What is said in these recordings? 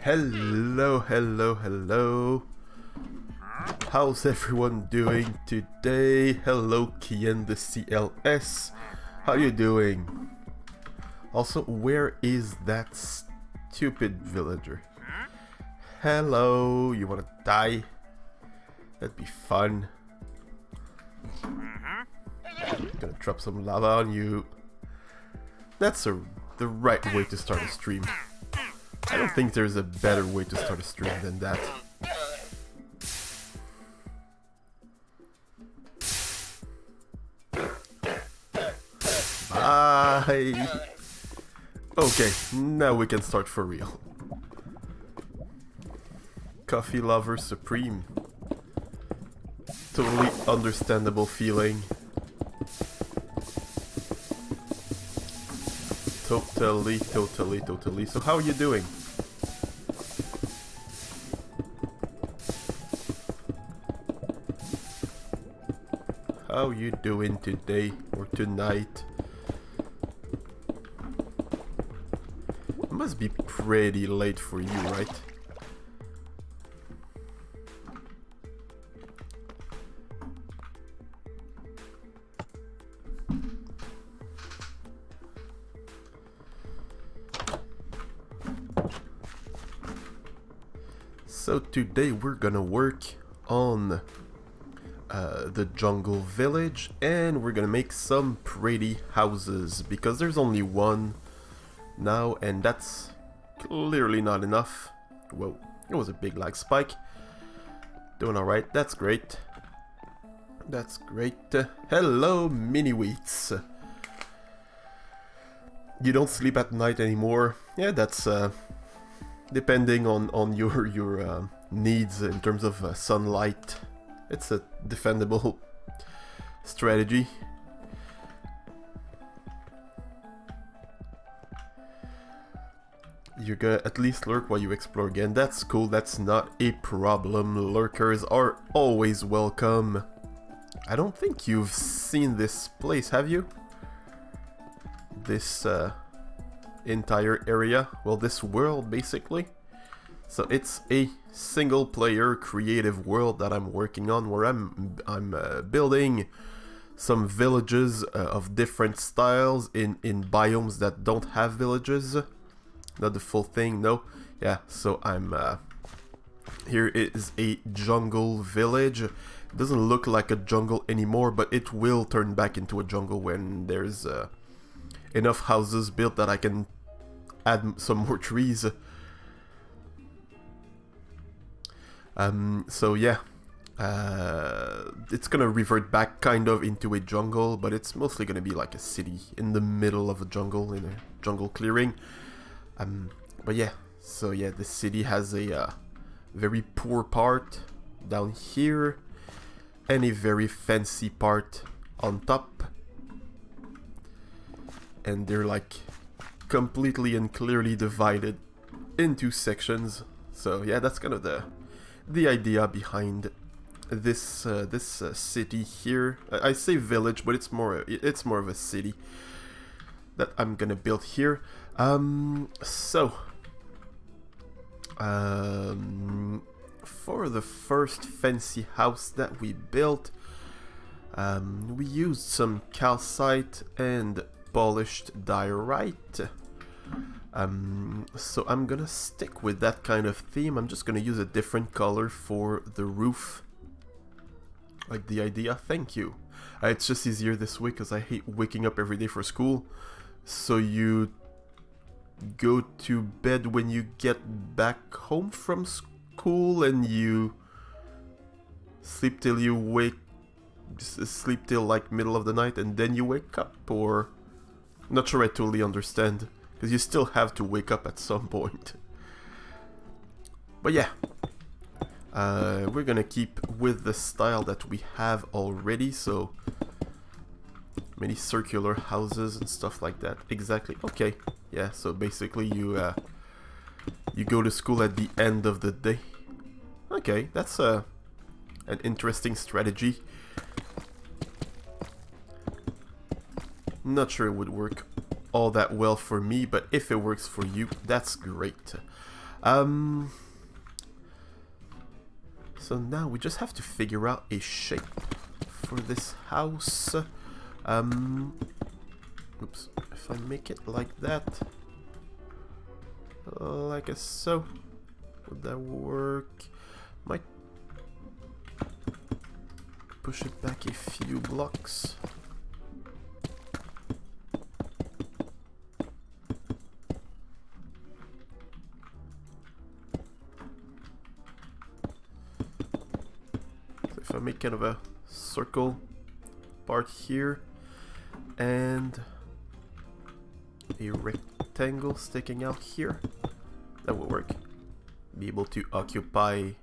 Hello, hello, hello. How's everyone doing today? Hello, Kian the CLS. How you doing? Also, where is that stupid villager? Hello, you wanna die? That'd be fun. Gonna drop some lava on you. That's the right way to start a stream. I don't think there's a better way to start a stream than that. Bye! Okay, now we can start for real. Coffee lover supreme. Totally understandable feeling. Totally. So how are you doing? How you doing today or tonight? It must be pretty late for you, right? So today we're gonna work on the jungle village, and we're gonna make some pretty houses because there's only one now, and that's clearly not enough. Whoa, it was a big lag spike. Doing alright, that's great. That's great. Hello, mini wheats. You don't sleep at night anymore. Yeah, that's depending on your needs in terms of sunlight. It's a defendable strategy. You're gonna at least lurk while you explore again. That's cool, that's not a problem. Lurkers are always welcome. I don't think you've seen this place, have you? This entire area, well, this world basically. So it's a single player creative world that I'm working on, where I'm building some villages of different styles in biomes that don't have villages. Not the full thing, no. Yeah, so I'm here is a jungle village. It doesn't look like a jungle anymore, but it will turn back into a jungle when there's enough houses built that I can add some more trees. So yeah, it's gonna revert back kind of into a jungle, but it's mostly gonna be like a city in the middle of a jungle, in a jungle clearing. But yeah, so yeah, the city has a very poor part down here and a very fancy part on top, and they're like completely and clearly divided into sections. So yeah, that's kind of the idea behind this city here. I say village, but it's more of a city that I'm gonna build here. For the first fancy house that we built, we used some calcite and polished diorite. So I'm gonna stick with that kind of theme. I'm just gonna use a different color for the roof. Like the idea? Thank you. It's just easier this way because I hate waking up every day for school. So you go to bed when you get back home from school and you sleep till you wake, sleep till like middle of the night and then you wake up, or not sure I totally understand, because you still have to wake up at some point. But yeah, we're gonna keep with the style that we have already, so many circular houses and stuff like that. Exactly. Okay. Yeah, so basically you go to school at the end of the day. Okay, that's an interesting strategy. Not sure it would work all that well for me, but if it works for you, that's great. So now we just have to figure out a shape for this house. Oops, if I make it like that, like so, would that work? Might push it back a few blocks. So if I make kind of a circle part here and a rectangle sticking out here, that will work. Be able to occupy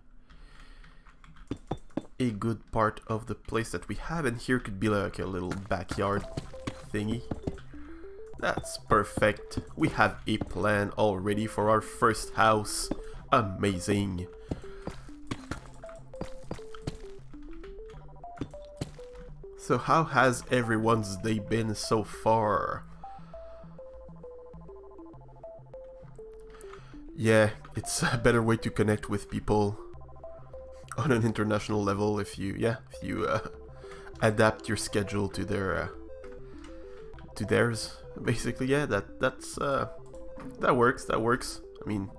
a good part of the place that we have, and here could be like a little backyard thingy. That's perfect. We have a plan already for our first house. Amazing. So how has everyone's day been so far? Yeah, it's a better way to connect with people on an international level if you adapt your schedule to their to theirs. Basically, yeah, that works. I mean,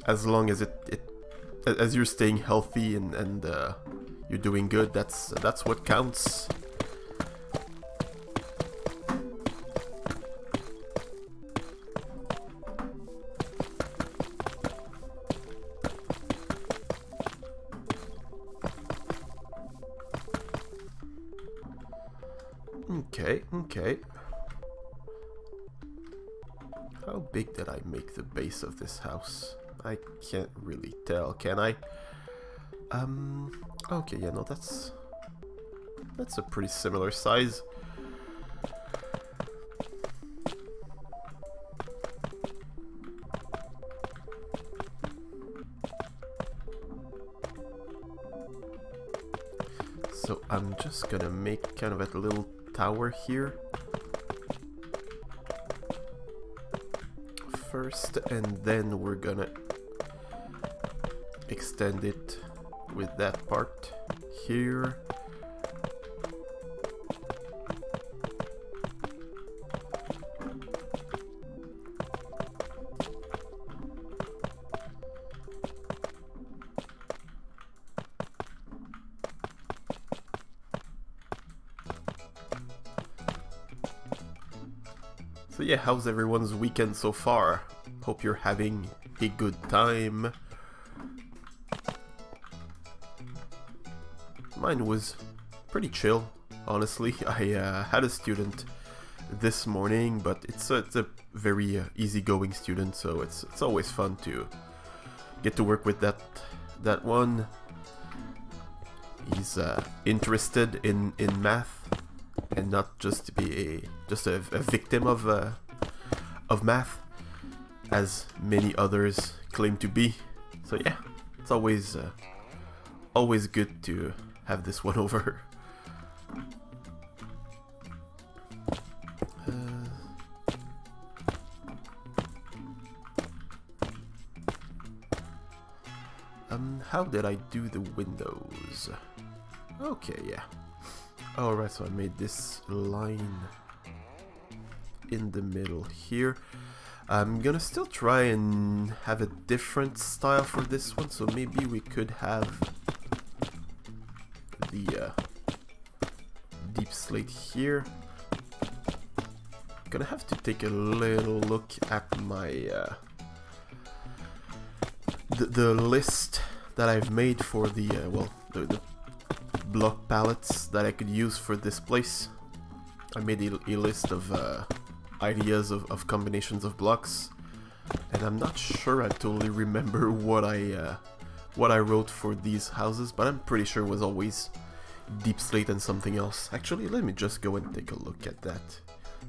as long as as you're staying healthy and you're doing good, that's what counts. Okay. How big did I make the base of this house? I can't really tell, can I? Okay, yeah, no, that's a pretty similar size. So I'm just gonna make kind of a little tower here. first, and then we're gonna extend it with that part here. So yeah, how's everyone's weekend so far? Hope you're having a good time. Mine was pretty chill, honestly. I had a student this morning, but it's a very easygoing student, so it's always fun to get to work with that one. He's interested in math and not just to be a victim of math, as many others claim to be. So yeah, it's always good to have this one over. How did I do the windows? Okay, yeah. Alright, so I made this line in the middle here. I'm gonna still try and have a different style for this one, so maybe we could have the deep slate here. Gonna have to take a little look at my the list that I've made for the the block palettes that I could use for this place. I made a list of ideas of combinations of blocks, and I'm not sure I totally remember what I wrote for these houses, but I'm pretty sure it was always deep slate and something else. Actually, let me just go and take a look at that.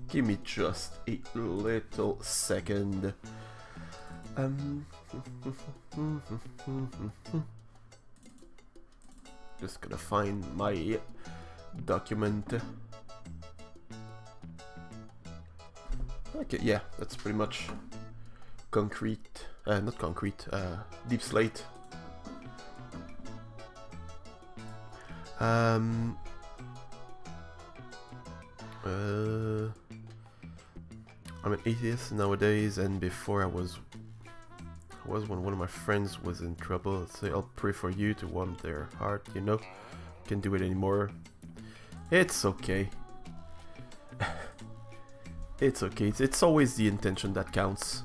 Give me just a little second. Just gonna find my document. Okay, yeah, that's pretty much concrete, not concrete, deep slate. I'm an atheist nowadays, and before I was when one of my friends was in trouble. I'd say, I'll pray for you to warm their heart, you know. Can't do it anymore. It's okay. It's okay. It's always the intention that counts.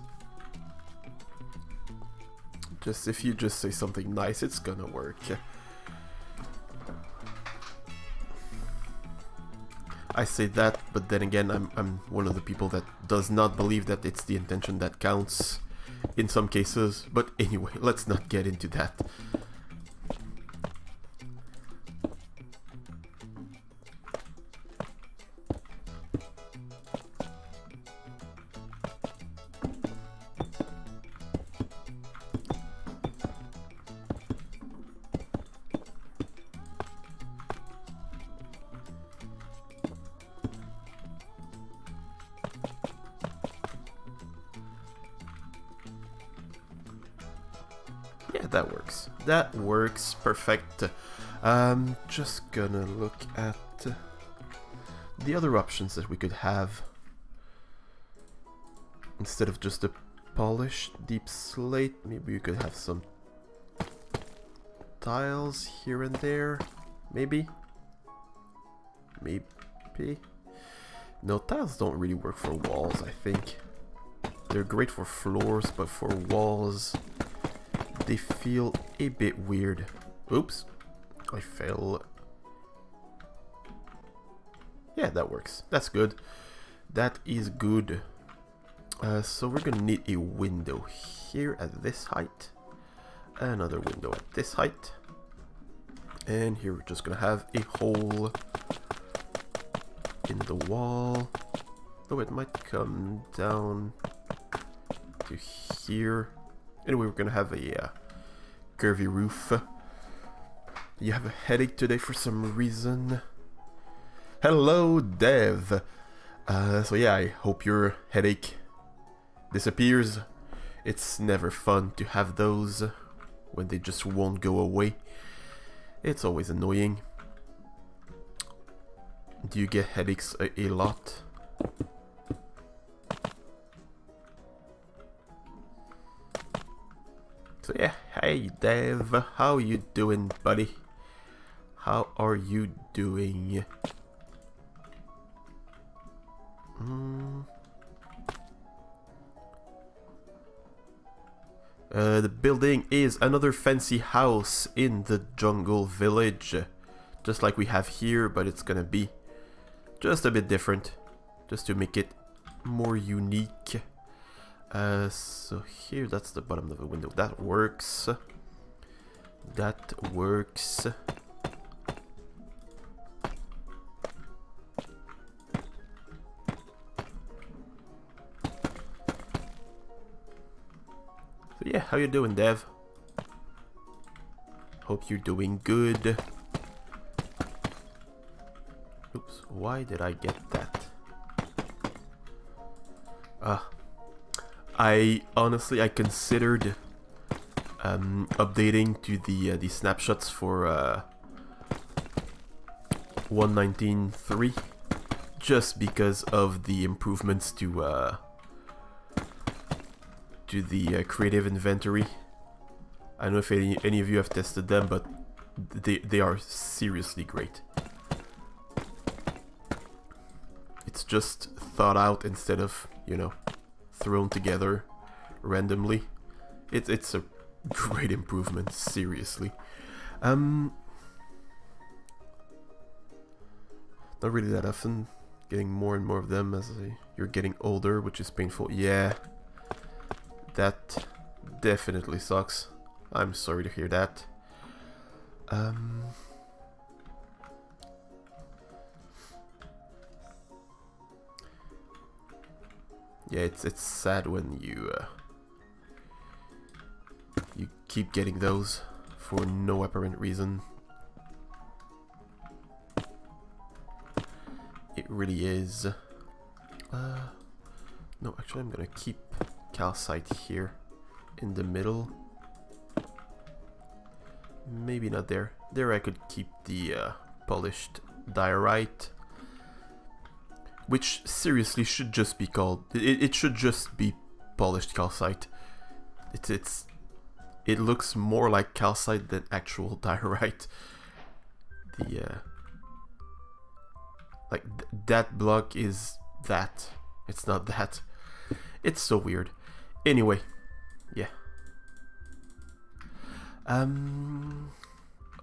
Just if you just say something nice, it's gonna work. I say that, but then again, I'm one of the people that does not believe that it's the intention that counts in some cases. But anyway, let's not get into that. That works. That works perfect. Just gonna look at the other options that we could have. Instead of just a polished deep slate, maybe we could have some tiles here and there. Maybe. No, tiles don't really work for walls, I think. They're great for floors, but for walls, they feel a bit weird. Oops, I fell. Yeah, that works. That's good. That is good. So we're gonna need a window here at this height. Another window at this height. And here we're just gonna have a hole in the wall. Though it might come down to here. Anyway, we're gonna have a curvy roof. You have a headache today for some reason. Hello, Dev. So yeah, I hope your headache disappears It's never fun to have those when they just won't go away. It's always annoying. Do you get headaches a lot? So yeah, hey Dev, how you doing, buddy? How are you doing? The building is another fancy house in the jungle village. Just like we have here, but it's gonna be just a bit different. Just to make it more unique. So here, that's the bottom of the window. That works. That works. Yeah, how you doing, Dev? Hope you're doing good. Oops, why did I get that? I considered updating to the snapshots for 1.19.3 just because of the improvements to the creative inventory. I don't know if any of you have tested them, but they are seriously great. It's just thought out instead of, you know, thrown together randomly. It's a great improvement, seriously. Not really that often. Getting more and more of them as you're getting older, which is painful. Yeah. That definitely sucks. I'm sorry to hear that. Yeah, it's sad when you keep getting those for no apparent reason. It really is. No, actually, I'm gonna keep calcite here in the middle. Maybe not there. There I could keep the polished diorite, which seriously should just be called. It should just be polished calcite. It looks more like calcite than actual diorite. That block is that. It's not that. It's so weird. Anyway, yeah.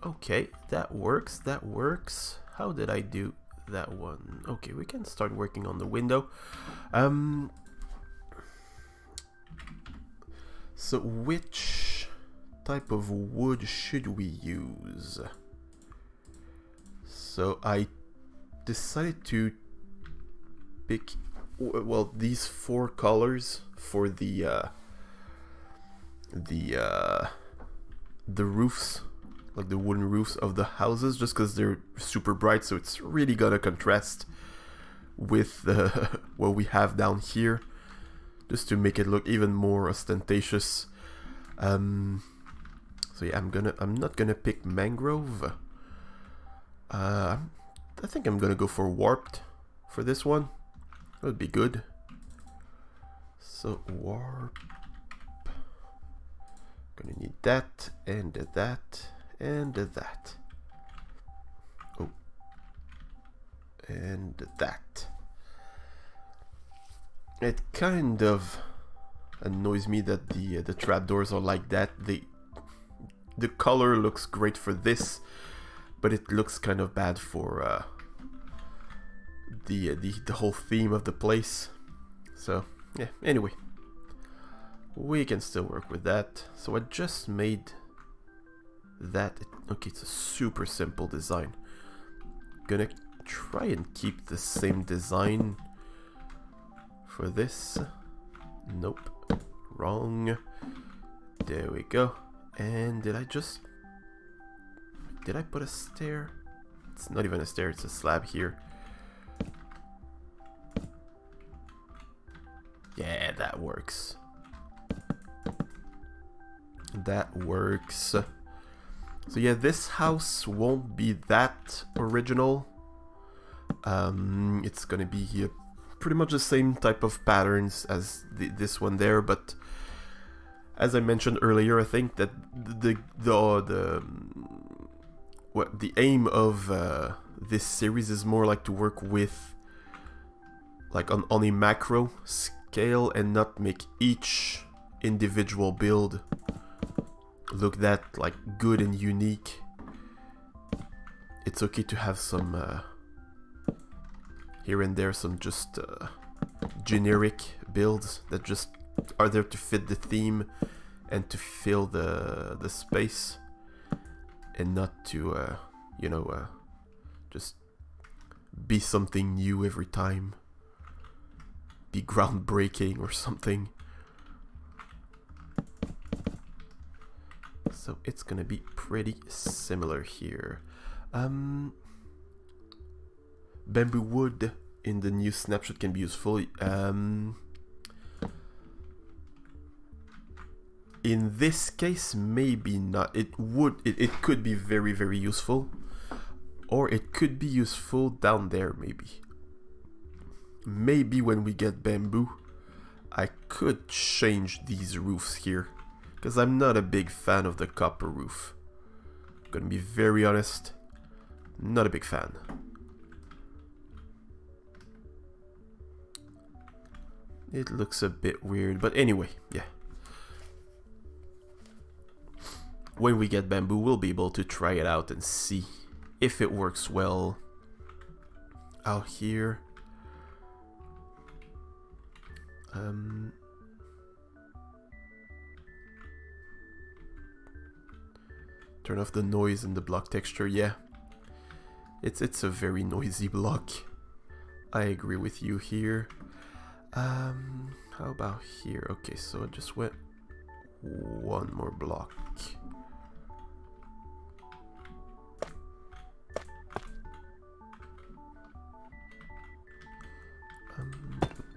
Okay, that works. That works. How did I do that one? Okay, we can start working on the window. So which type of wood should we use? So I decided to pick, well, these 4 colors for the roofs, like the wooden roofs of the houses, just because they're super bright, so it's really gonna contrast with what we have down here, just to make it look even more ostentatious. So yeah, I'm not gonna pick mangrove. I think I'm gonna go for warped for this one. That would be good. So warp. Gonna need that and that and that. Oh, and that. It kind of annoys me that the trapdoors are like that. The color looks great for this, but it looks kind of bad for the whole theme of the place. So yeah, anyway, we can still work with that. So I just made that. Okay, it's a super simple design. Gonna try and keep the same design for this. Nope, wrong. There we go. And did I put a stair? It's not even a stair, it's a slab here. Yeah, that works. That works. So yeah, this house won't be that original. It's gonna be pretty much the same type of patterns as this one there, but as I mentioned earlier, I think that the aim of this series is more like to work with like on a macro scale and not make each individual build look that like good and unique. It's okay to have some here and there some just generic builds that just are there to fit the theme and to fill the space, and not to you know, just be something new every time, be groundbreaking or something. So it's gonna be pretty similar here. Bamboo wood in the new snapshot can be useful. In this case, maybe not. It could be very, very useful. Or it could be useful down there, maybe. Maybe when we get bamboo, I could change these roofs here. Because I'm not a big fan of the copper roof. I'm gonna be very honest. Not a big fan. It looks a bit weird, but anyway, yeah. When we get bamboo, we'll be able to try it out and see if it works well out here. Turn off the noise and the block texture. Yeah, it's a very noisy block. I agree with you here. How about here? Okay, so I just went one more block.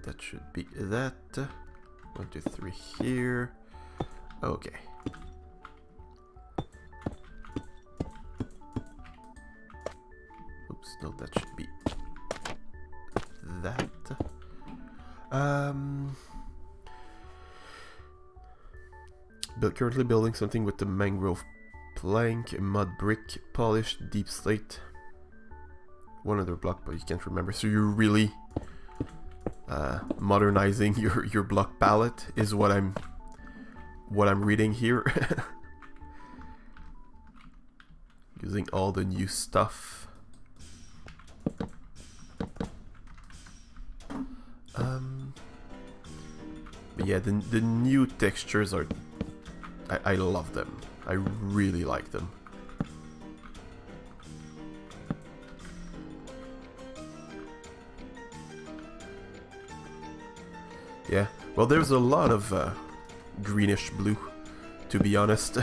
That should be that. 1, 2, 3 here. Okay. Oops, no, that should be that. Currently building something with the mangrove plank, mud brick, polished, deep slate. One other block, but you can't remember. So you're really modernizing your block palette is what I'm reading here. Using all the new stuff. But yeah, the new textures are I love them. I really like them. Yeah, well, there's a lot of greenish blue, to be honest.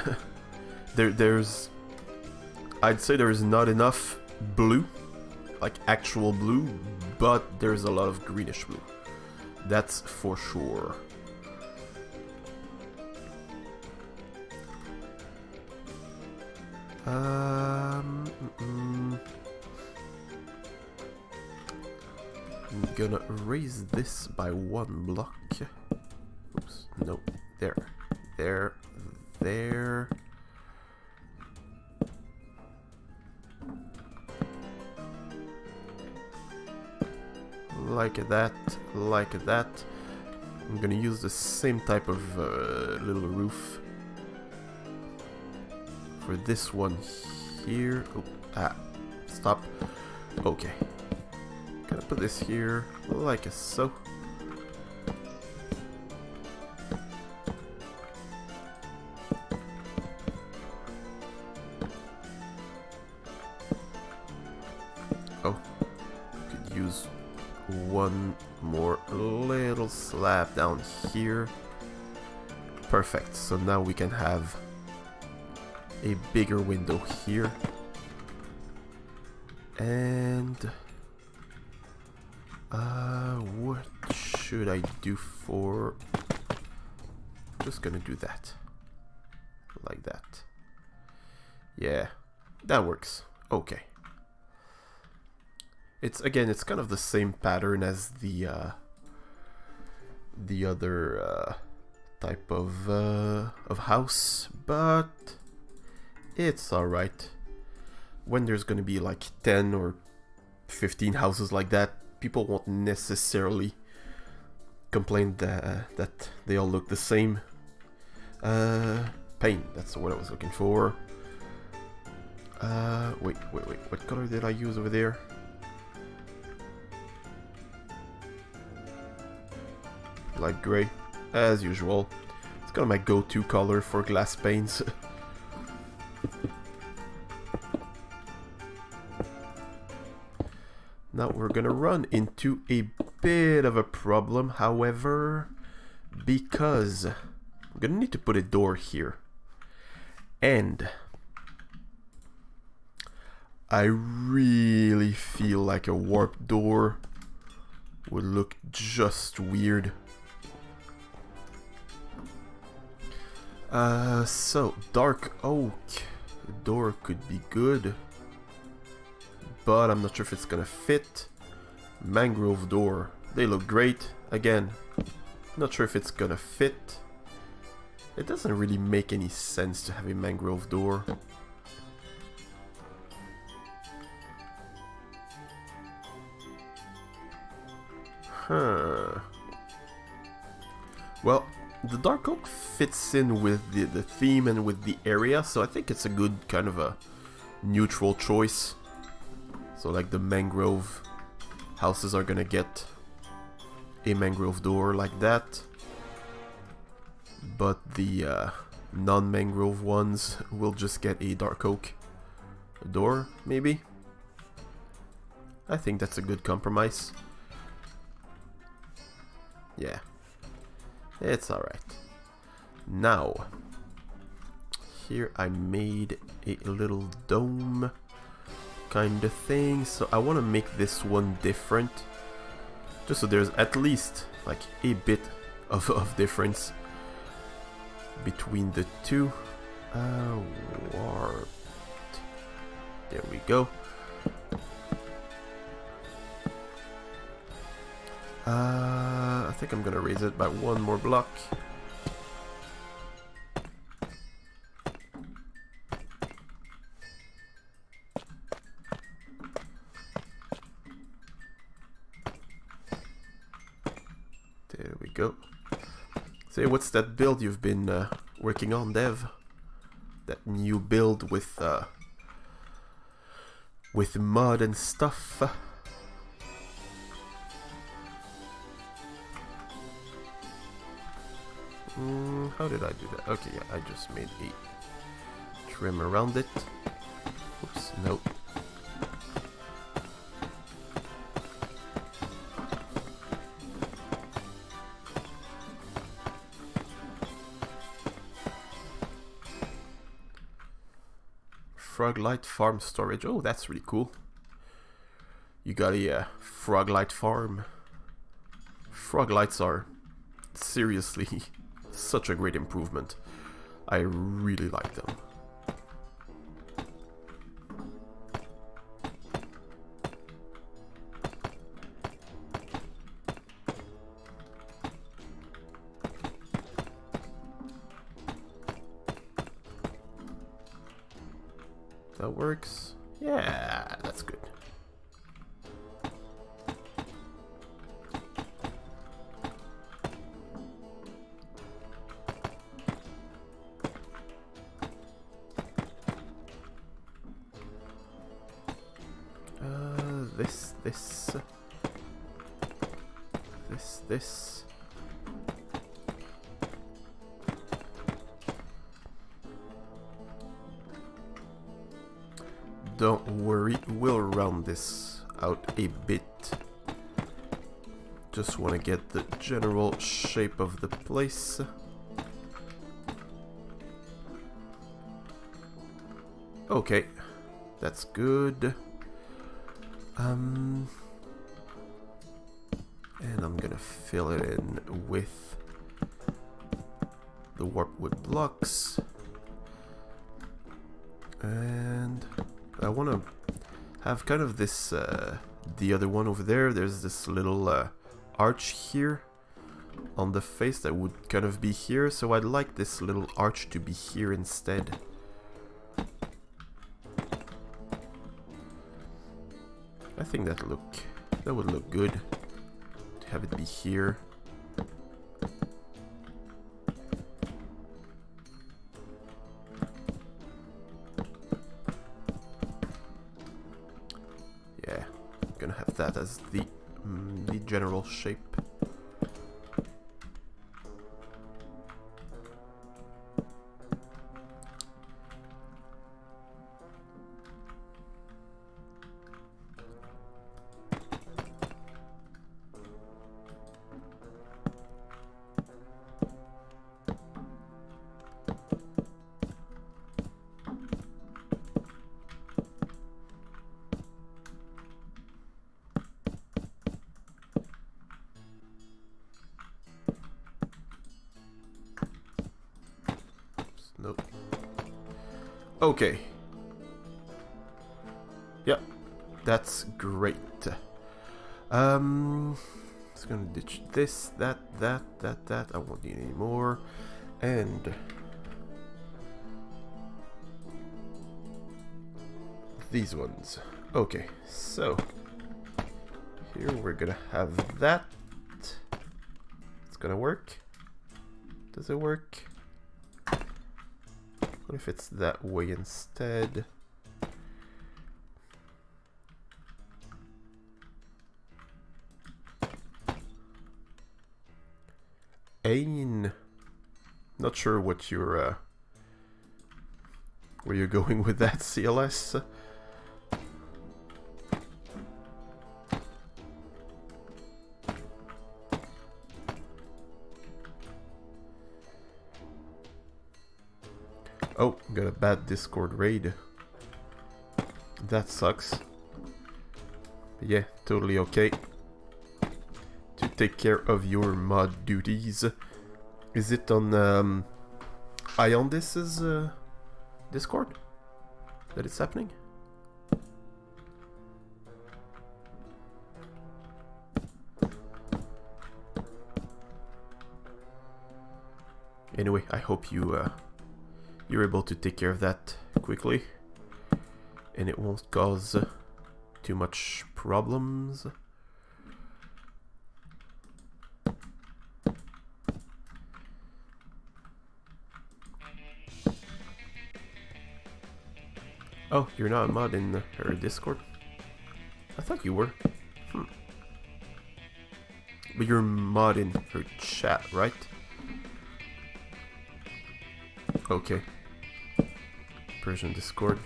I'd say there's not enough blue, like actual blue, but there's a lot of greenish blue. That's for sure. I'm gonna raise this by 1 block. Oops, no, there. Like that. I'm gonna use the same type of little roof for this one here. Oh, stop. Okay. Gonna put this here like so. Oh, could use one more little slab down here. Perfect. So now we can have a bigger window here. And what should I do for... Just gonna do that. like that. Yeah, that works. Okay. It's kind of the same pattern as the other type of house, but it's alright. When there's gonna be like 10 or 15 houses like that, people won't necessarily complain that they all look the same. Paint, that's the word I was looking for. Wait, what color did I use over there? Light gray, as usual. It's kind of my go-to color for glass paints. Now we're gonna run into a bit of a problem, however, because I'm gonna need to put a door here. And I really feel like a warp door would look just weird. So dark oak door could be good, but I'm not sure if it's gonna fit. Mangrove door, they look great. Again, not sure if it's gonna fit. It doesn't really make any sense to have a mangrove door. Huh. Well, the dark oak fits in with the theme and with the area, so I think it's a good kind of a neutral choice. So like the mangrove houses are gonna get a mangrove door like that, but the non-mangrove ones will just get a dark oak door, maybe. I think that's a good compromise. Yeah, it's alright. Now, here I made a little dome kind of thing, so I want to make this one different, just so there's at least like a bit of difference between the two. Warped. There we go. I think I'm gonna raise it by one more block. There we go. Say, what's that build you've been working on, Dev? That new build with mud and stuff. How did I do that? Okay, yeah, I just made a trim around it. Oops, no. Froglight farm storage. Oh, that's really cool. You got a Froglight farm. Froglights are seriously such a great improvement. I really like them. That works. Yeah, that's good. This. Don't worry, we'll round this out a bit. Just want to get the general shape of the place. Okay, that's good. And I'm gonna fill it in with the warp wood blocks. And I want to have kind of this, the other one over there, there's this little arch here on the face that would kind of be here, so I'd like this little arch to be here instead. I think that would look good to have it be here. Yeah, I'm gonna have that as the general shape. Nope. Okay. Yep. That's great. It's gonna ditch this, that. I won't need any more. And these ones. Okay, so here we're gonna have that. It's gonna work. Does it work? What if it's that way instead? Ain. Not sure what you're where you're going with that, CLS. Oh, got a bad Discord raid. That sucks. But yeah, totally okay to take care of your mod duties. Is it on Iondis's Discord that it's happening? Anyway, I hope you're able to take care of that quickly and it won't cause too much problems. Oh, you're not a mod in her Discord? I thought you were. But you're a mod in her chat, right? Okay. Persian Discord.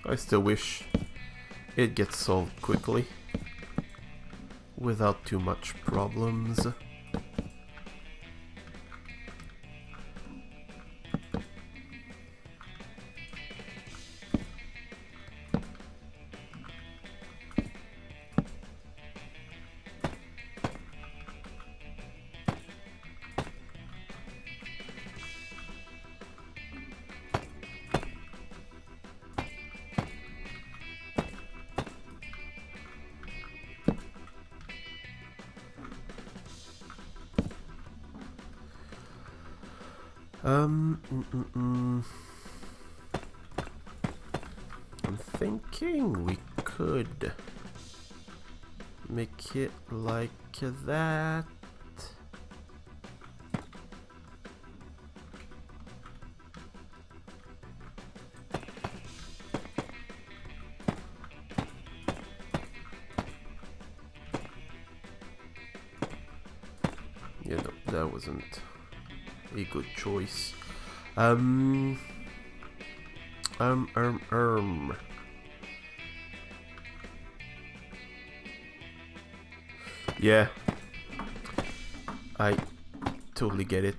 I still wish it gets solved quickly without too much problems. I'm thinking we could make it like that. Yeah, no, that wasn't a good choice. Yeah, I totally get it.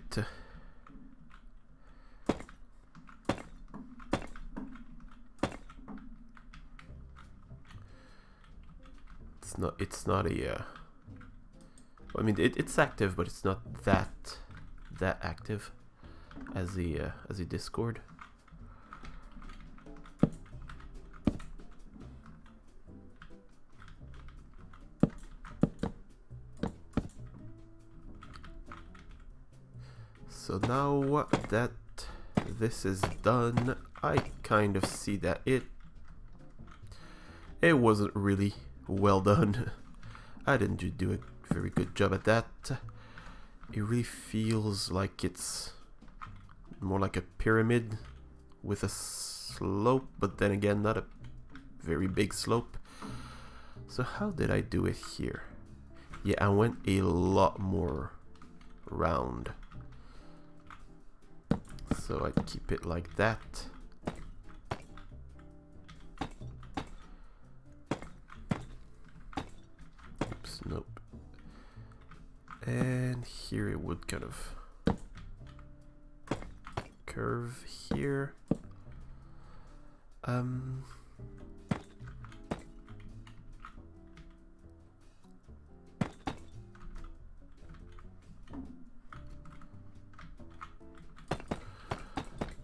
It's not a. I mean, it's active, but it's not that active as a Discord. So now that this is done, I kind of see that it wasn't really well done. I didn't do a very good job at that. It really feels like it's more like a pyramid with a slope, but then again not a very big slope. So how did I do it here? Yeah, I went a lot more round. So I keep it like that. Oops, nope. And here it would kind of curve here.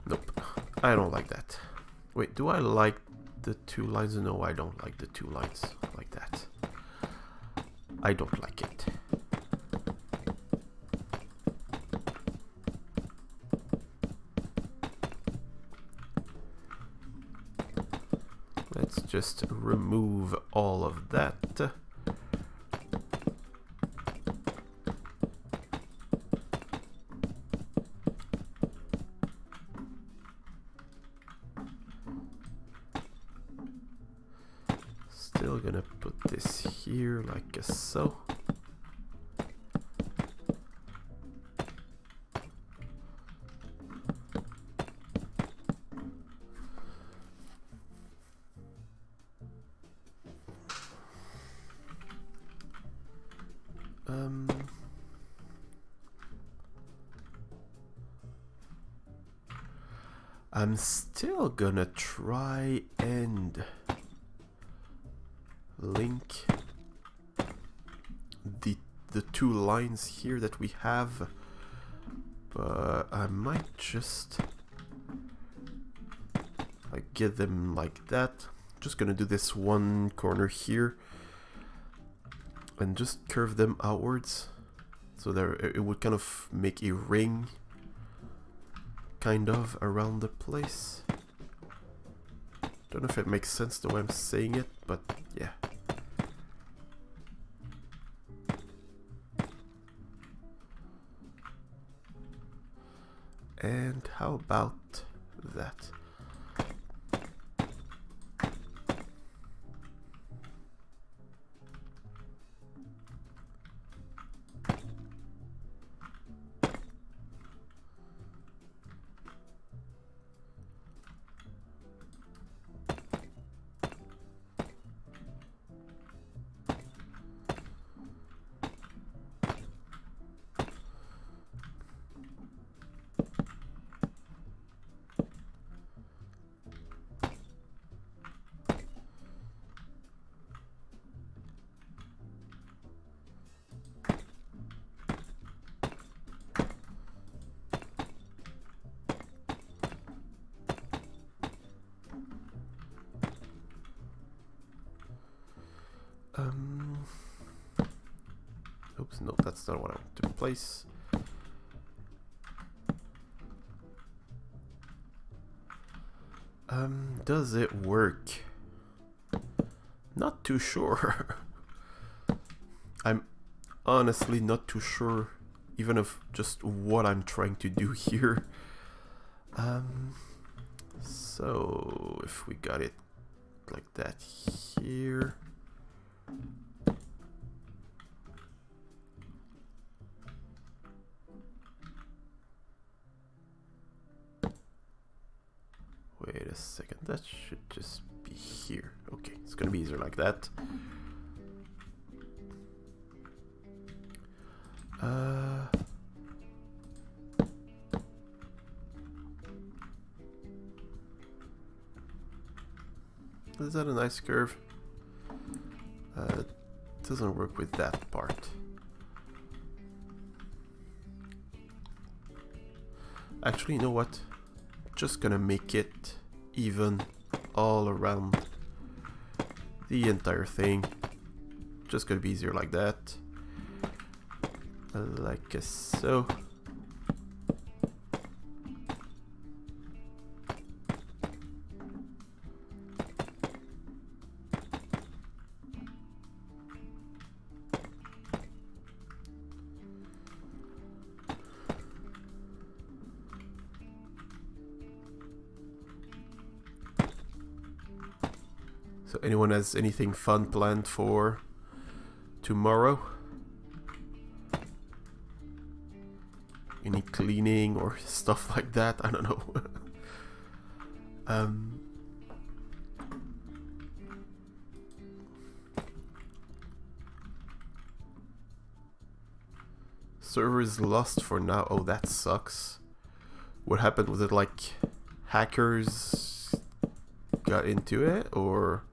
Nope, I don't like that. Wait, do I like the two lines? No, I don't like the two lines like that. I don't like it. Let's just remove all of that. Still gonna put this here like so. I'm still gonna try and link the two lines here that we have, but I might just like get them like that. Just gonna do this one corner here and just curve them outwards, so there it would kind of make a ring kind of around the place. Don't know if it makes sense the way I'm saying it, but yeah. And how about that? Oops, no, that's not what I want to place. Does it work? Not too sure. I'm honestly not too sure, even of just what I'm trying to do here. So if we got it like that here. Wait a second, that should just be here. Okay, it's gonna be easier like that. Is that a nice curve? doesn't work with that part. Actually, you know what? Just gonna make it even all around the entire thing. Just gonna be easier like that. Like so. So anyone has anything fun planned for tomorrow? Any cleaning or stuff like that? I don't know. Server is lost for now. Oh, that sucks. What happened? Was it like hackers got into it, or?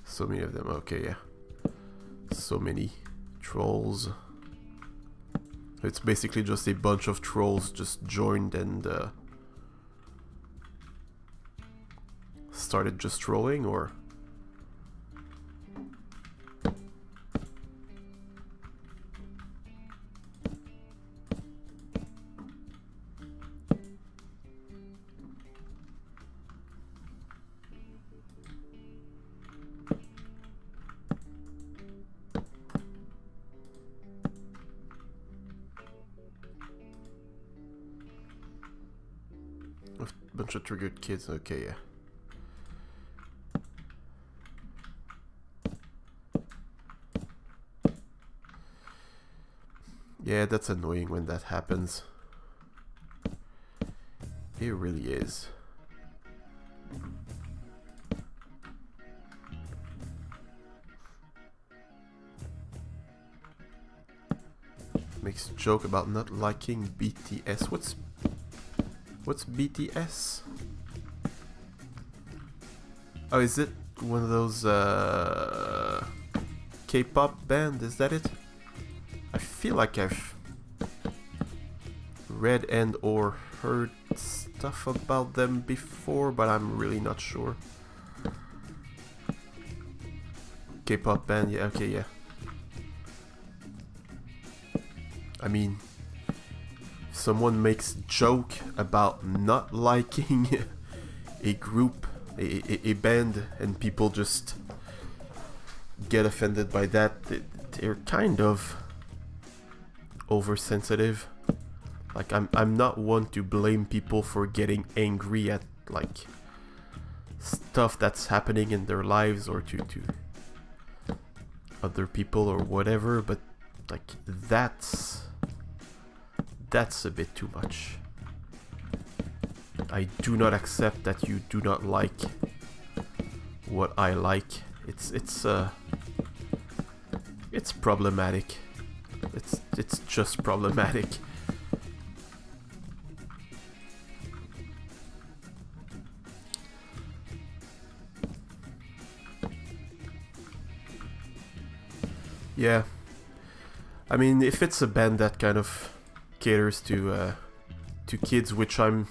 So many of them. Okay, yeah. So many trolls. It's basically just a bunch of trolls just joined and started just trolling, or? Bunch of triggered kids, okay, yeah. Yeah, that's annoying when that happens. It really is. Makes a joke about not liking BTS. What's BTS? Oh, is it one of those K-pop band? Is that it? I feel like I've read and or heard stuff about them before, but I'm really not sure. K-pop band, yeah, okay, yeah. I mean, someone makes joke about not liking a group, a band, and people just get offended by that. They're kind of oversensitive. Like, I'm not one to blame people for getting angry at like stuff that's happening in their lives or to other people or whatever, but like that's a bit too much. I do not accept that you do not like what I like. It's problematic. It's just problematic. Yeah. I mean, if it's a band that kind of caters to kids, which I'm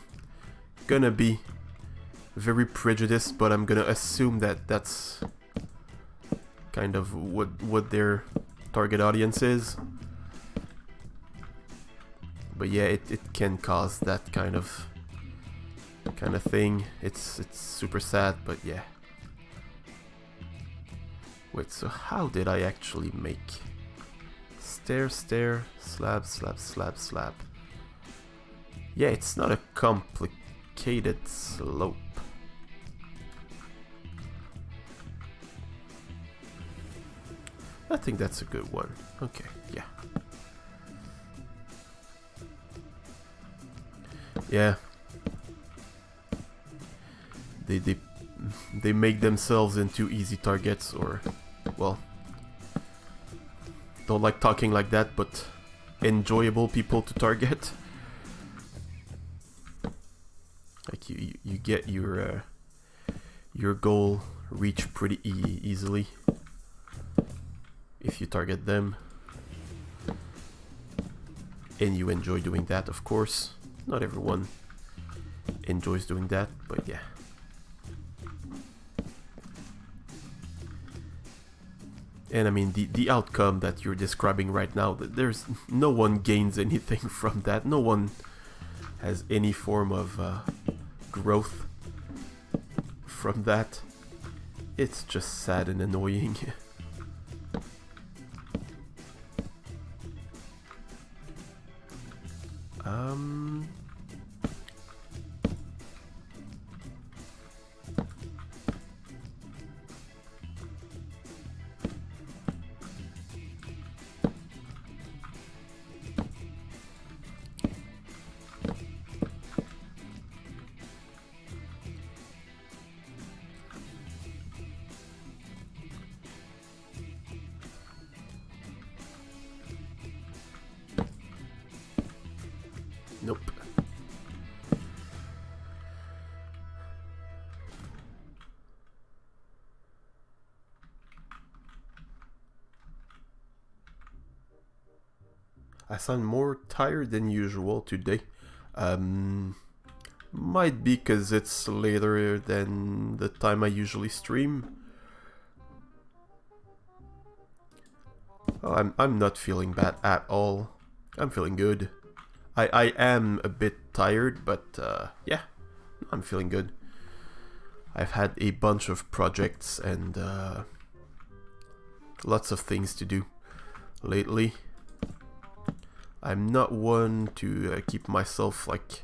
gonna be very prejudiced, but I'm gonna assume that that's kind of what their target audience is. But yeah, it can cause that kind of thing. It's super sad, but yeah. Wait, so how did I actually make stair, stair, slab, slab, slab, slab? Yeah, it's not a complicated slope. I think that's a good one. Okay, yeah. Yeah. They make themselves into easy targets, or, well, don't like talking like that, but enjoyable people to target. Like you get your goal reached pretty easily if you target them, and you enjoy doing that, of course. Not everyone enjoys doing that, but yeah. And I mean, the outcome that you're describing right now, there's no one gains anything from that. No one has any form of growth from that. It's just sad and annoying. Nope. I sound more tired than usual today. Might be because it's later than the time I usually stream. Oh, I'm not feeling bad at all. I'm feeling good. I am a bit tired, but yeah, I'm feeling good. I've had a bunch of projects and lots of things to do lately. I'm not one to keep myself like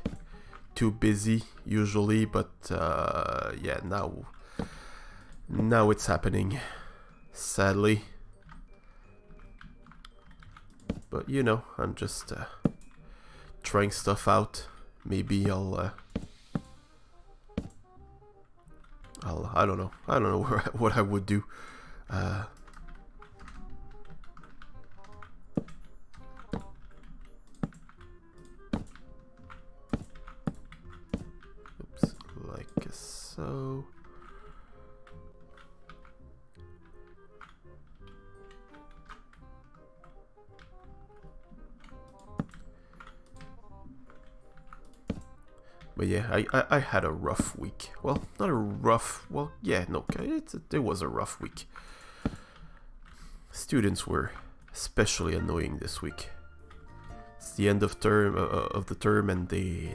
too busy usually, but yeah, now it's happening, sadly. But you know, I'm just trying stuff out. Maybe I don't know what I would do. Oops, like so. But yeah, I had a rough week. Well, not a rough... Well, yeah, no, it was a rough week. Students were especially annoying this week. It's the end of the term, and they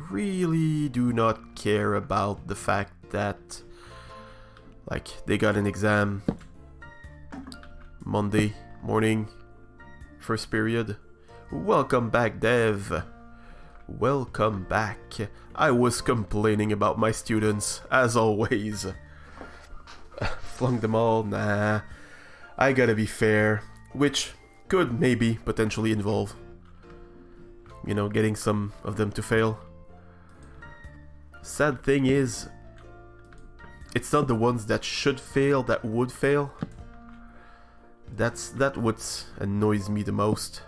really do not care about the fact that, like, they got an exam Monday morning, first period. Welcome back, Dev. Welcome back. I was complaining about my students, as always. Flung them all? Nah. I gotta be fair. Which could maybe potentially involve, you know, getting some of them to fail. Sad thing is, it's not the ones that should fail that would fail. That's what annoys me the most.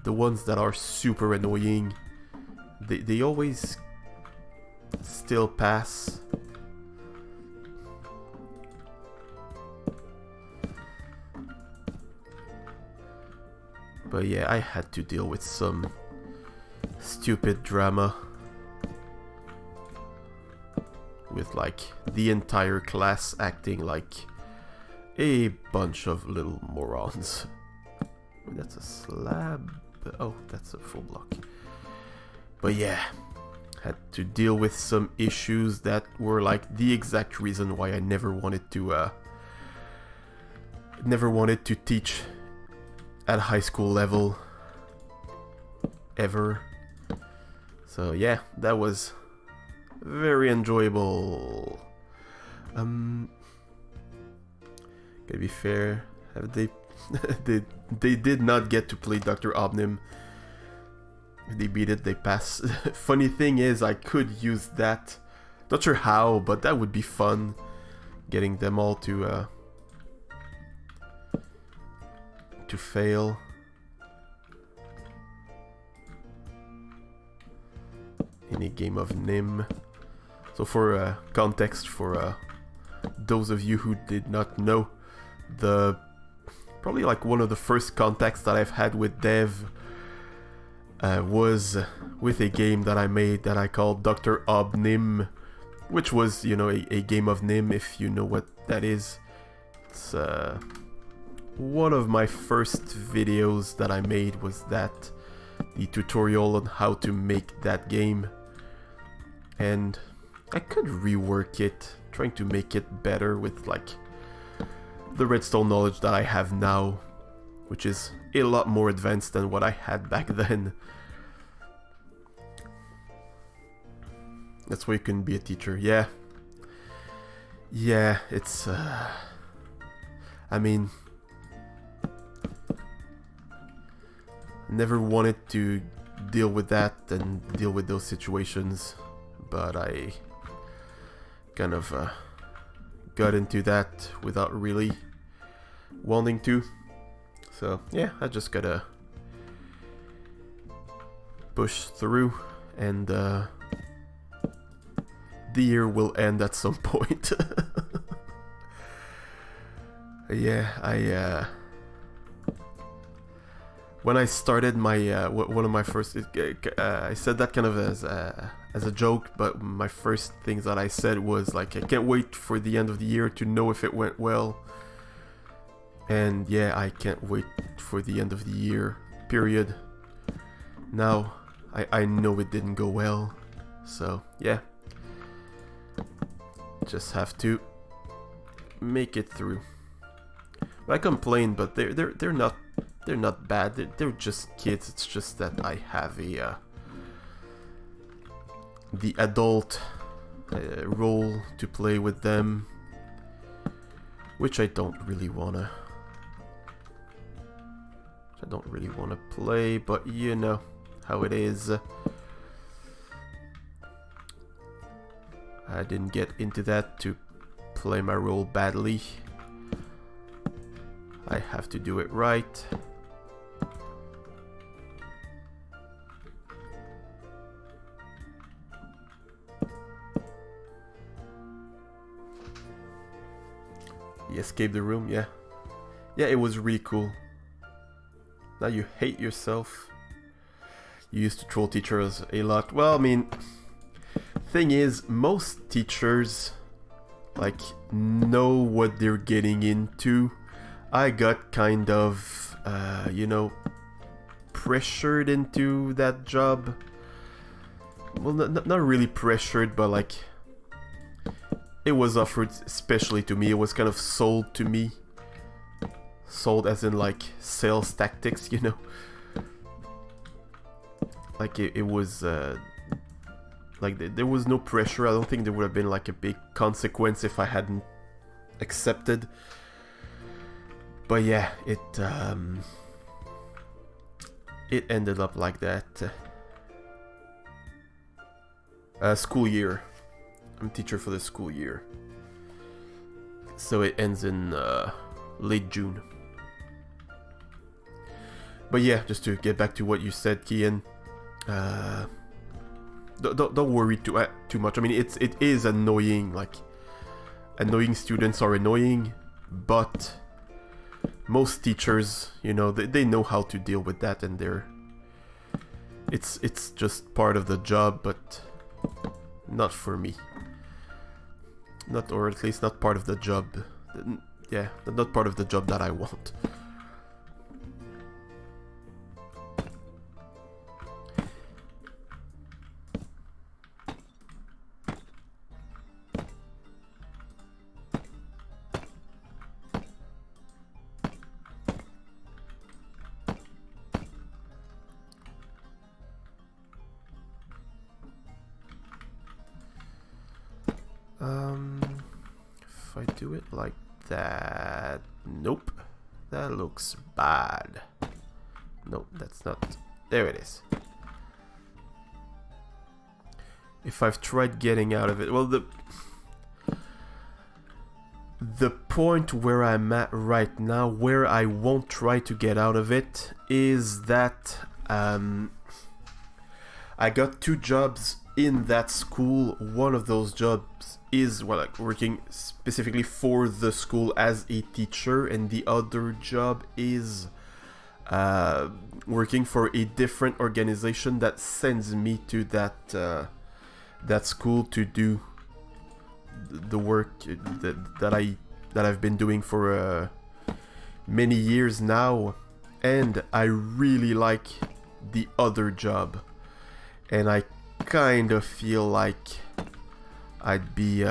The ones that are super annoying, they always still pass. But yeah, I had to deal with some stupid drama with like the entire class acting like a bunch of little morons. That's a slab. Oh, that's a full block. But yeah, had to deal with some issues that were like the exact reason why I never wanted to teach at high school level ever. So yeah, that was very enjoyable. Gotta be fair, have they they did not get to play Dr. Omnim. They beat it, they pass. Funny thing is, I could use that. Not sure how, but that would be fun. Getting them all to fail. In a game of Nim. So for context, for those of you who did not know, probably like one of the first contacts that I've had with Dev was with a game that I made that I called Dr. Ob Nim, which was, you know, a game of Nim, if you know what that is. It's one of my first videos that I made was that, the tutorial on how to make that game. And I could rework it, trying to make it better with like the redstone knowledge that I have now, which is a lot more advanced than what I had back then. That's why you can be a teacher. Yeah, it's I mean, never wanted to deal with that and deal with those situations, but I kind of got into that without really wanting to. So yeah, I just gotta push through, and the year will end at some point. Yeah, when I started my one of my first, I said that kind of as a joke, but my first things that I said was like, I can't wait for the end of the year to know if it went well. And yeah, I can't wait for the end of the year, period. Now, I know it didn't go well, so yeah. Just have to make it through. I complain, but they're not bad. They're just kids. It's just that I have the adult role to play with them, which I don't really wanna play. But you know how it is. I didn't get into that to play my role badly. I have to do it right. You escaped the room, yeah. Yeah, it was really cool. Now you hate yourself. You used to troll teachers a lot. Well, I mean, thing is, most teachers like know what they're getting into. I got kind of, you know, pressured into that job. Well, not really pressured, but like, it was offered especially to me. It was kind of sold to me. Sold as in like sales tactics, you know. Like it was, like there was no pressure. I don't think there would have been like a big consequence if I hadn't accepted. But yeah, it ended up like that. School year. I'm teacher for the school year. So it ends in late June. But yeah, just to get back to what you said, Kian. Don't worry too much. I mean, it is annoying. Like, annoying students are annoying, but most teachers, you know, they know how to deal with that, and it's just part of the job, but not for me. Not, or at least not part of the job. Yeah, not part of the job that I want. If I do it like that, nope, that looks bad. Nope, that's not. There it is. if I've tried getting out of it. Well, the point where I'm at right now, where I won't try to get out of it, is that I got 2 jobs in that school. One of those jobs is like working specifically for the school as a teacher, and the other job is working for a different organization that sends me to that school to do the work that I've been doing for many years now, and I really like the other job, and I kind of feel like I'd be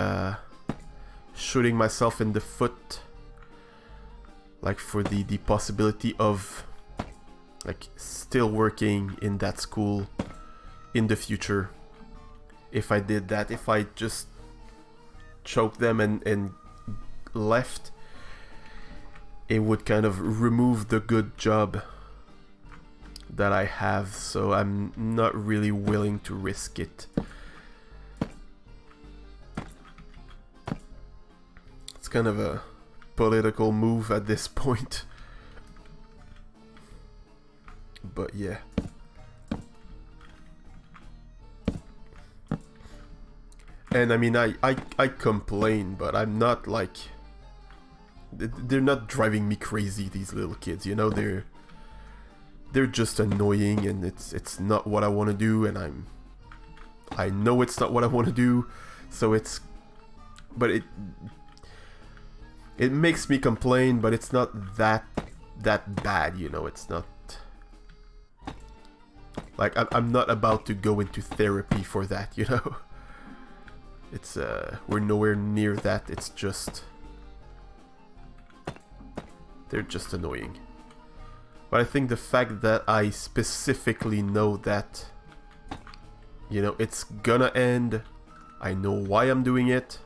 shooting myself in the foot, like for the possibility of like still working in that school in the future. If I did that, if I just choked them and left, it would kind of remove the good job that I have, so I'm not really willing to risk it. It's kind of a political move at this point. But yeah. And I mean, I complain, but I'm not like... They're not driving me crazy, these little kids, you know? They're just annoying, and it's not what I want to do, and I know it's not what I want to do, so it's... But it makes me complain, but it's not that bad, you know? It's not... Like, I'm not about to go into therapy for that, you know? It's, we're nowhere near that, it's just... They're just annoying. But I think the fact that I specifically know that, you know, it's gonna end, I know why I'm doing it,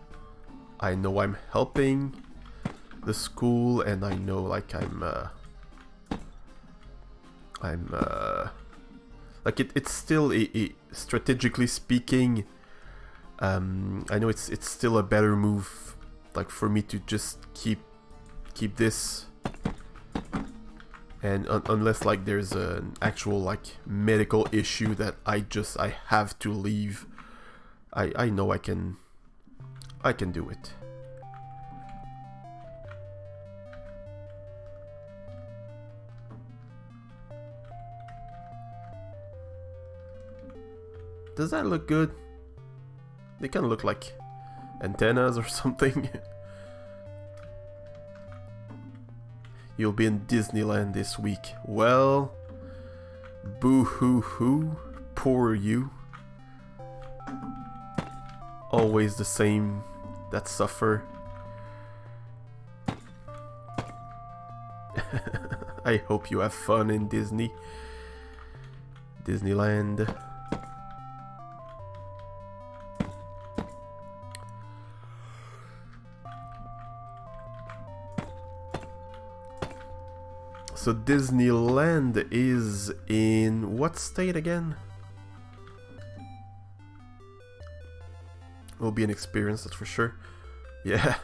I know I'm helping the school, and I know, like, like, it's still a strategically speaking, I know it's still a better move, like, for me to just keep this, and unless like there's an actual like medical issue that I have to leave, I know I can do it. Does that look good? They kind of look like antennas or something. You'll be in Disneyland this week. Well, boo-hoo-hoo, poor you. Always the same that suffer. I hope you have fun in Disneyland. So Disneyland is in what state again? Will be an experience, that's for sure. Yeah.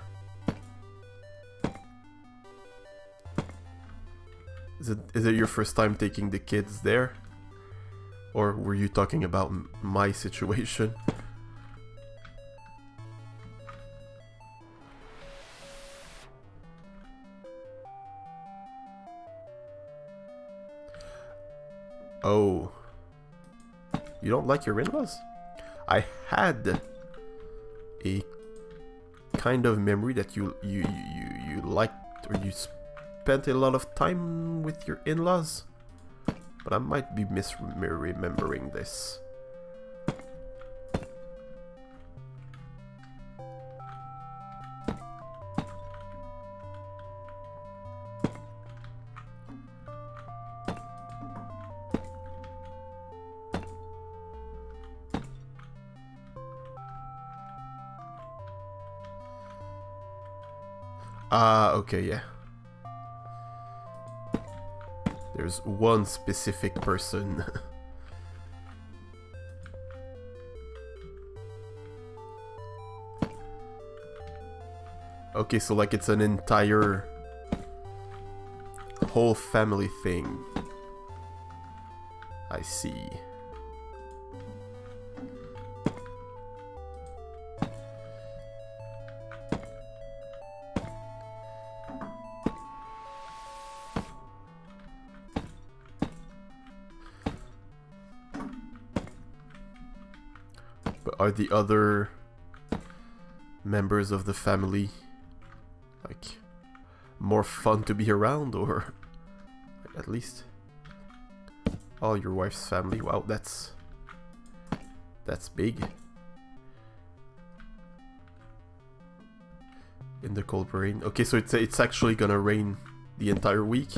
Is it your first time taking the kids there? Or were you talking about my situation? Oh, you don't like your in-laws? I had a kind of memory that you liked, or you spent a lot of time with your in-laws, but I might be misremembering this. Okay, yeah. There's one specific person. Okay, so like it's an entire whole family thing. I see. But are the other members of the family like more fun to be around, or at least all your wife's family? Wow, that's big. In the cold rain. Okay, so it's actually gonna rain the entire week.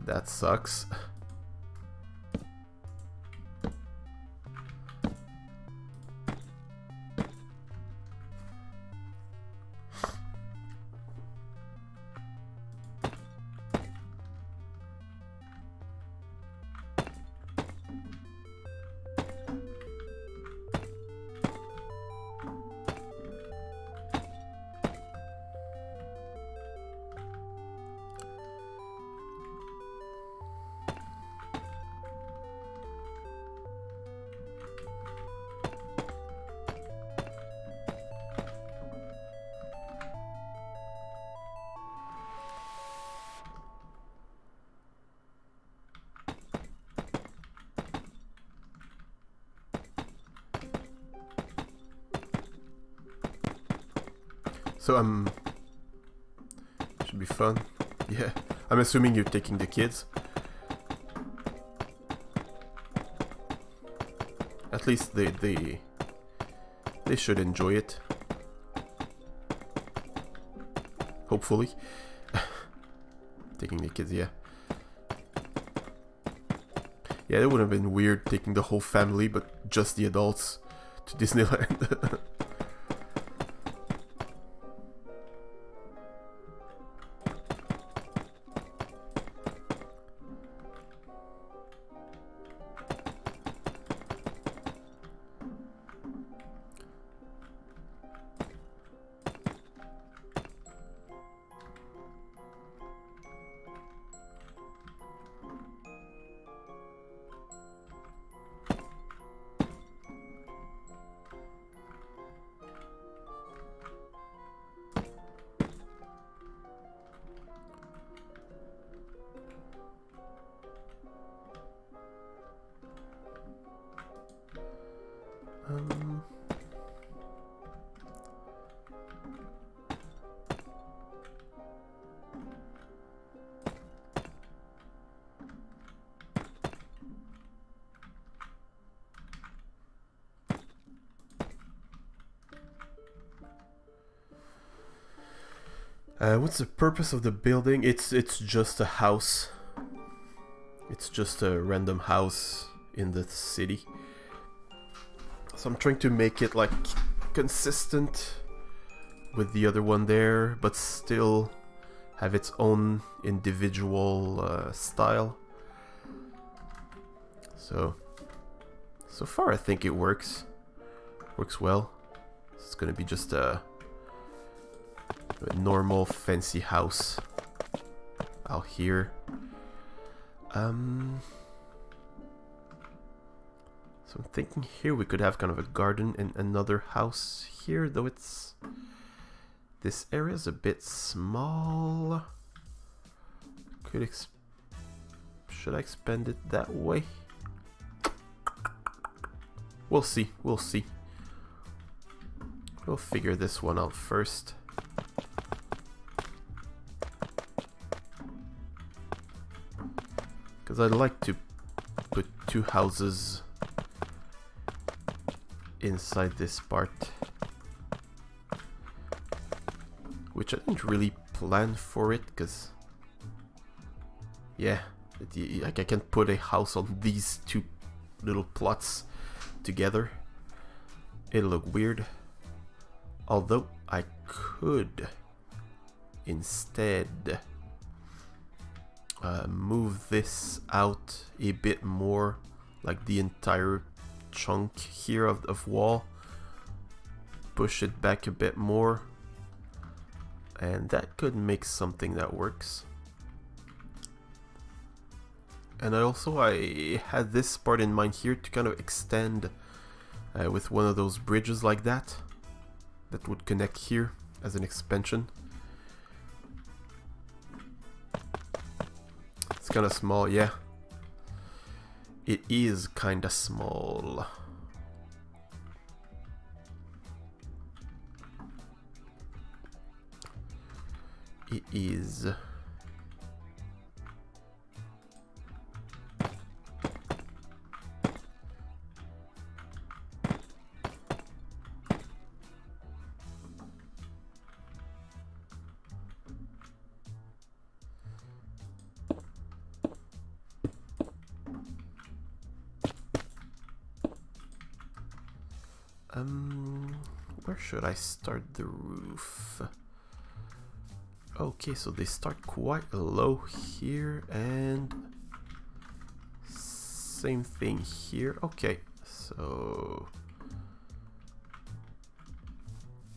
That sucks. So should be fun. Yeah, I'm assuming you're taking the kids. At least they should enjoy it. Hopefully. Taking the kids, yeah. Yeah, it would have been weird taking the whole family, but just the adults to Disneyland. What's the purpose of the building? It's just a house. It's just a random house in the city. So I'm trying to make it like consistent with the other one there, but still have its own individual style. So far I think it works. Works well. It's gonna be just a normal fancy house out here. So I'm thinking here we could have kind of a garden and another house here, though this area is a bit small. Should I expand it that way? We'll see, we'll see. We'll figure this one out first. Because I'd like to put two houses inside this part, which I didn't really plan for it, because yeah, like I can't put a house on these two little plots together. It'll look weird. Although I could instead move this out a bit more, like the entire chunk here of wall push it back a bit more, and that could make something that works. And I had this part in mind here to kind of extend with one of those bridges like that would connect here as an expansion. It's kind of small, yeah. It is kind of small. It is. Where should I start the roof? Okay, so they start quite low here, and same thing here. Okay, so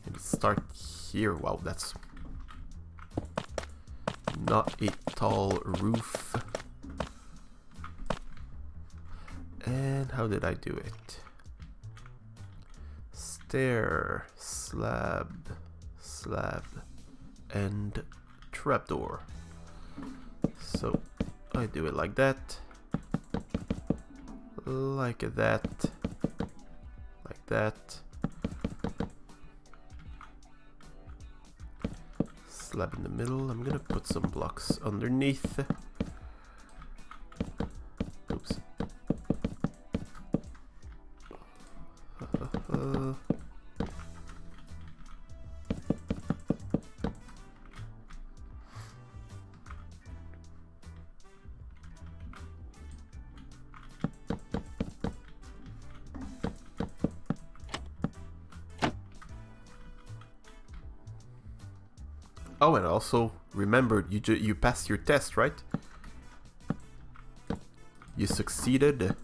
maybe start here. Wow, that's not a tall roof. And how did I do it? Stair, slab, slab, and trapdoor. So I do it like that, like that, like that. Slab in the middle. I'm gonna put some blocks underneath. Oops. Oh, and also remembered, you passed your test, right? You succeeded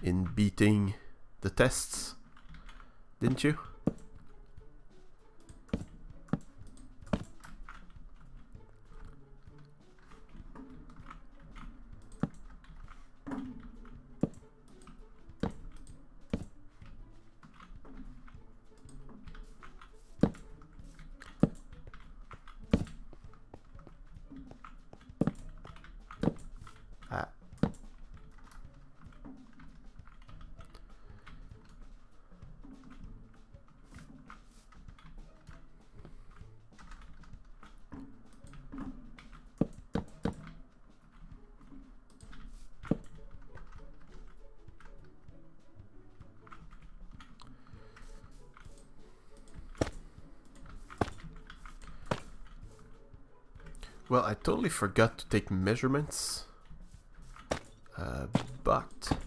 in beating the tests, didn't you? Well, I totally forgot to take measurements, but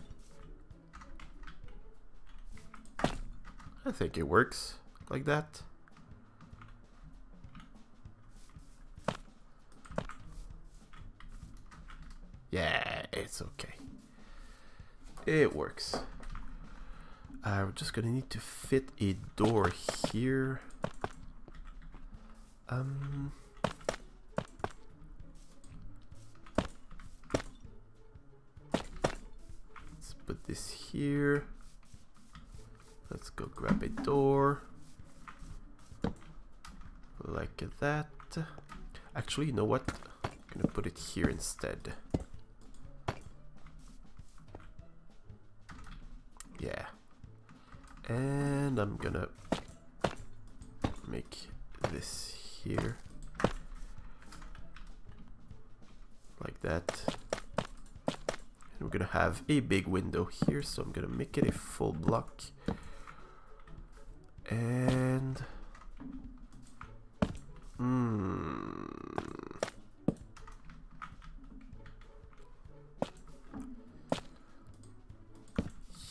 I think it works like that. Yeah, it's okay. It works. We're just gonna need to fit a door here. Put this here. Let's go grab a door like that. Actually, you know what? I'm gonna put it here instead. Yeah. And I'm gonna make this here like that. We're gonna have a big window here, so I'm gonna make it a full block. And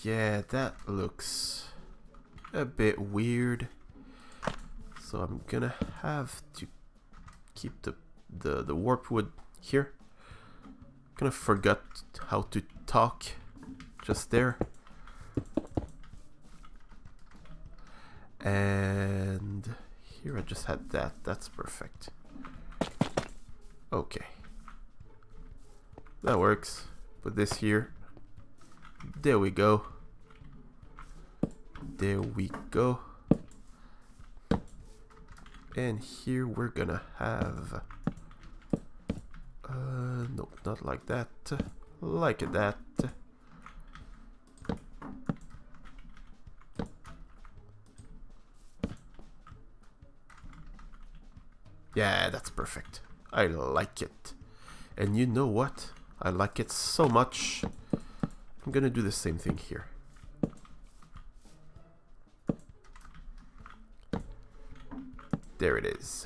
yeah, that looks a bit weird. So I'm gonna have to keep the warp wood here. Kind of forgot how to talk just there. And here I just had that. That's perfect. Okay. That works. Put this here. There we go. There we go. And here we're gonna have... no, not like that. Like that. Yeah, that's perfect. I like it. And you know what? I like it so much. I'm gonna do the same thing here. There it is.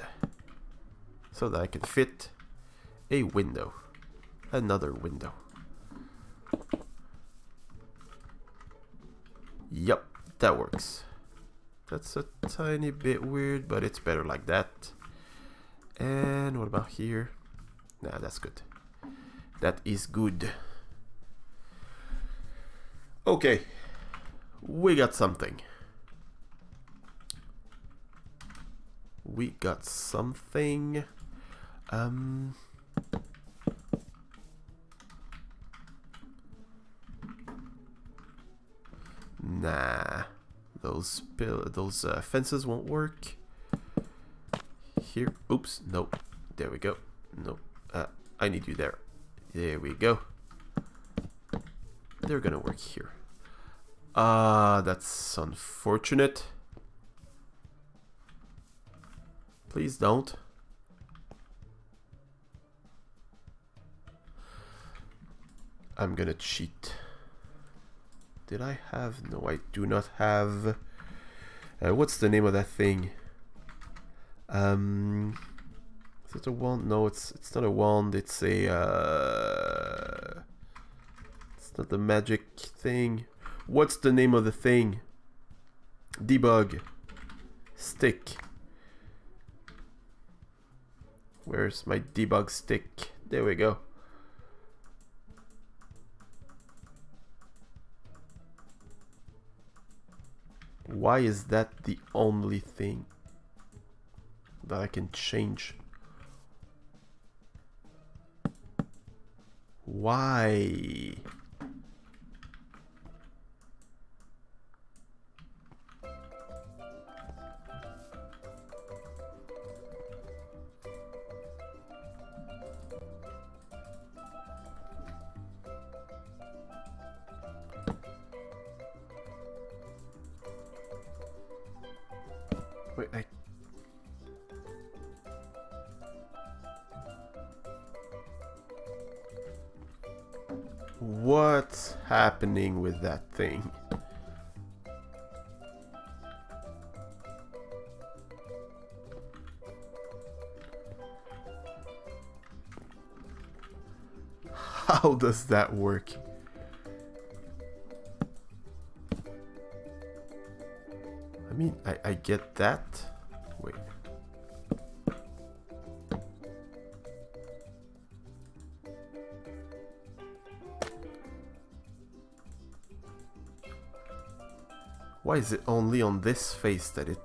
So that I can fit a window. Another window. Yup, that works. That's a tiny bit weird, but it's better like that. And what about here? Nah, that's good. That is good. Okay. We got something. We got something. Nah. Those fences won't work. Here. Oops. Nope. There we go. Nope. I need you there. There we go. They're gonna work here. That's unfortunate. Please don't. I'm gonna cheat. Did I have? No, I do not have. What's the name of that thing? Is it a wand? No, it's not a wand. It's a. It's not the magic thing. What's the name of the thing? Debug. Stick. Where's my debug stick? There we go. Why is that the only thing that I can change? Why? Wait, what's happening with that thing? How does that work? I mean, I get that. Wait. Why is it only on this face that it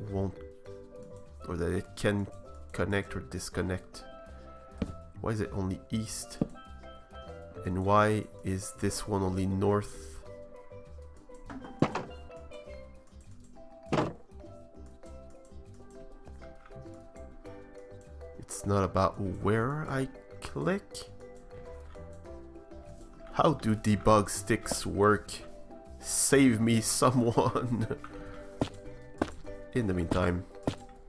won't, or that it can connect or disconnect? Why is it only east? And why is this one only north? It's not about where I click. How do debug sticks work? Save me, someone. In the meantime,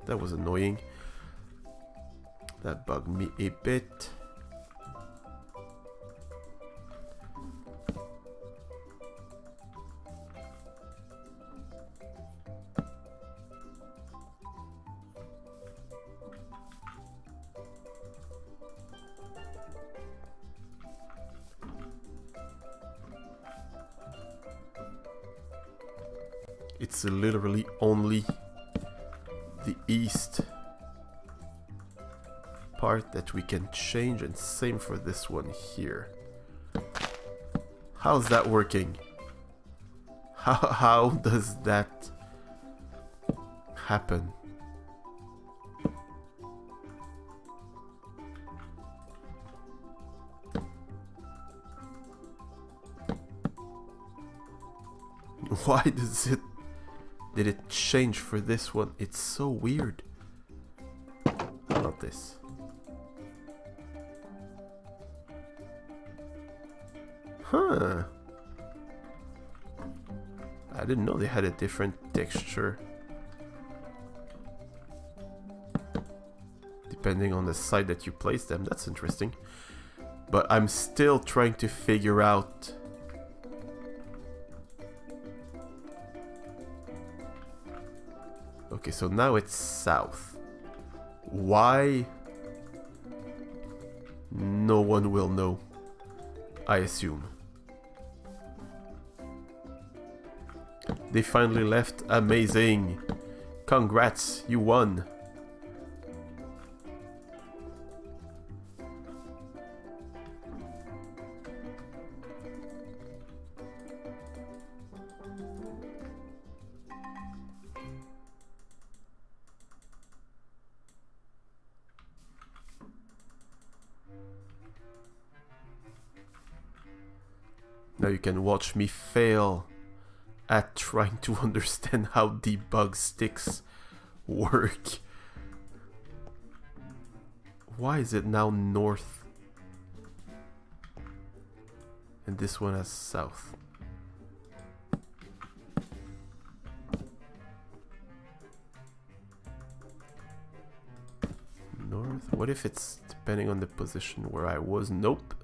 that was annoying. That bugged me a bit. It's literally only the east part that we can change, and same for this one here. How's that working? How does that happen? Why does it... Did it change for this one? It's so weird. How about this? Huh. I didn't know they had a different texture. Depending on the side that you place them. That's interesting. But I'm still trying to figure out... Okay, so now it's south. Why? No one will know, I assume. They finally left. Amazing. Congrats, you won. Now you can watch me fail at trying to understand how debug sticks work. Why is it now north? And this one has south. North? What if it's depending on the position where I was? Nope.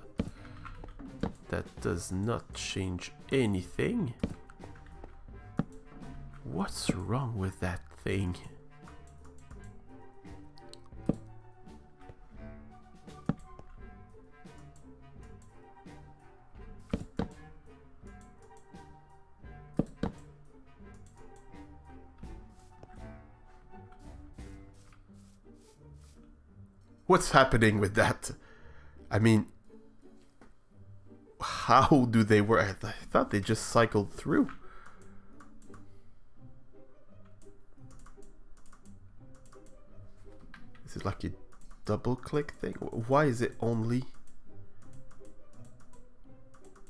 That does not change anything. What's wrong with that thing? What's happening with that? I mean, how do they work? I thought they just cycled through. Is it like a double click thing? Why is it only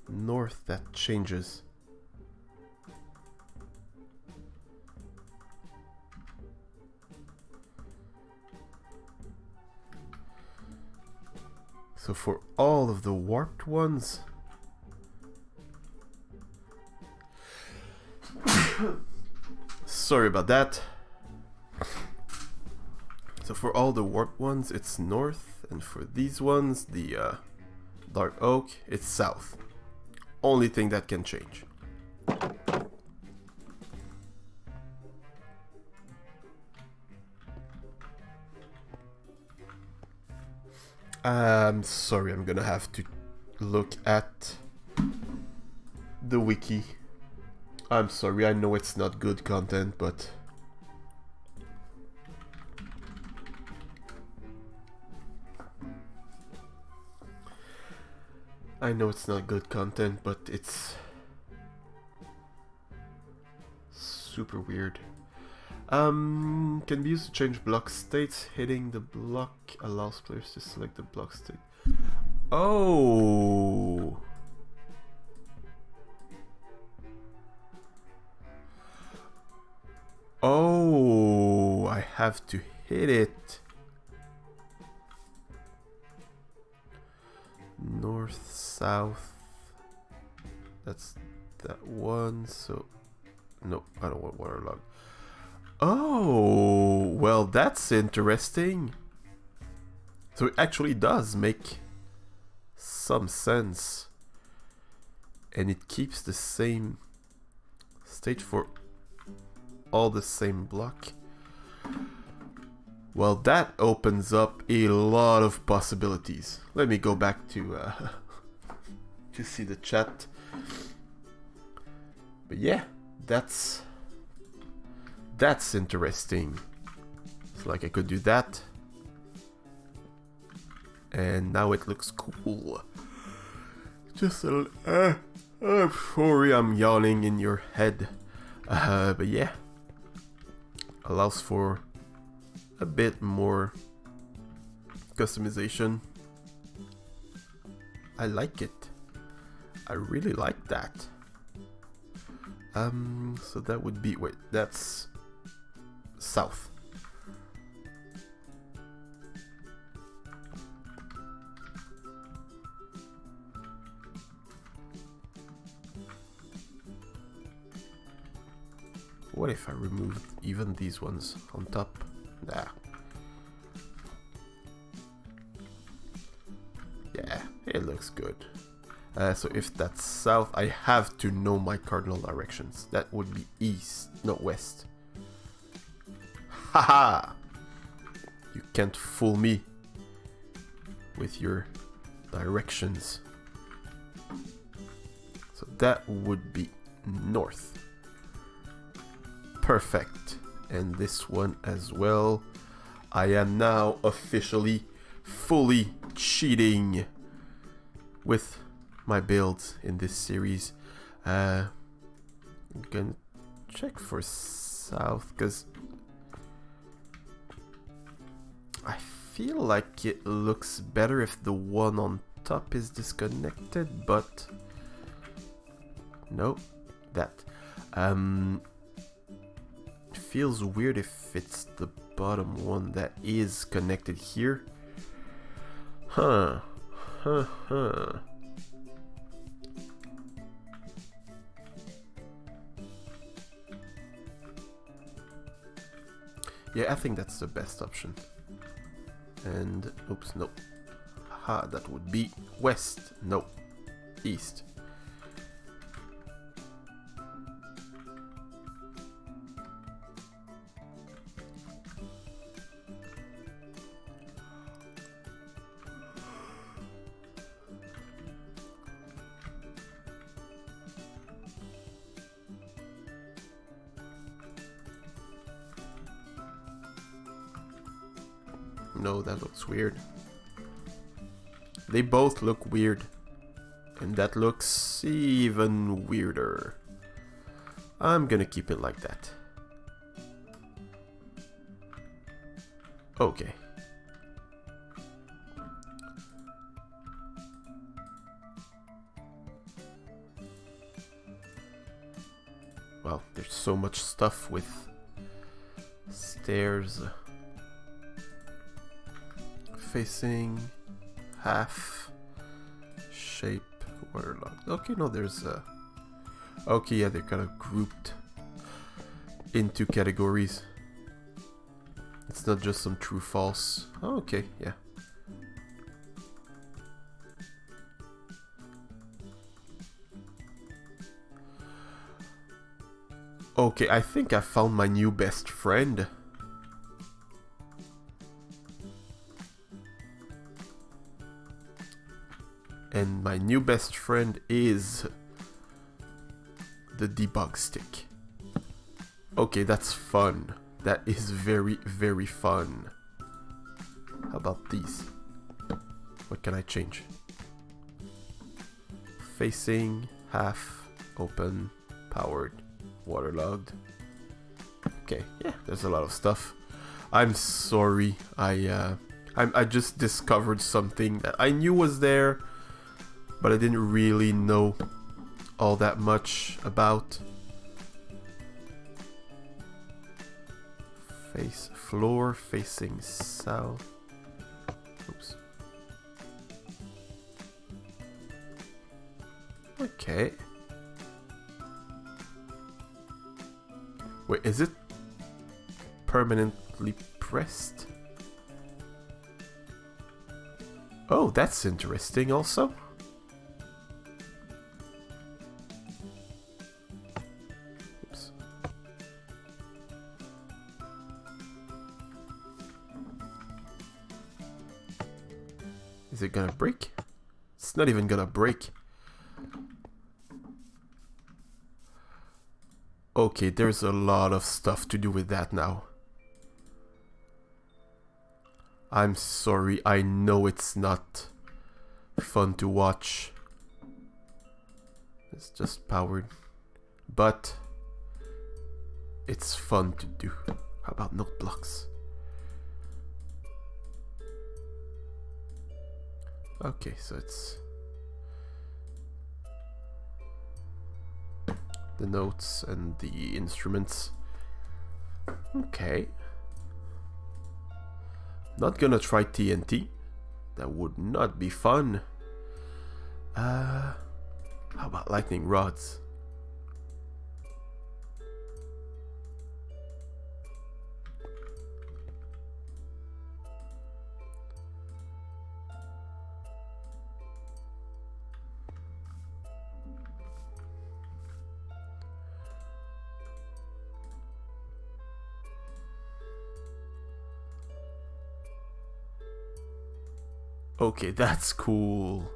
north that changes? So for all of the warped ones, sorry about that. So for all the warped ones, it's north, and for these ones, the dark oak, it's south. Only thing that can change. I'm sorry, I'm gonna have to look at the wiki. I'm sorry, I know it's not good content, but I know it's not good content, but it's super weird. Can be used to change block states. Hitting the block allows players to select the block state. Oh. Oh, I have to hit it. North, south. That's that one. So, no, I don't want waterlog. Oh, well, that's interesting. So it actually does make some sense. And it keeps the same state for all the same block. Well, that opens up a lot of possibilities. Let me go back to see the chat. But yeah, that's interesting. So like I could do that. And now it looks cool. Just a I'm sorry I'm yawning in your head. But yeah. allows for a bit more customization. I like it. I really like that. So that would be, wait, that's south. What if I remove even these ones on top? Nah. Yeah, it looks good. So if that's south, I have to know my cardinal directions. That would be east, not west. Haha! You can't fool me with your directions. So that would be north. Perfect. And this one as well. I am now officially fully cheating with my builds in this series. I'm gonna check for south because I feel like it looks better if the one on top is disconnected, but no, that feels weird if it's the bottom one that is connected here. Huh. Yeah, I think that's the best option. And, oops, no. Aha, that would be west. No, east. No, that looks weird. They both look weird. And that looks even weirder. I'm gonna keep it like that. Okay. Well, there's so much stuff with stairs. Facing, half, shape, waterlogged. Okay, no, there's a... Okay, yeah, they're kind of grouped into categories. It's not just some true false. Oh, okay, yeah. Okay, I think I found my new best friend. And my new best friend is the debug stick. Okay, that's fun. That is very, very fun. How about these? What can I change? Facing, half, open, powered, waterlogged. Okay, yeah, there's a lot of stuff. I'm sorry, I just discovered something that I knew was there, but I didn't really know all that much about. Face floor facing south. Oops. Okay. Wait, is it permanently pressed? Oh, that's interesting also. Is it gonna break? It's not even gonna break. Okay, there's a lot of stuff to do with that now. I'm sorry, I know it's not fun to watch. It's just powered. But it's fun to do. How about note blocks? Okay, so it's the notes and the instruments. Okay. Not gonna try TNT. That would not be fun. How about lightning rods? Okay, that's cool.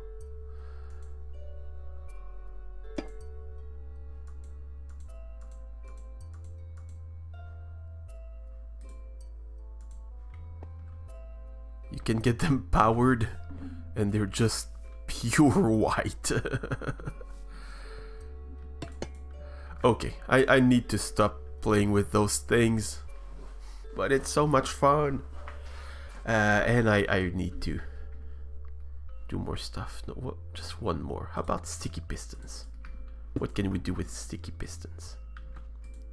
You can get them powered and they're just pure white. Okay, I need to stop playing with those things, but it's so much fun. And I need to do more stuff. No, what, just one more. How about sticky pistons? What can we do with sticky pistons?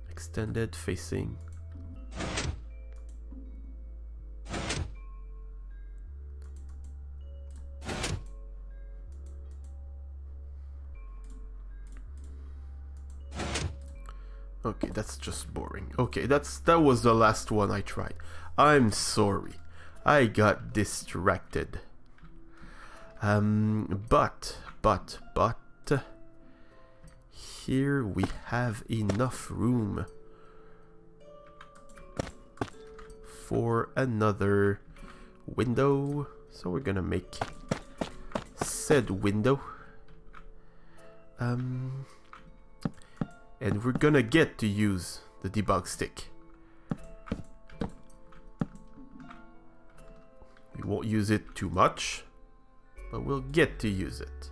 Extended facing. Okay, that's just boring. Okay, that was the last one I tried. I'm sorry. I got distracted. But here we have enough room for another window. So we're gonna make said window. And we're gonna get to use the debug stick. We won't use it too much, but we'll get to use it.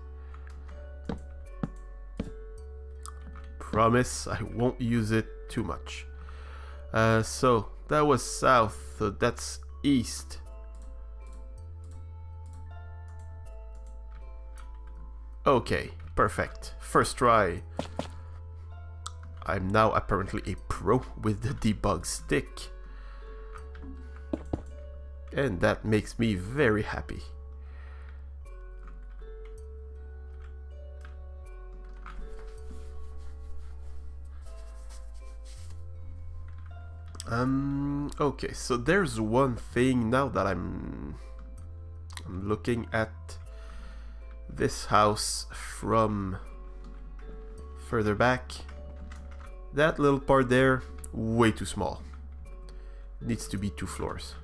Promise I won't use it too much. So that was south, so that's east. Okay, perfect. First try. I'm now apparently a pro with the debug stick. And that makes me very happy. Okay, so there's one thing now that I'm looking at this house from further back. That little part there, way too small. It needs to be 2 floors.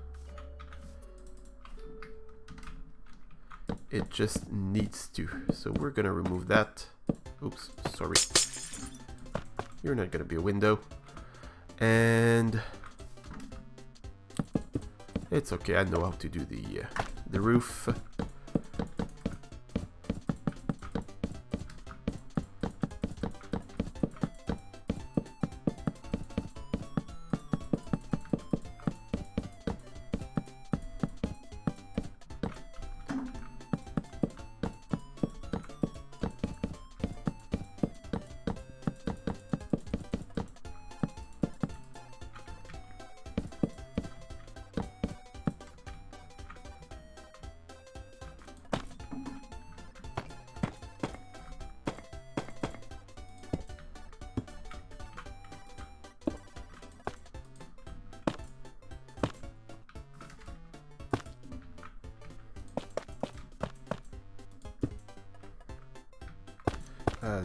It just needs to. So we're gonna remove that. Oops, sorry. You're not gonna be a window. And it's okay, I know how to do the roof.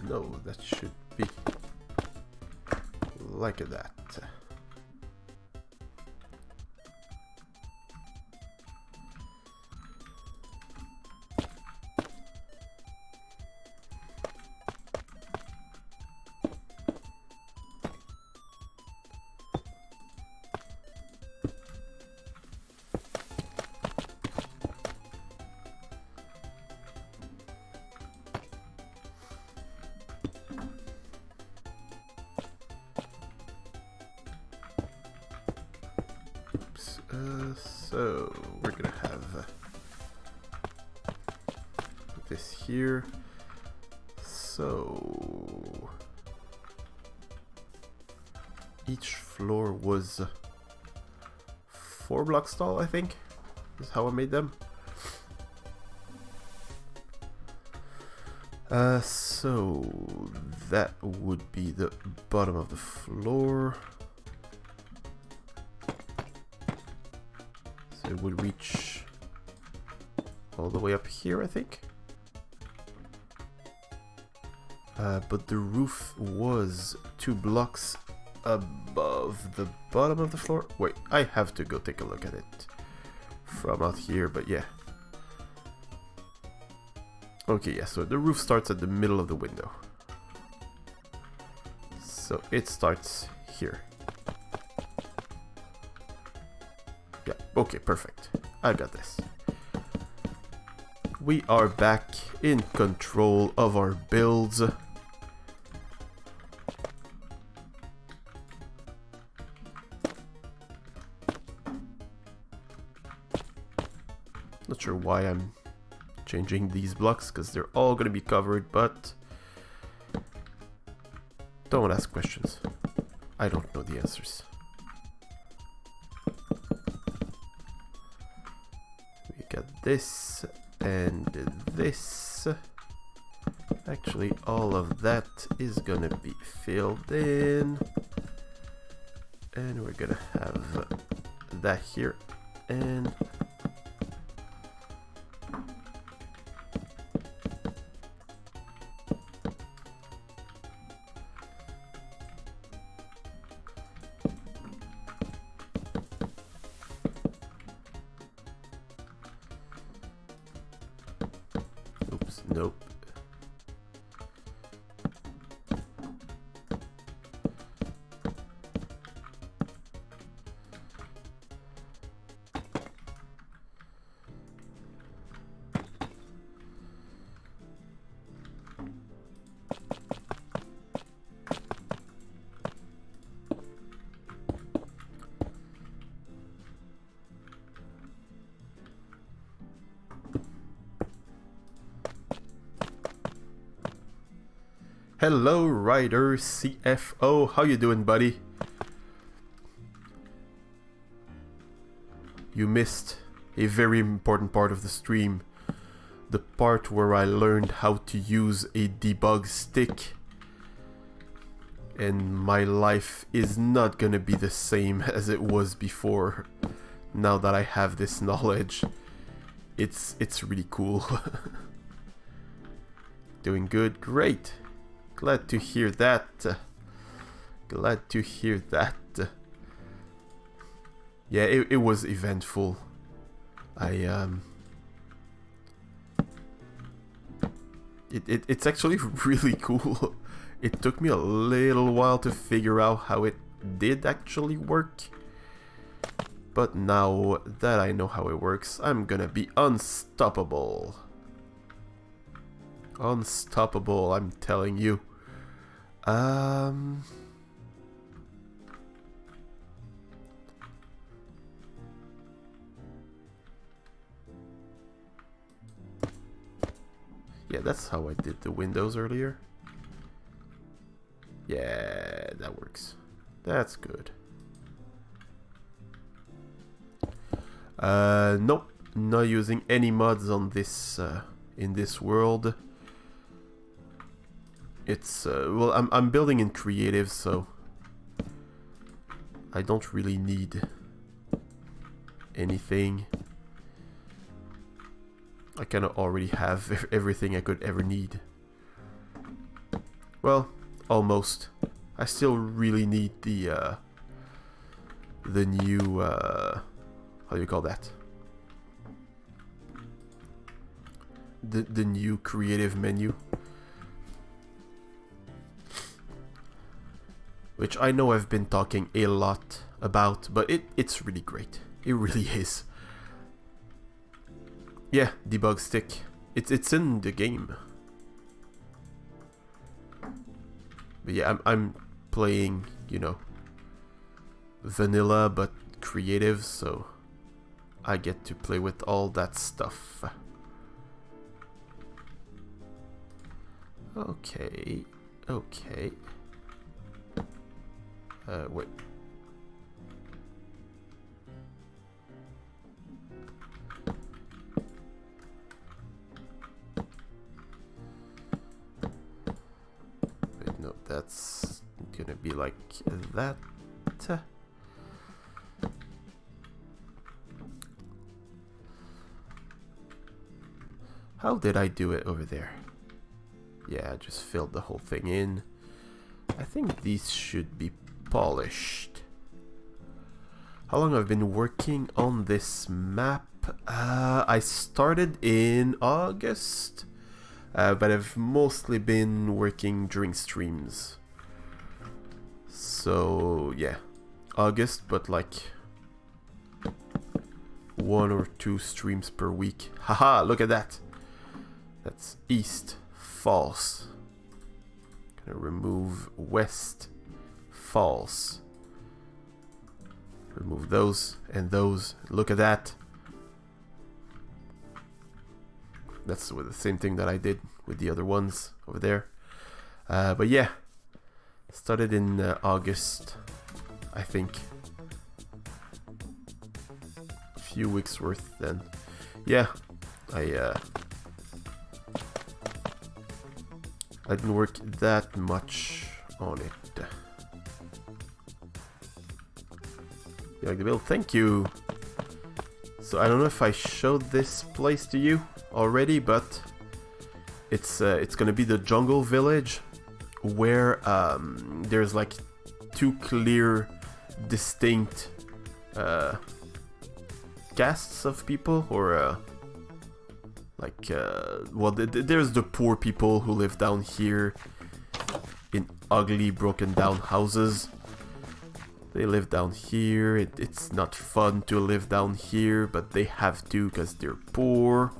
No, that should be like that. So we're gonna have this here. So each floor was 4 blocks tall, I think. Is how I made them. So that would be the bottom of the floor. So it would reach all the way up here, I think. But the roof was 2 blocks above the bottom of the floor. Wait, I have to go take a look at it from out here, but yeah. Okay, yeah, so the roof starts at the middle of the window. So it starts here. Yeah, okay, perfect. I got this. We are back in control of our builds. Not sure why I'm changing these blocks, because they're all going to be covered, but don't ask questions. I don't know the answers. We got this and this. Actually, all of that is going to be filled in. And we're going to have that here and nope. Hello, Ryder CFO. How you doing, buddy? You missed a very important part of the stream. The part where I learned how to use a debug stick. And my life is not gonna be the same as it was before. Now that I have this knowledge. It's really cool. Doing good? Great. Glad to hear that. Glad to hear that. Yeah, it was eventful. It's actually really cool. It took me a little while to figure out how it did actually work. But now that I know how it works, I'm gonna be unstoppable. Unstoppable, I'm telling you. Yeah, that's how I did the windows earlier. Yeah, that works. That's good. Nope, not using any mods on this in this world. It's well, I'm building in creative, so I don't really need anything. I kind of already have everything I could ever need. Well, almost. I still really need the new how do you call that? The new creative menu. Which I know I've been talking a lot about, but it's really great. It really is. Yeah, debug stick. It's in the game. But yeah, I'm playing, you know, vanilla but creative, so I get to play with all that stuff. Okay, okay. Wait. Wait, no, that's gonna be like that. How did I do it over there? Yeah, I just filled the whole thing in. I think these should be polished. How long have I been working on this map? I started in August, but I've mostly been working during streams. So yeah, August, but like 1 or 2 streams per week. Haha, look at that. That's east, false. Gonna remove west, false. Remove those and those. Look at that. That's the same thing that I did with the other ones over there. But yeah, started in August, I think. A few weeks worth then. Yeah, I didn't work that much on it. You like the build? Thank you! So I don't know if I showed this place to you already, but it's gonna be the jungle village where there's like 2 clear, distinct castes of people, or well, there's the poor people who live down here in ugly, broken down houses. They live down here. It's not fun to live down here, but they have to because they're poor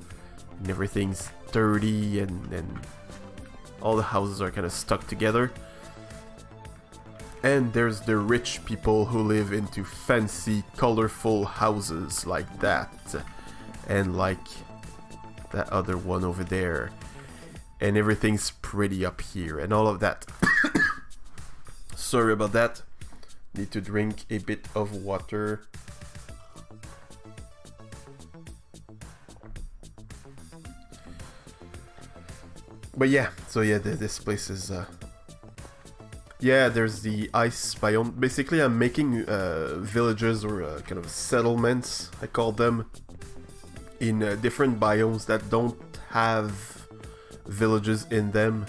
and everything's dirty, and all the houses are kind of stuck together. And there's the rich people who live into fancy, colorful houses like that, and like that other one over there, and everything's pretty up here and all of that. Sorry about that. Need to drink a bit of water. But yeah, so yeah, this place is yeah, there's the ice biome. Basically, I'm making villages, or kind of settlements, I call them, in different biomes that don't have villages in them.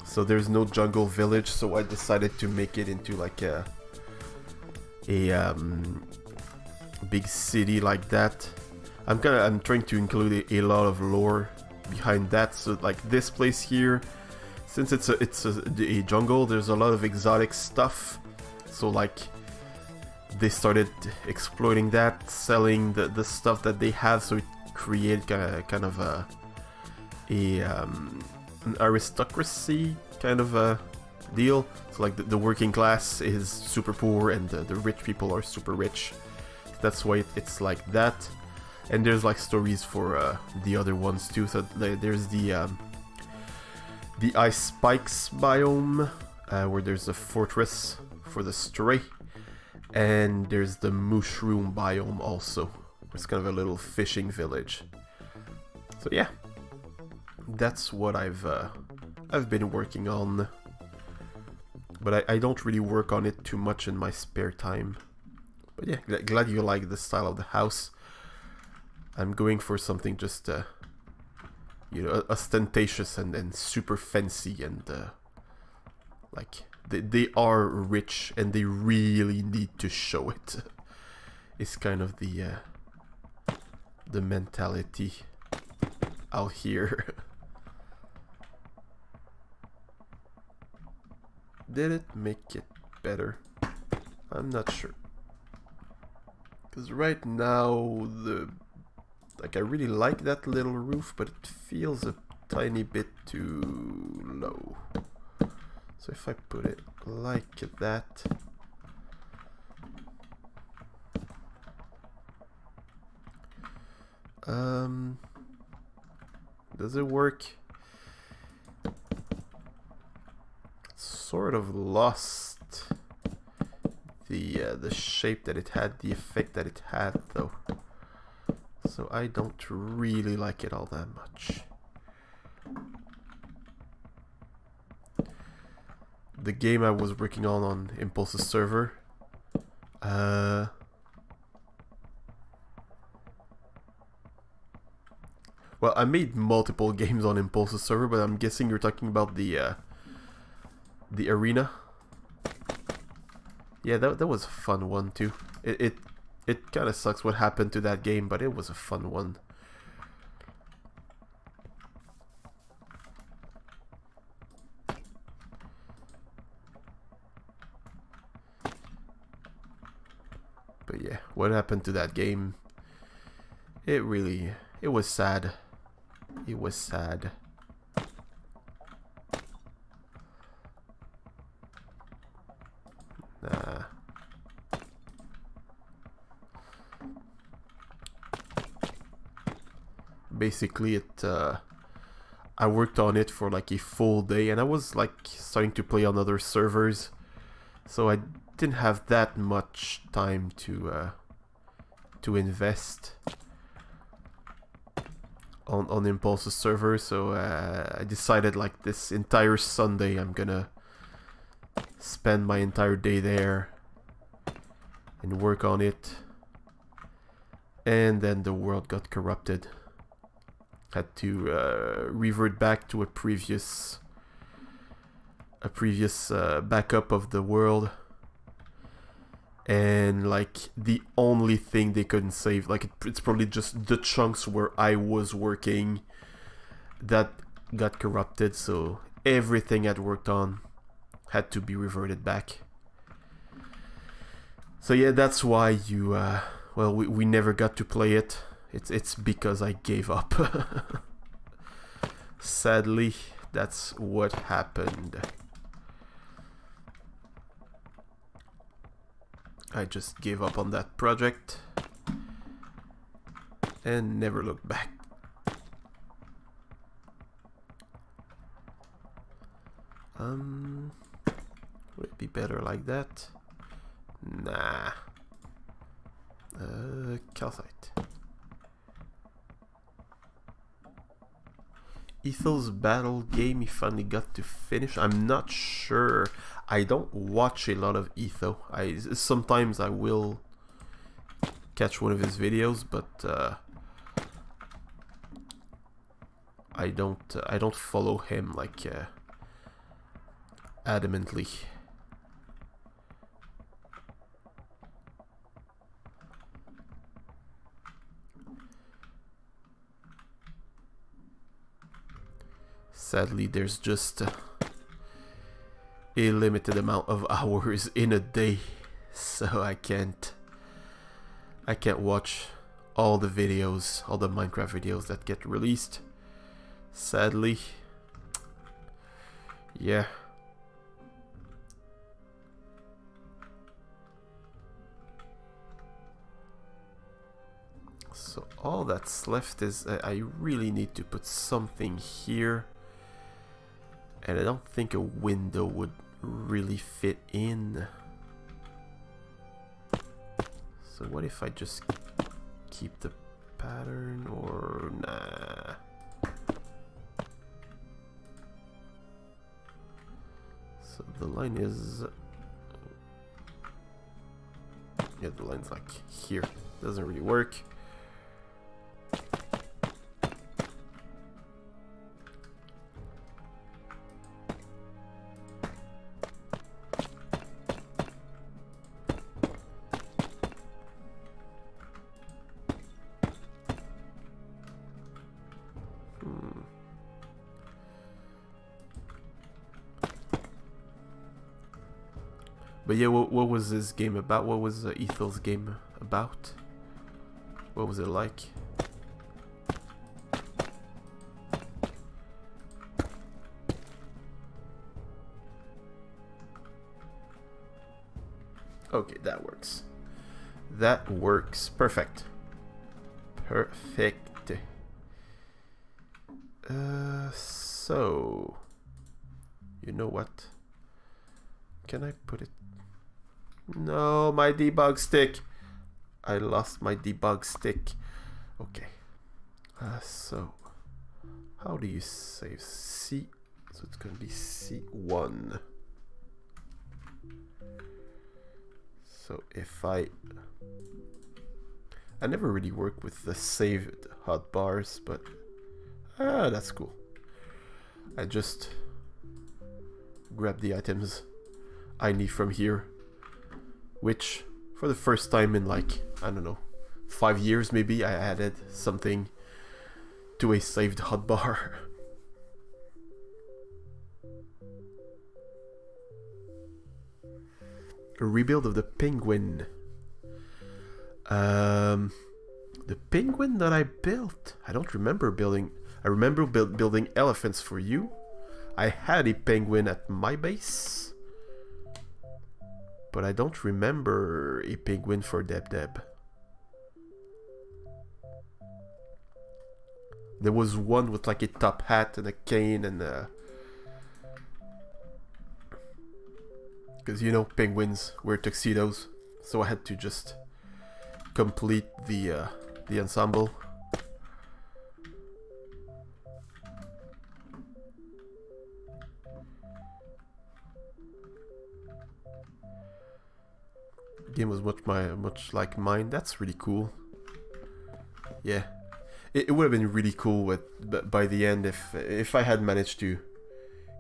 So there's no jungle village, so I decided to make it into like a big city like that. I'm trying to include a lot of lore behind that. So like this place here, since it's a jungle, there's a lot of exotic stuff. So like they started exploiting that, selling the stuff that they have, so it created kind of an aristocracy kind of a deal. So like the working class is super poor and the rich people are super rich. That's why it's like that. And there's like stories for the other ones too. So there's the Ice Spikes biome, where there's a fortress for the stray. And there's the Mushroom biome also. It's kind of a little fishing village. So yeah, that's what I've been working on. But I don't really work on it too much in my spare time. But yeah, glad you like the style of the house. I'm going for something just, you know, ostentatious and super fancy, and like they are rich and they really need to show it. It's kind of the mentality out here. Did it make it better? I'm not sure. Because right now, I really like that little roof, but it feels a tiny bit too low. So if I put it like that, Does it work? Sort of lost the shape that it had, the effect that it had though. So I don't really like it all that much. The game I was working on Impulse's server, well, I made multiple games on Impulse's server, but I'm guessing you're talking about the arena. Yeah, that was a fun one too. It kind of sucks what happened to that game, but it was a fun one. But yeah, what happened to that game? It was sad. It was sad. Nah. Basically, I worked on it for like a full day, and I was like starting to play on other servers, so I didn't have that much time to invest on Impulse's server. So I decided like this entire Sunday I'm gonna spend my entire day there and work on it. And then the world got corrupted. Had to revert back to a previous backup of the world, and like the only thing they couldn't save, like it's probably just the chunks where I was working that got corrupted, so everything I'd worked on had to be reverted back. So yeah, that's why you well, we never got to play it. It's because I gave up. Sadly, that's what happened. I just gave up on that project and never looked back. Would it be better like that? Nah. Calcite. Ethel's battle game he finally got to finish. I'm not sure. I don't watch a lot of Etho. Sometimes I will catch one of his videos, but I don't follow him like adamantly. Sadly, there's just a limited amount of hours in a day, so I can't watch all the videos, all the Minecraft videos that get released. Sadly, yeah. So all that's left is I really need to put something here. And I don't think a window would really fit in. So what if I just keep the pattern, or nah? So the line is... yeah, the line's like here. Doesn't really work. But yeah, what was this game about? What was Ethel's game about? What was it like? Okay, that works. That works. Perfect. Perfect. So you know what? Can I put it? No, my debug stick. I lost my debug stick. Okay. So how do you save C? So it's gonna be C1. So if I never really worked with the saved hotbars, but that's cool. I just grab the items I need from here, which for the first time in like, I don't know, 5 years maybe, I added something to a saved hotbar. A rebuild of the penguin. The penguin that I built, I don't remember building. I remember building elephants for you. I had a penguin at my base, but I don't remember a penguin for Deb. There was one with like a top hat and a cane and because you know penguins wear tuxedos, so I had to just complete the ensemble. Game was much like mine. That's really cool. Yeah, it would have been really cool by the end if I had managed to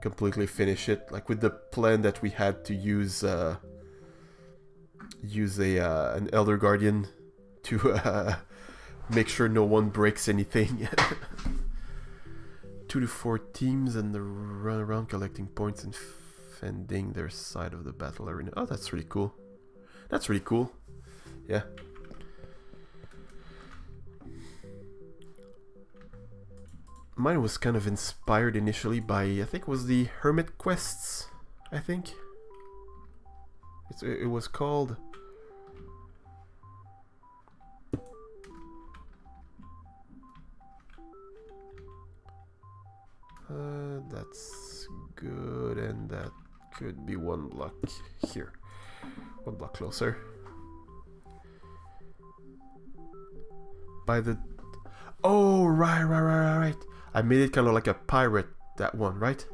completely finish it, like with the plan that we had to use an Elder Guardian to make sure no one breaks anything. 2 to 4 teams and they run around collecting points and defending their side of the battle arena. Oh, that's really cool. That's really cool. Yeah. Mine was kind of inspired initially by, I think it was the Hermit Quests, I think. It was called... that's good, and that could be 1 block here. 1 block closer. By the... Oh, right. I made it kind of like a pirate, that one, right?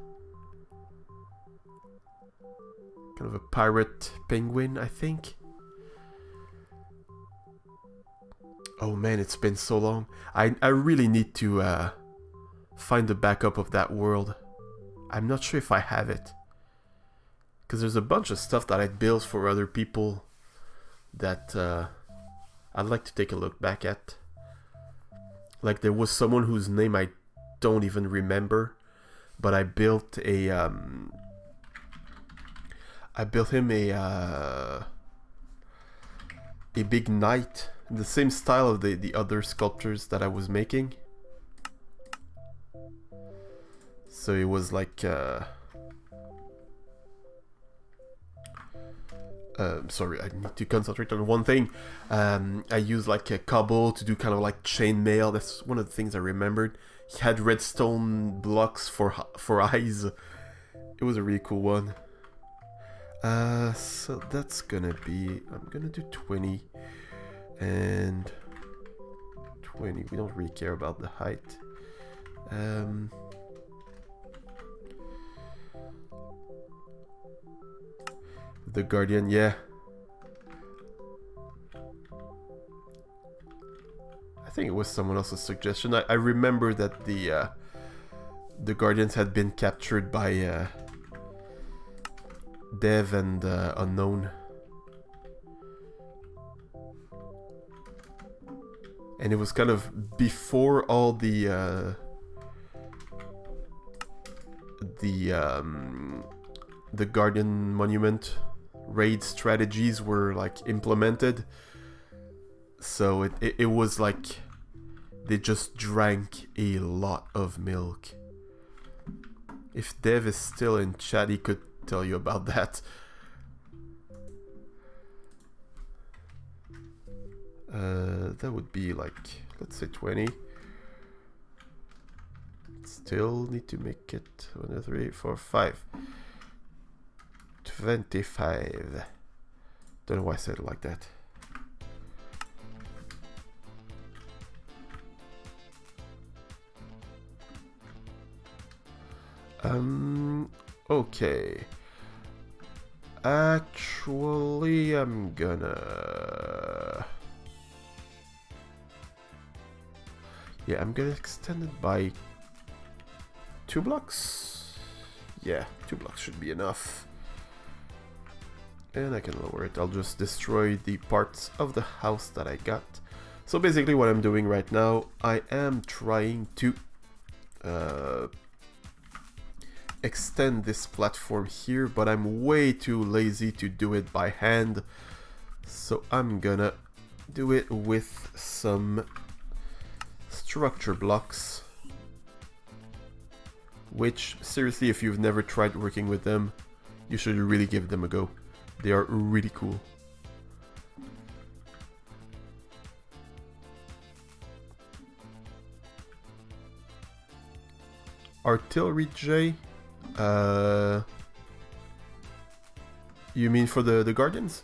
Kind of a pirate penguin, I think. Oh man, it's been so long. I really need to find the backup of that world. I'm not sure if I have it. Because there's a bunch of stuff that I built for other people that I'd like to take a look back at. Like there was someone whose name I don't even remember, but I built a I built him a big knight in the same style of the other sculptures that I was making. So it was like sorry, I need to concentrate on one thing. I used like a cobble to do kind of like chainmail. That's one of the things I remembered. He had redstone blocks for eyes. It was a really cool one. So that's gonna be... I'm gonna do 20 and 20. We don't really care about the height. The Guardian, yeah. I think it was someone else's suggestion. I remember that the Guardians had been captured by Dev and Unknown. And it was kind of before all the Guardian Monument raid strategies were like implemented. So it was like they just drank a lot of milk. If Dev is still in chat, he could tell you about that. That would be like, let's say 20. Still need to make it 1, 2, 3, 4, 5. 25. Don't know why I said it like that. Okay. Actually, I'm gonna... Yeah, I'm gonna extend it by 2 blocks. Yeah, 2 blocks should be enough. And I can lower it. I'll just destroy the parts of the house that I got. So basically what I'm doing right now, I am trying to extend this platform here, but I'm way too lazy to do it by hand. So I'm gonna do it with some structure blocks. Which, seriously, if you've never tried working with them, you should really give them a go. They are really cool. Artillery J? You mean for the Guardians?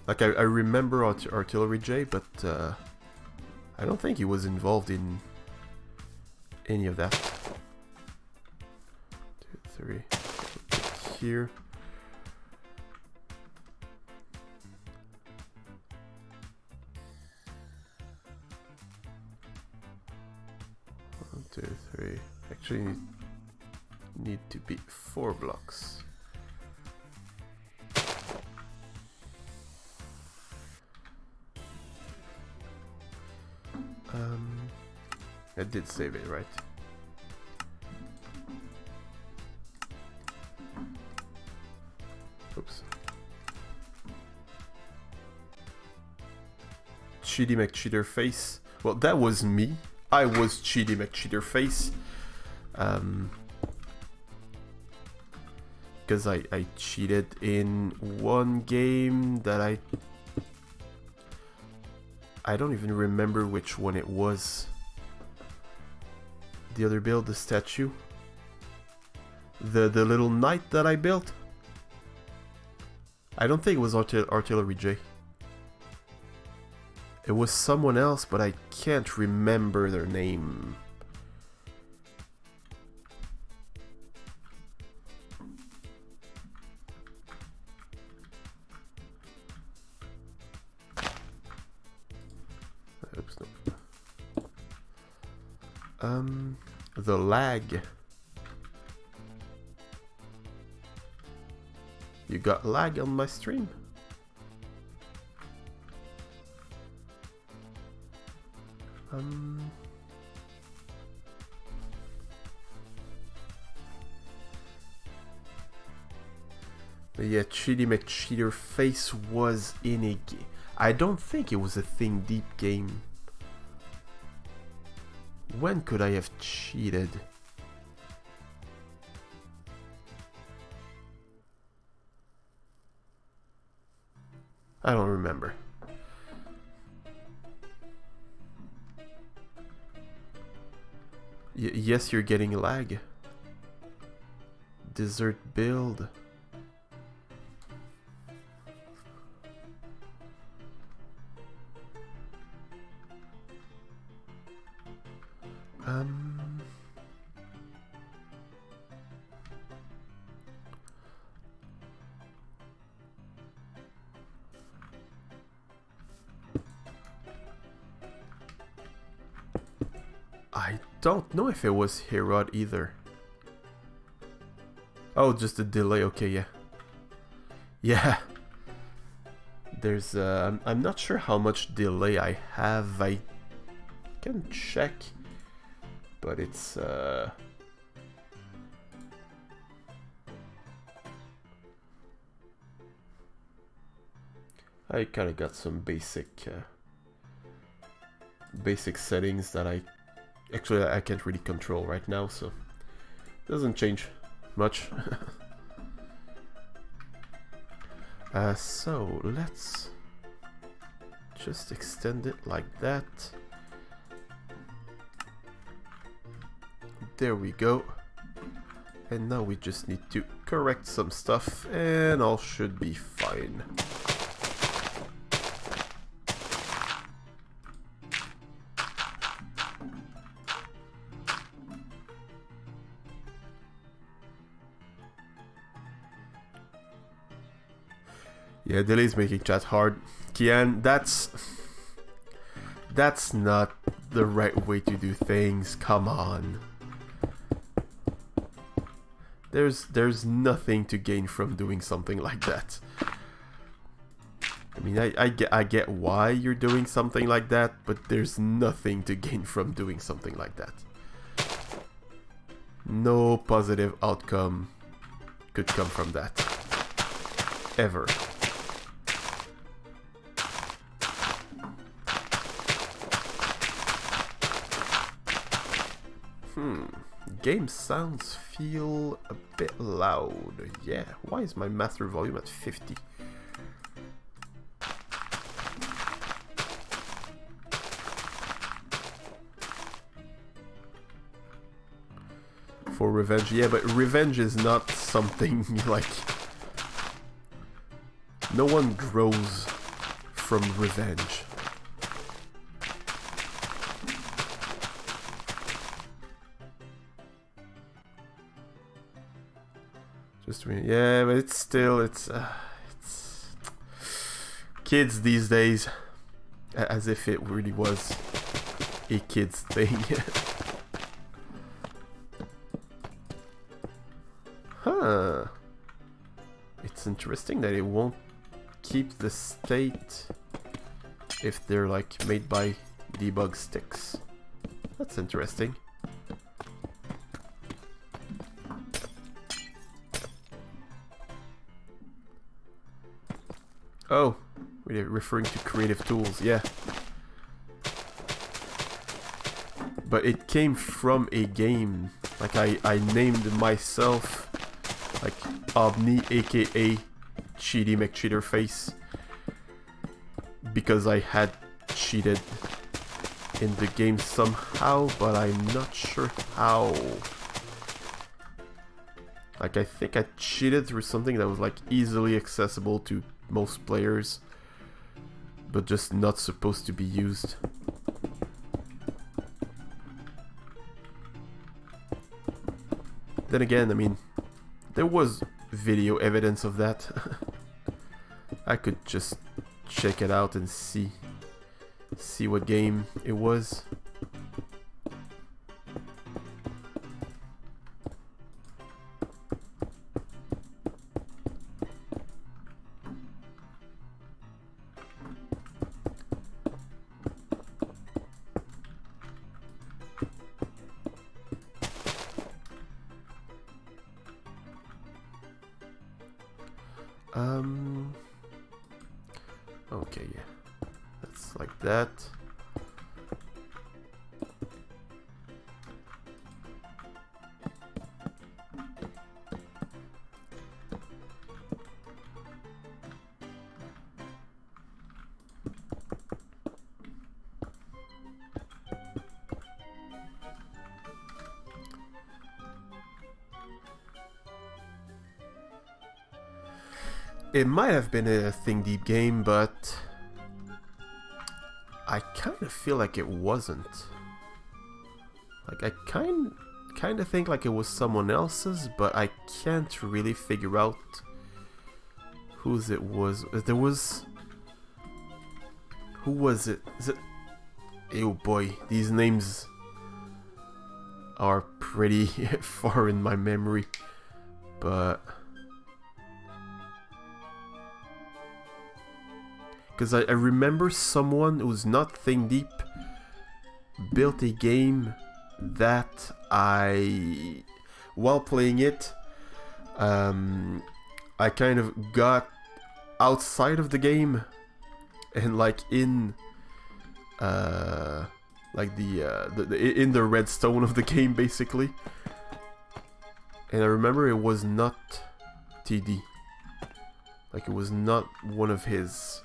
Like, I remember Artillery J, but I don't think he was involved in any of that. 2, 3. Here. One, 2, 3. Actually, need to be 4 blocks. I did save it, right? Oops. Cheaty McCheater face. Well, that was me. I was Cheaty McCheater face. Because I cheated in one game that I don't even remember which one it was. The other build, the statue. The little knight that I built. I don't think it was Artillery J. It was someone else, but I can't remember their name. Oops, no. The lag. You got lag on my stream? But yeah, Cheaty McCheater face was in a game. I don't think it was a Thing Deep game. When could I have cheated? I don't remember. Yes, you're getting lag. Desert build. I don't know if it was Herod either. Oh, just a delay. Okay, yeah. Yeah. There's I'm not sure how much delay I have. I can check, but it's I kind of got some basic settings that I can't really control right now, so it doesn't change much. So let's just extend it like that. There we go. And now we just need to correct some stuff and all should be fine. Yeah, delay's making chat hard. Kian, that's not the right way to do things. Come on. There's nothing to gain from doing something like that. I mean, I get why you're doing something like that, but there's nothing to gain from doing something like that. No positive outcome could come from that. Ever. Game sounds feel a bit loud. Yeah, why is my master volume at 50? For revenge, yeah, but revenge is not something like... No one grows from revenge. Yeah, but it's still, it's kids these days, as if it really was a kid's thing. Huh. It's interesting that it won't keep the state if they're like made by debug sticks. That's interesting. Oh, we're referring to creative tools, yeah. But it came from a game. Like I named myself like Omni, aka Cheaty McCheaterface, because I had cheated in the game somehow, but I'm not sure how. Like I think I cheated through something that was like easily accessible to most players, but just not supposed to be used. Then again, I mean, there was video evidence of that. I could just check it out and see what game it was. Okay, yeah. That's like that. It might have been a Think Deep game, but I kind of feel like it wasn't. Like I kind of think like it was someone else's, but I can't really figure out whose it was. There was... Who was it? Is it... Oh boy, these names are pretty far in my memory, but... Because I remember someone who's not Think Deep built a game that while playing it, I kind of got outside of the game and like in like in the redstone of the game basically. And I remember it was not TD. Like it was not one of his.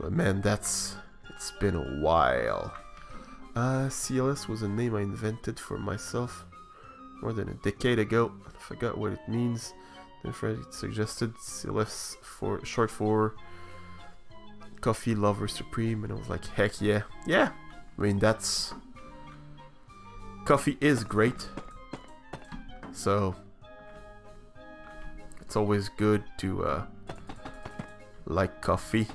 Man, it's been a while. CLS was a name I invented for myself more than a decade ago. I forgot what it means. Then Fred suggested CLS short for Coffee Lover Supreme, and I was like, heck yeah. Yeah! I mean, coffee is great. So it's always good to like coffee.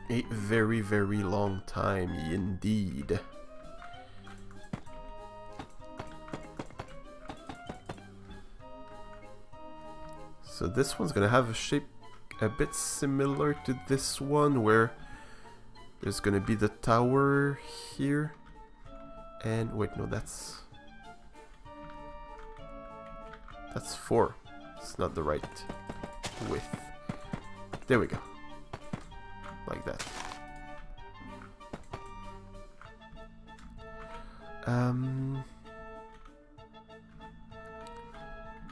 A very, very long time indeed. So this one's gonna have a shape a bit similar to this one, where there's gonna be the tower here. And wait, no, that's 4. It's not the right width. There we go. Like that.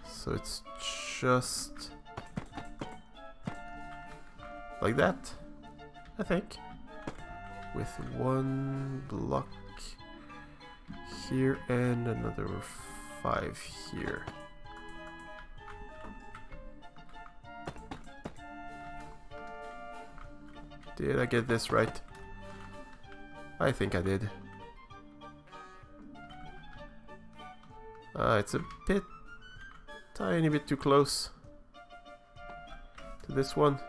So it's just like that, I think, with one block here and another 5 here. Did I get this right? I think I did. It's a tiny bit too close to this one.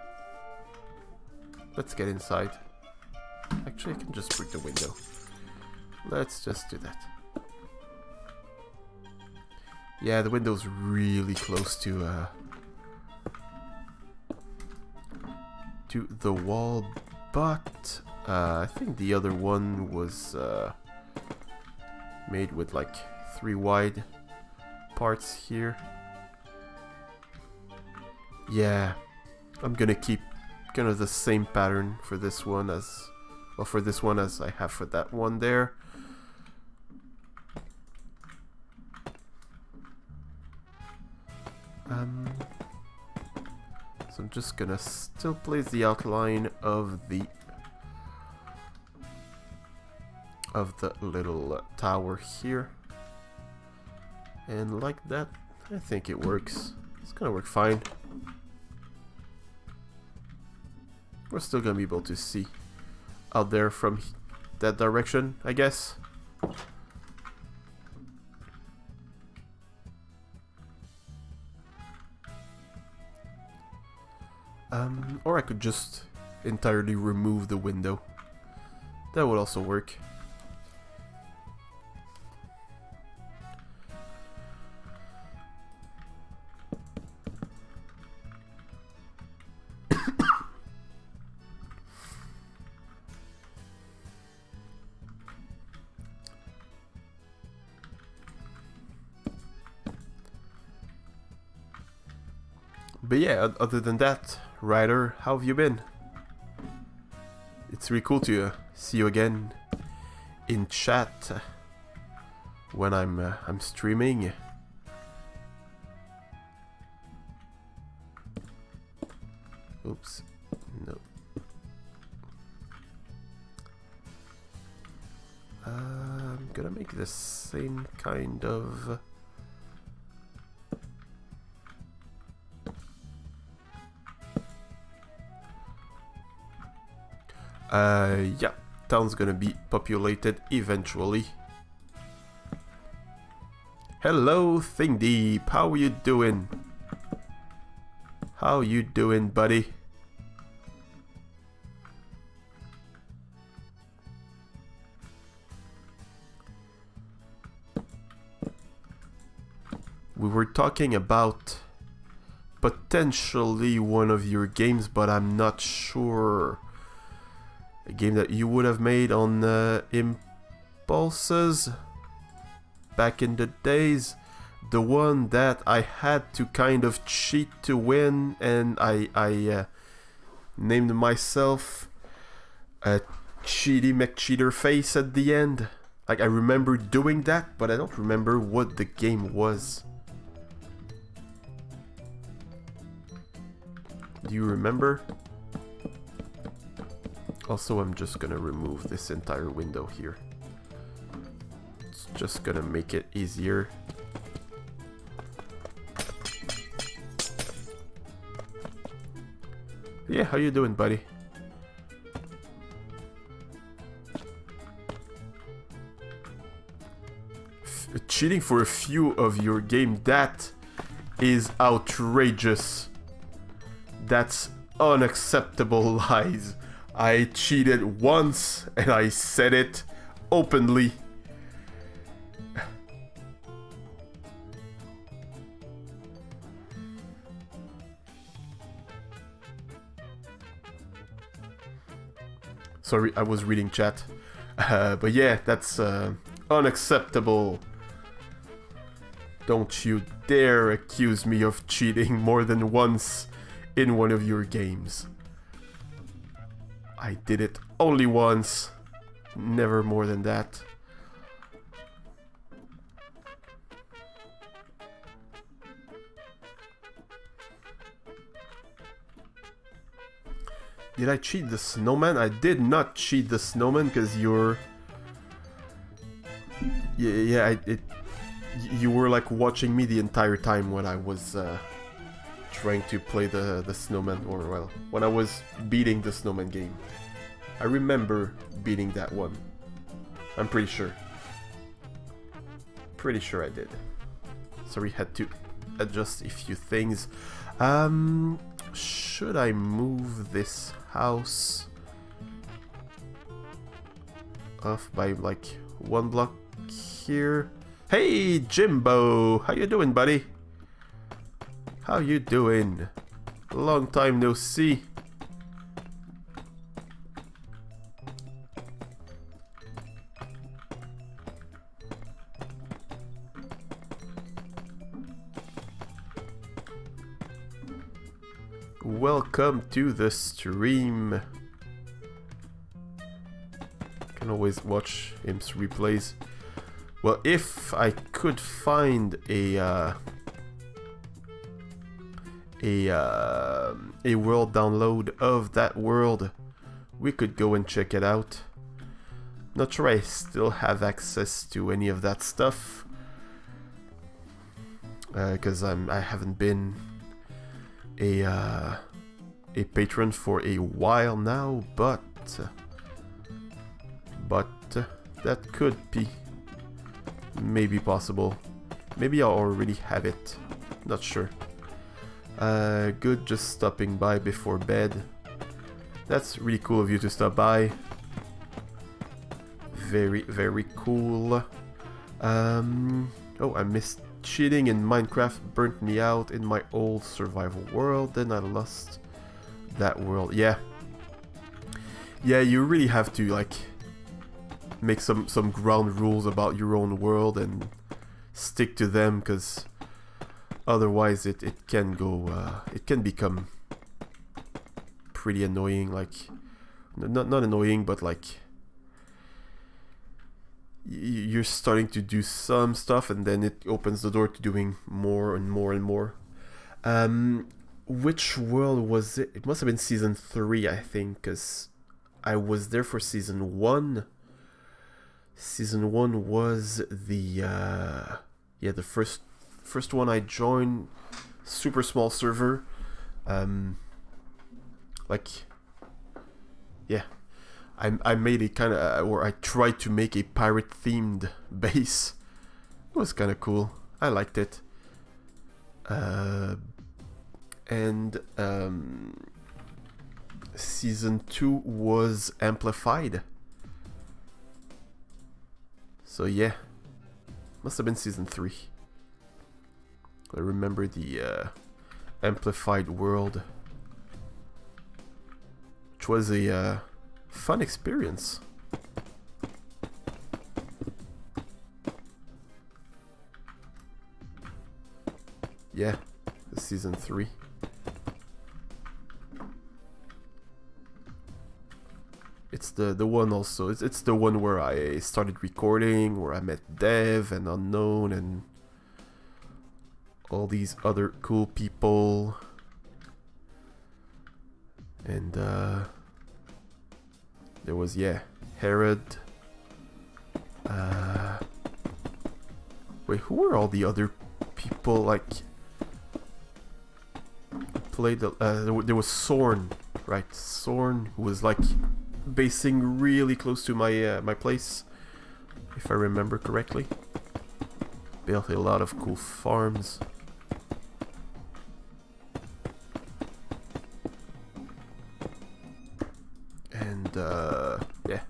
Let's get inside. Actually, I can just break the window. Let's just do that. Yeah, the window's really close to the wall, but I think the other one was made with like 3 wide parts here. Yeah, I'm gonna keep kind of the same pattern for this one as I have for that one there. So I'm just gonna still place the outline of the little tower here, and like that, I think it works. It's gonna work fine. We're still gonna be able to see out there from that direction, I guess. Or I could just entirely remove the window. That would also work. But yeah, other than that, Ryder, how have you been? It's really cool to see you again in chat when I'm streaming. Oops, no. I'm gonna make the same kind of. Yeah, town's gonna be populated eventually. Hello, Thing Deep, how you doing? How you doing, buddy? We were talking about potentially one of your games, but I'm not sure. A game that you would have made on Impulses back in the days. The one that I had to kind of cheat to win, and I named myself a Cheaty McCheater Face at the end. Like, I remember doing that, but I don't remember what the game was. Do you remember? Also, I'm just gonna remove this entire window here. It's just gonna make it easier. Yeah, how you doing, buddy? Cheating for a few of your game, that is outrageous. That's unacceptable lies. I cheated once and I said it openly. Sorry, I was reading chat. But yeah, that's unacceptable. Don't you dare accuse me of cheating more than once in one of your games. I did it only once, never more than that. Did I cheat the snowman? I did not cheat the snowman because you're... you were like watching me the entire time when I was trying to play the snowman, or well, when I was beating the snowman game. I remember beating that one. I'm pretty sure. Pretty sure I did. Sorry, had to adjust a few things. Should I move this house off by like one block here? Hey, Jimbo! How you doing, buddy? How you doing? Long time no see. Welcome to the stream. Can always watch Imp's replays. Well, if I could find a world download of that world, we could go and check it out. Not sure I still have access to any of that stuff, because I haven't been a patron for a while now, but that could be maybe possible. Maybe I already have it. Not sure. Good, just stopping by before bed. That's really cool of you to stop by. Very, very cool. Oh, I missed cheating in Minecraft. Burnt me out in my old survival world. Then I lost that world. Yeah. Yeah, you really have to, like, make some ground rules about your own world and stick to them, because otherwise it can go it can become pretty annoying. Like, not annoying, but like you're starting to do some stuff and then it opens the door to doing more and more and more. Which world was it? It must have been season 3, I think, because I was there for season 1. Season 1 was the the first one I joined. Super small server. Like, yeah, I made a kind of, or I tried to make a pirate themed base. It was kind of cool. I liked it. And season 2 was amplified. So yeah, must have been season 3. I remember the amplified world, which was a fun experience. Yeah, season 3. It's the one also. It's the one where I started recording, where I met Dev and Unknown and all these other cool people. And there was, yeah, Herod. Wait, who were all the other people? Like, played the, there was Sorn, right? Sorn, who was like basing really close to my my place, if I remember correctly. Built a lot of cool farms. And yeah.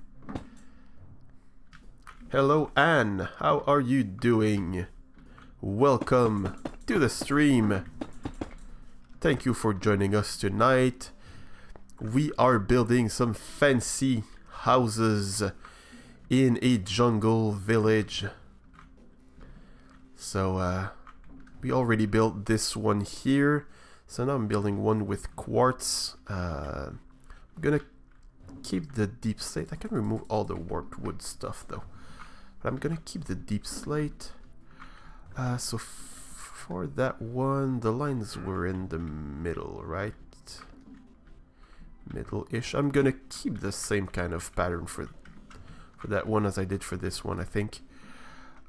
Hello Anne, how are you doing? Welcome to the stream. Thank you for joining us tonight. We are building some fancy houses in a jungle village. So we already built this one here. So now I'm building one with quartz. I'm gonna keep the deep slate. I can remove all the warped wood stuff though. But I'm gonna keep the deep slate. So for that one, the lines were in the middle, right? Middle-ish. I'm gonna keep the same kind of pattern for that one as I did for this one, I think.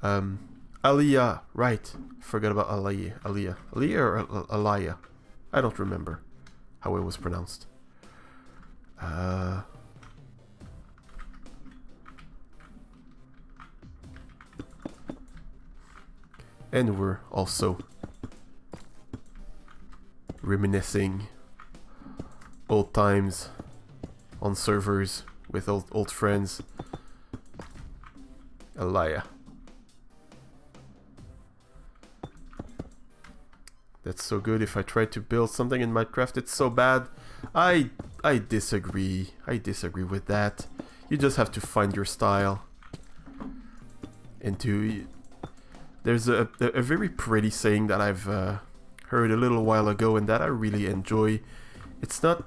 Aliyah, right. Forgot about Aliyah. Aliyah or Aliyah? I don't remember how it was pronounced. And we're also reminiscing old times on servers with old friends. Aliyah. That's so good. If I try to build something in Minecraft, it's so bad. I disagree. I disagree with that. You just have to find your style. And to... There's a very pretty saying that I've heard a little while ago and that I really enjoy. It's not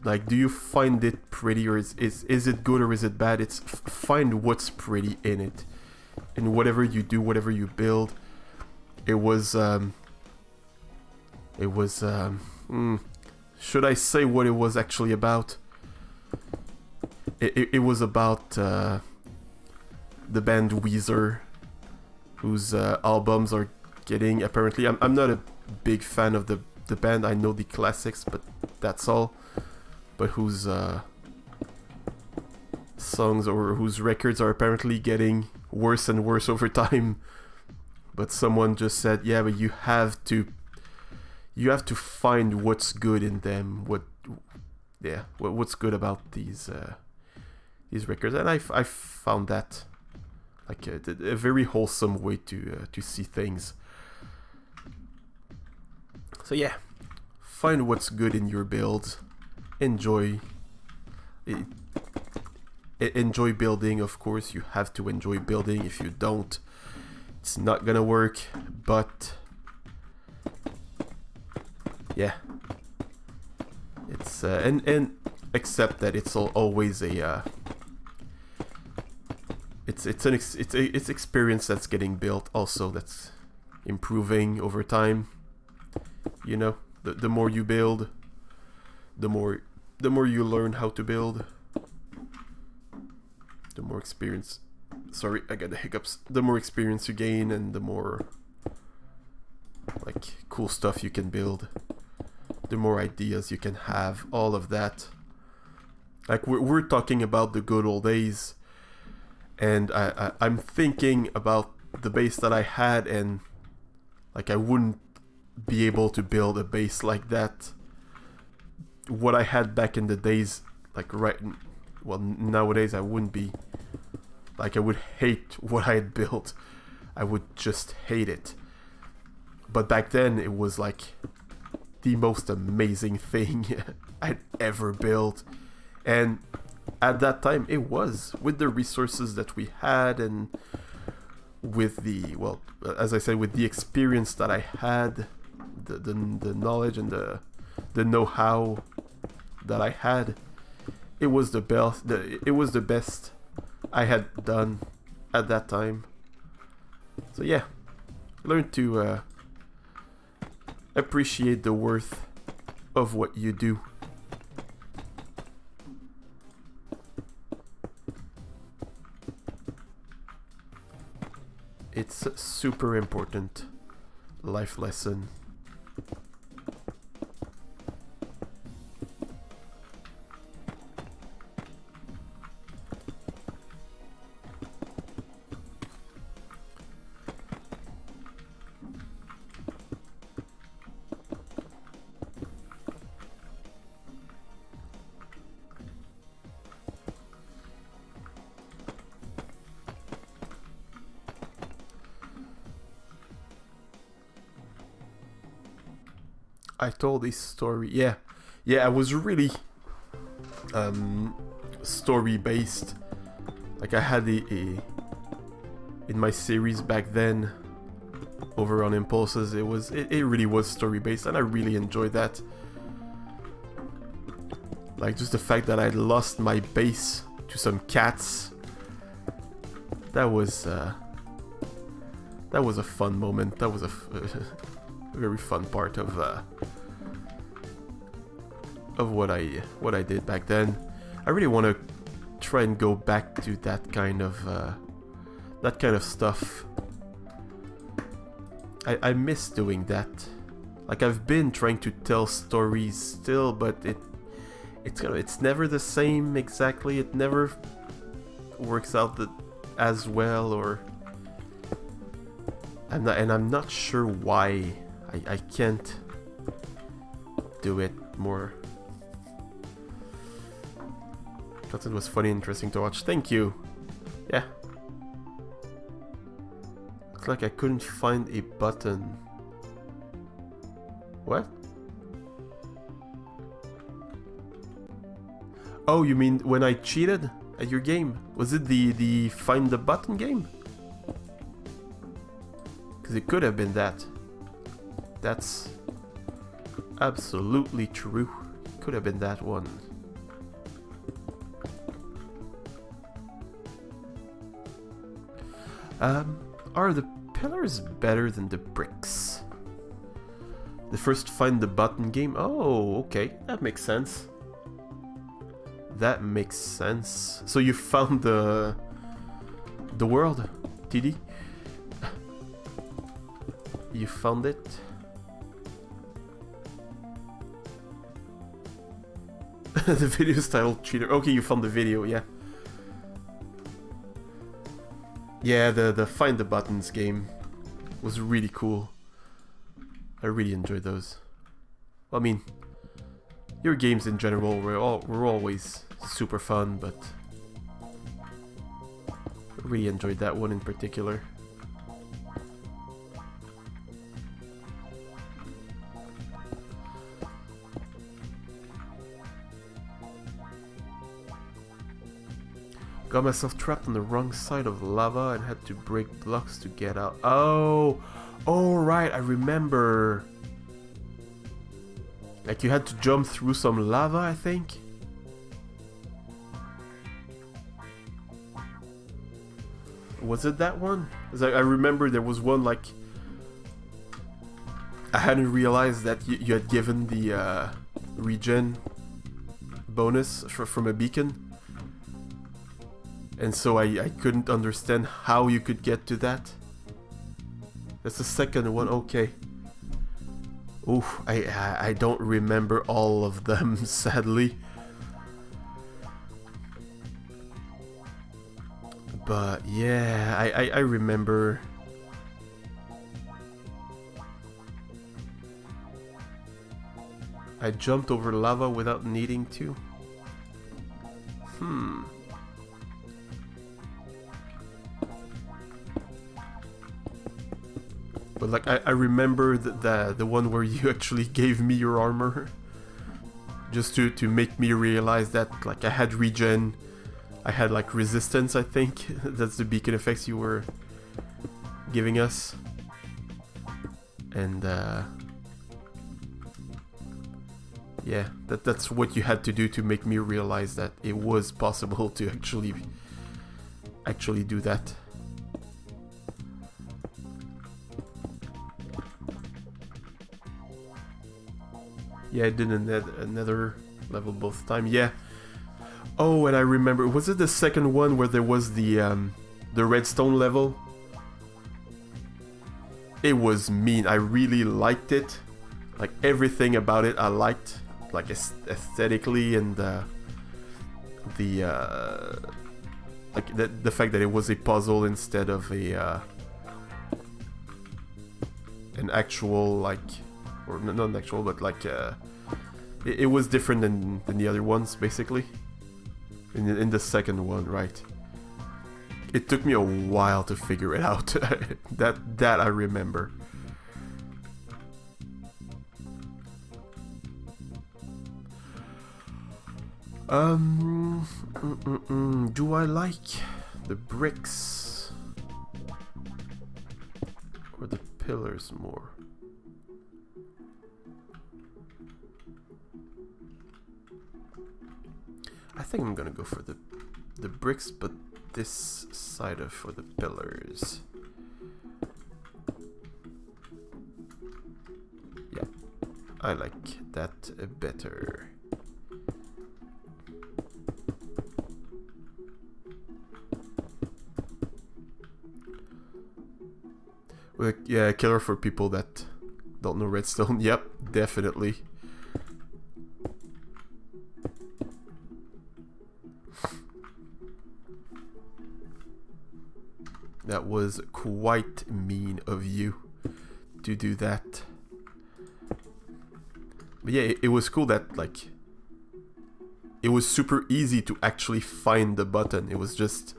like, do you find it pretty or is it good or is it bad? It's find what's pretty in it. And whatever you do, whatever you build. It was should I say what it was actually about? It was about the band Weezer, whose albums are getting, apparently, I'm not a big fan of the band. I know the classics, but that's all. But whose songs or whose records are apparently getting worse and worse over time. But someone just said, yeah, but you have to find what's good in them. What's good about these records, and I found that like a very wholesome way to see things. So yeah, find what's good in your builds. Enjoy building, of course. You have to enjoy building. If you don't, it's not gonna work. But yeah, it's and except that it's always a it's experience that's getting built also, that's improving over time. You know, the more you build, the more you learn how to build, the more experience, sorry, I got the hiccups, the more experience you gain and the more like cool stuff you can build, the more ideas you can have, all of that. Like we're talking about the good old days, and I'm thinking about the base that I had, and like I wouldn't be able to build a base like that. What I had back in the days, like nowadays I wouldn't be, like I would hate what I had built. I would just hate it. But back then it was like the most amazing thing I'd ever built. And at that time it was, with the resources that we had and with the, well, as I said, with the experience that I had, the knowledge and the know-how that I had, it was the best. It was the best I had done at that time. So yeah, learn to appreciate the worth of what you do. It's a super important life lesson. I told this story. Yeah, I was really story based. Like I had a in my series back then over on Impulses. It really was story based, and I really enjoyed that. Like just the fact that I lost my base to some cats. That was a fun moment. That was a very fun part of what I did back then. I really want to try and go back to that kind of stuff. I miss doing that. Like I've been trying to tell stories still, but it's never the same exactly. It never works out as well, or I'm not sure why I can't do it more. Thought it was funny, interesting to watch. Thank you. Yeah. Looks like I couldn't find a button. What? Oh, you mean when I cheated at your game? Was it the find the button game? Because it could have been that. That's absolutely true. Could have been that one. Are the pillars better than the bricks? The first find the button game? Oh, okay. That makes sense. That makes sense. So you found the world, TD? You found it? The video style cheater. Okay, you found the video, yeah. Yeah, the Find the Buttons game was really cool. I really enjoyed those. Well, I mean, your games in general were always super fun, but I really enjoyed that one in particular. Got myself trapped on the wrong side of lava and had to break blocks to get out. Oh right, I remember. Like you had to jump through some lava, I think. Was it that one? 'Cause I remember there was one like I hadn't realized that you had given the regen bonus from a beacon. And so I couldn't understand how you could get to that. That's the second one, okay. Oof, I don't remember all of them, sadly. But yeah, I remember. I jumped over lava without needing to. But like I remember the one where you actually gave me your armor, just to make me realize that like I had regen, I had like resistance. I think that's the beacon effects you were giving us, and Yeah, that's what you had to do to make me realize that it was possible to actually do that. Yeah, I did another level both times. Yeah. Oh, and I remember, was it the second one where there was the redstone level? It was mean. I really liked it. Like everything about it, I liked. Like aesthetically and the fact that it was a puzzle instead of a an actual, like, or not an actual, but like it was different than the other ones, basically. In the second one, right? It took me a while to figure it out. that I remember. Do I like the bricks or the pillars more? I think I'm gonna go for the bricks, but this side of for the pillars. Yeah, I like that better. Yeah, killer for people that don't know redstone. Yep, definitely. That was quite mean of you to do that. But yeah, it was cool that, like, it was super easy to actually find the button. It was just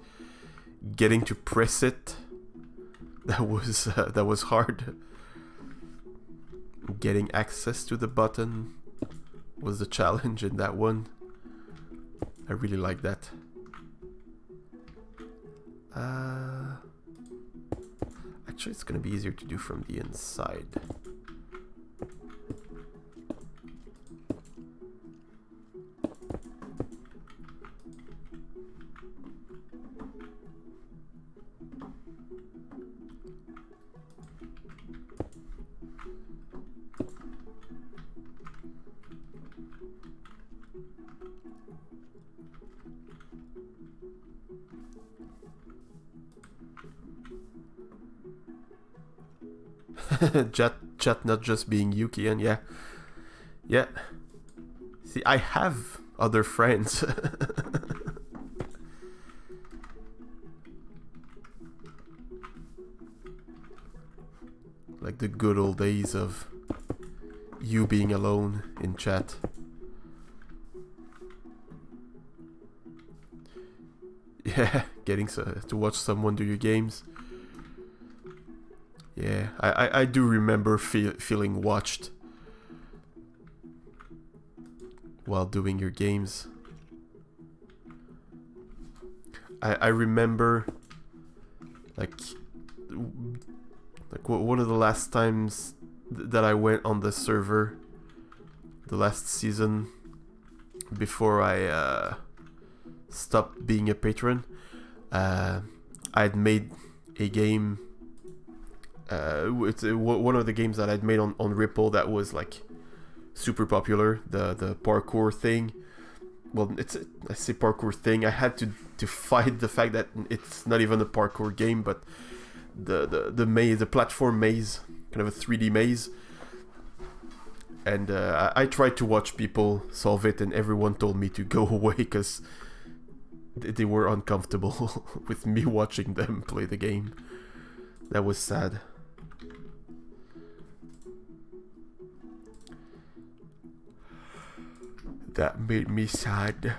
getting to press it. That was hard. Getting access to the button was the challenge in that one. I really like that. Actually, it's gonna be easier to do from the inside. Chat not just being Yuki, and yeah. See, I have other friends. Like the good old days of you being alone in chat. Yeah, getting to watch someone do your games. Yeah, I do remember feeling watched while doing your games. I remember like one of the last times that I went on the server, the last season before I stopped being a patron. I'd made a game. It's one of the games that I'd made on Ripple that was like super popular, the parkour thing. Well, I say parkour thing. I had to fight the fact that it's not even a parkour game, but the maze, the platform maze, kind of a 3D maze. And I tried to watch people solve it, and everyone told me to go away because they were uncomfortable with me watching them play the game. That was sad. That made me sad.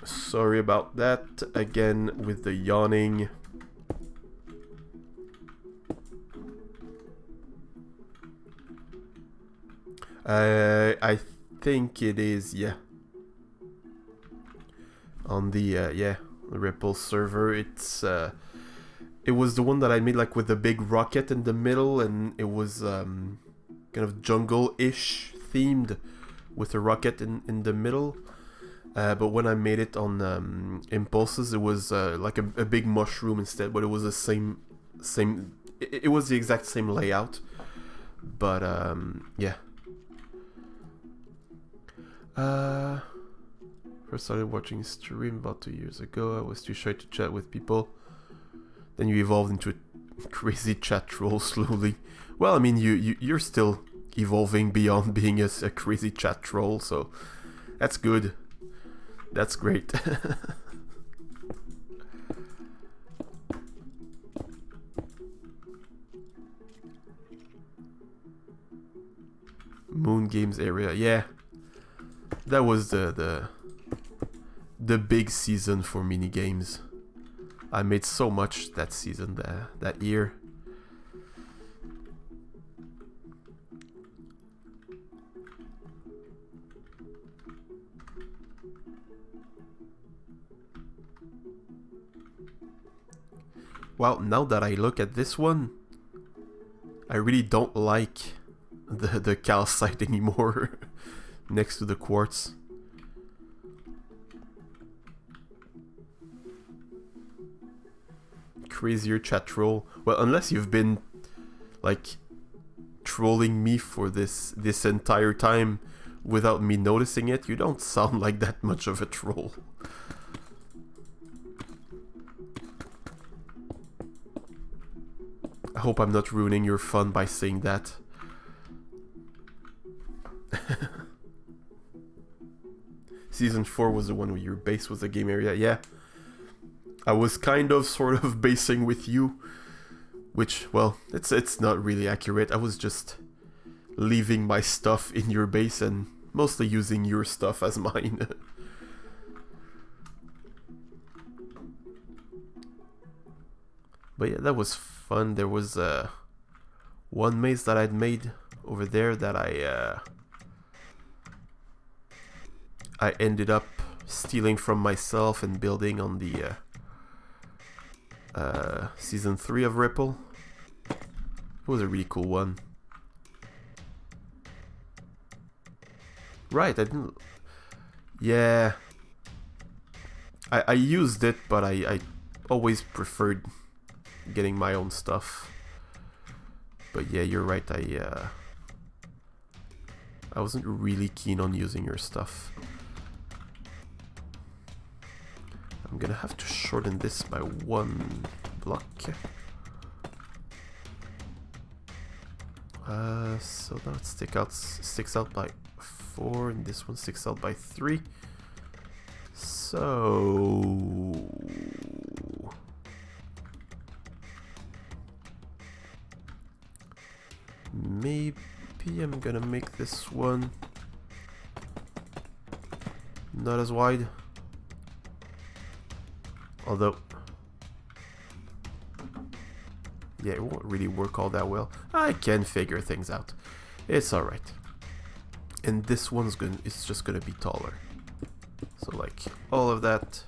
Sorry about that. Again with the yawning. I think it is, yeah. On the the Ripple server, it's it was the one that I made like with the big rocket in the middle, and it was kind of jungle-ish themed with a rocket in the middle. But when I made it on Impulses, it was like a big mushroom instead, but it was the same. It was the exact same layout. But yeah. First started watching stream about 2 years ago. I was too shy to chat with people. Then you evolved into a crazy chat troll slowly. Well, I mean, you're still evolving beyond being a crazy chat troll, so that's good. That's great. Moon Games area, yeah. That was the big season for mini games. I made so much that season, that year. Well, now that I look at this one, I really don't like the calcite anymore next to the quartz. Crazier chat troll. Well, unless you've been like trolling me for this entire time without me noticing it, you don't sound like that much of a troll. I hope I'm not ruining your fun by saying that. Season 4 was the one where your base was a game area. Yeah. I was kind of sort of basing with you, which, well, it's not really accurate. I was just leaving my stuff in your base and mostly using your stuff as mine. But yeah, that was fun. There was one maze that I'd made over there that I ended up stealing from myself and building on the season 3 of Ripple. It was a really cool one. Right, I didn't... Yeah. I used it, but I always preferred getting my own stuff. But yeah, you're right, I wasn't really keen on using your stuff. I'm gonna have to shorten this by 1 block. So now it sticks out by 4, and this one sticks out by 3. So maybe I'm gonna make this one not as wide. Although, yeah, it won't really work all that well. I can figure things out. It's alright. And this one's it's just gonna be taller. So like, all of that,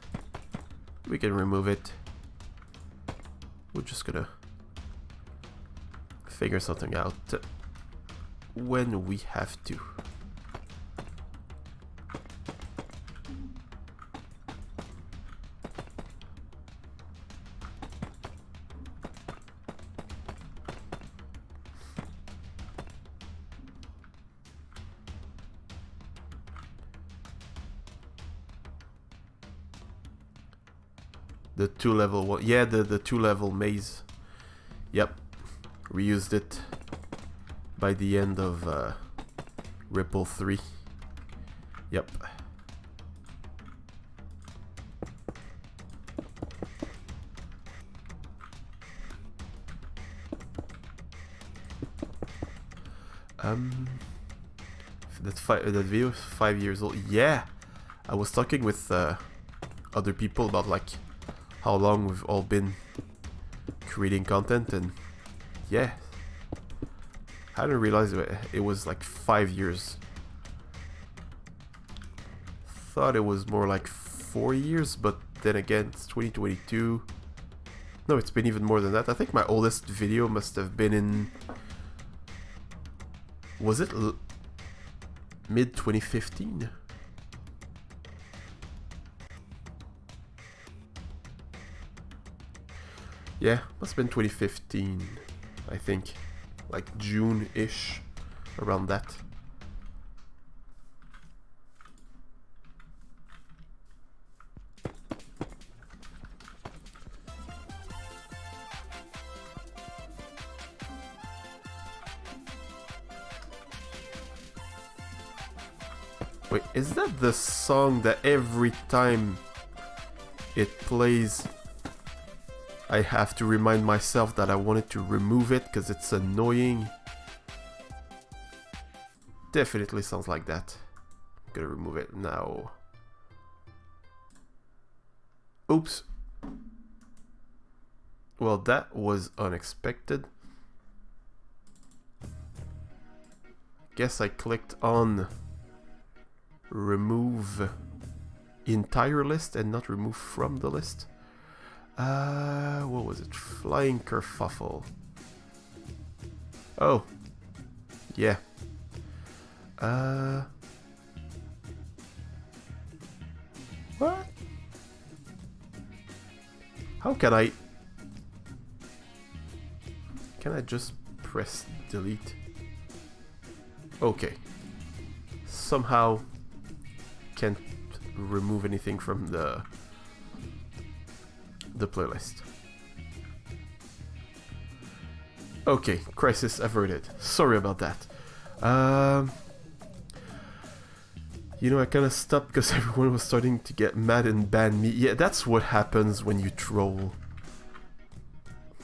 we can remove it. We're just gonna figure something out when we have to. The 2-level one, yeah, the 2-level maze. Yep, reused it by the end of Ripple 3. Yep. That video is 5 years old. Yeah, I was talking with other people about like how long we've all been creating content, and yeah, I didn't realize it was like 5 years. Thought it was more like 4 years, but then again, it's 2022. No, it's been even more than that. I think my oldest video must have been in... Was it mid 2015? Yeah, must have been 2015, I think. Like June-ish, around that. Wait, is that the song that every time it plays I have to remind myself that I wanted to remove it because it's annoying? Definitely sounds like that. I'm gonna remove it now. Oops. Well, that was unexpected. Guess I clicked on remove entire list and not remove from the list. What was it? Flying Kerfuffle. Oh. Yeah. What? How can I... Can I just press delete? Okay. Somehow can't remove anything from the playlist. Okay, crisis averted. Sorry about that. You know, I kind of stopped because everyone was starting to get mad and ban me. Yeah, that's what happens when you troll.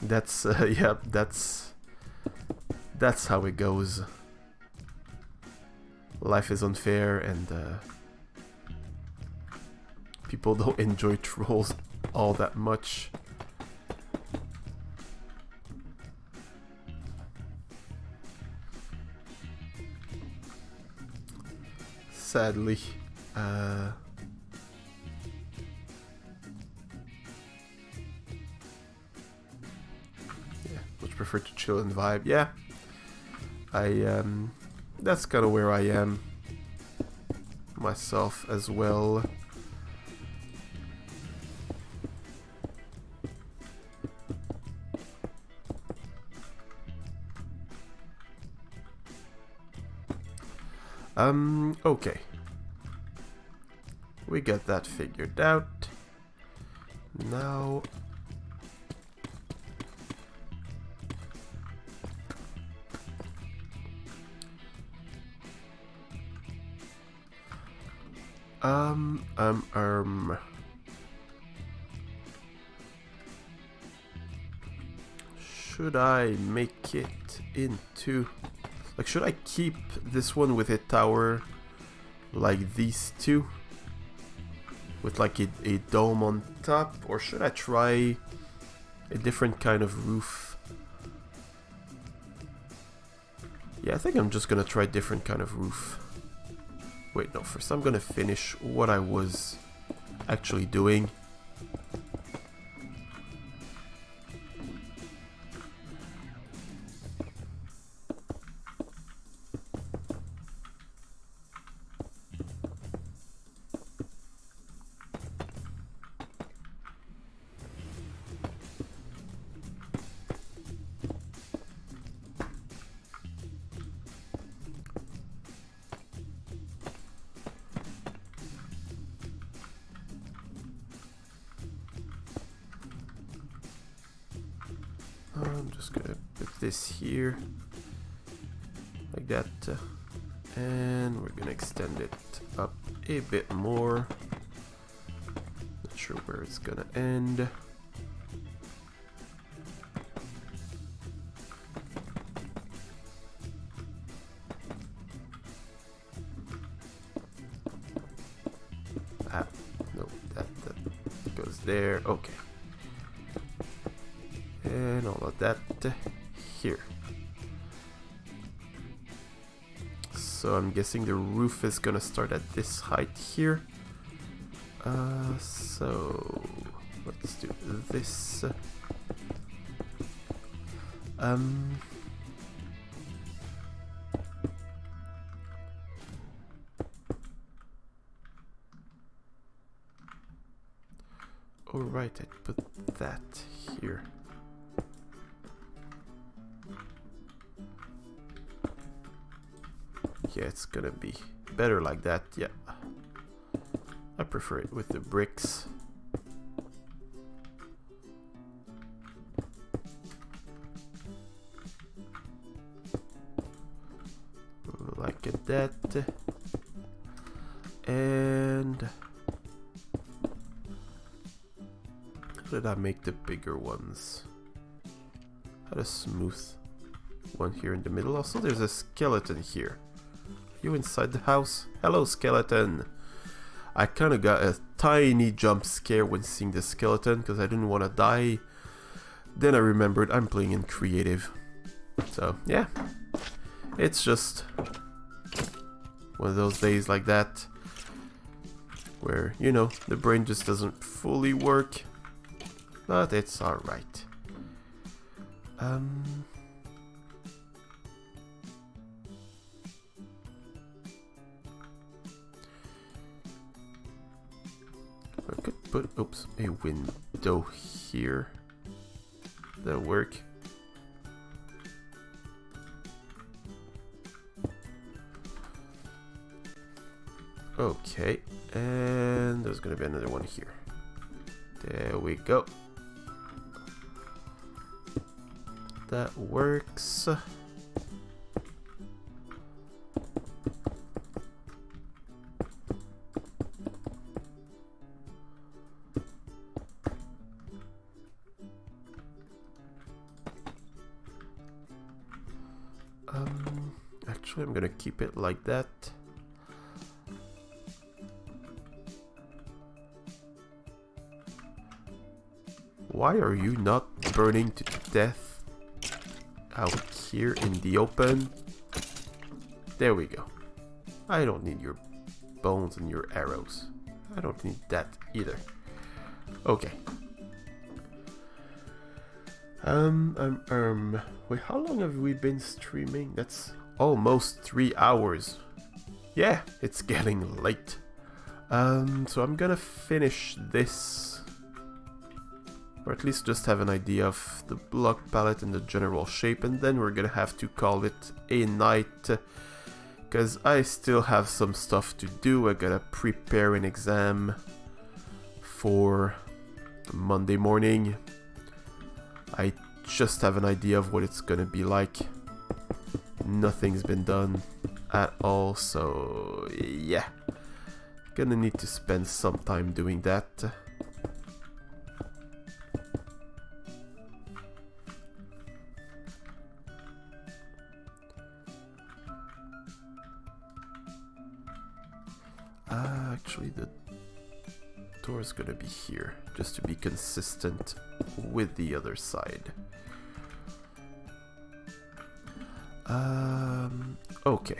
That's yeah, that's how it goes. Life is unfair, and people don't enjoy trolls all that much. Sadly. Yeah, much prefer to chill and vibe. Yeah. That's kind of where I am myself as well. Okay. We got that figured out. Now... Should I make it into... Like, should I keep this one with a tower like these two? With like a dome on top? Or should I try a different kind of roof? Yeah, I think I'm just gonna try a different kind of roof. Wait, no, first I'm gonna finish what I was actually doing. I'm just gonna put this here like that, and we're gonna extend it up a bit more. Not sure where it's gonna end. No, that goes there. Okay. And all of that here. So I'm guessing the roof is gonna start at this height here. So let's do this. right, I put that here. Yeah, it's gonna be better like that, yeah. I prefer it with the bricks. Like that. And how did I make the bigger ones? Had a smooth one here in the middle. Also, there's a skeleton here. Are you inside the house? Hello, skeleton. I kind of got a tiny jump scare when seeing the skeleton because I didn't want to die. Then I remembered I'm playing in creative. So, yeah. It's just one of those days like that where, you know, the brain just doesn't fully work. But it's alright. I could put, oops, a window here. That'll work. Okay, and there's gonna be another one here. There we go. That works. Actually, I'm gonna keep it like that. Why are you not burning to death out here in the open? There we go. I don't need your bones and your arrows. I don't need that either. Okay. Wait, how long have we been streaming? That's almost 3 hours. Yeah, it's getting late. So I'm gonna finish this, or at least just have an idea of the block palette and the general shape, and then we're gonna have to call it a night, because I still have some stuff to do. I gotta prepare an exam for Monday morning. I just have an idea of what it's gonna be like. Nothing's been done at all, so yeah. Gonna need to spend some time doing that. Actually, the door's gonna be here, just to be consistent with the other side. Okay.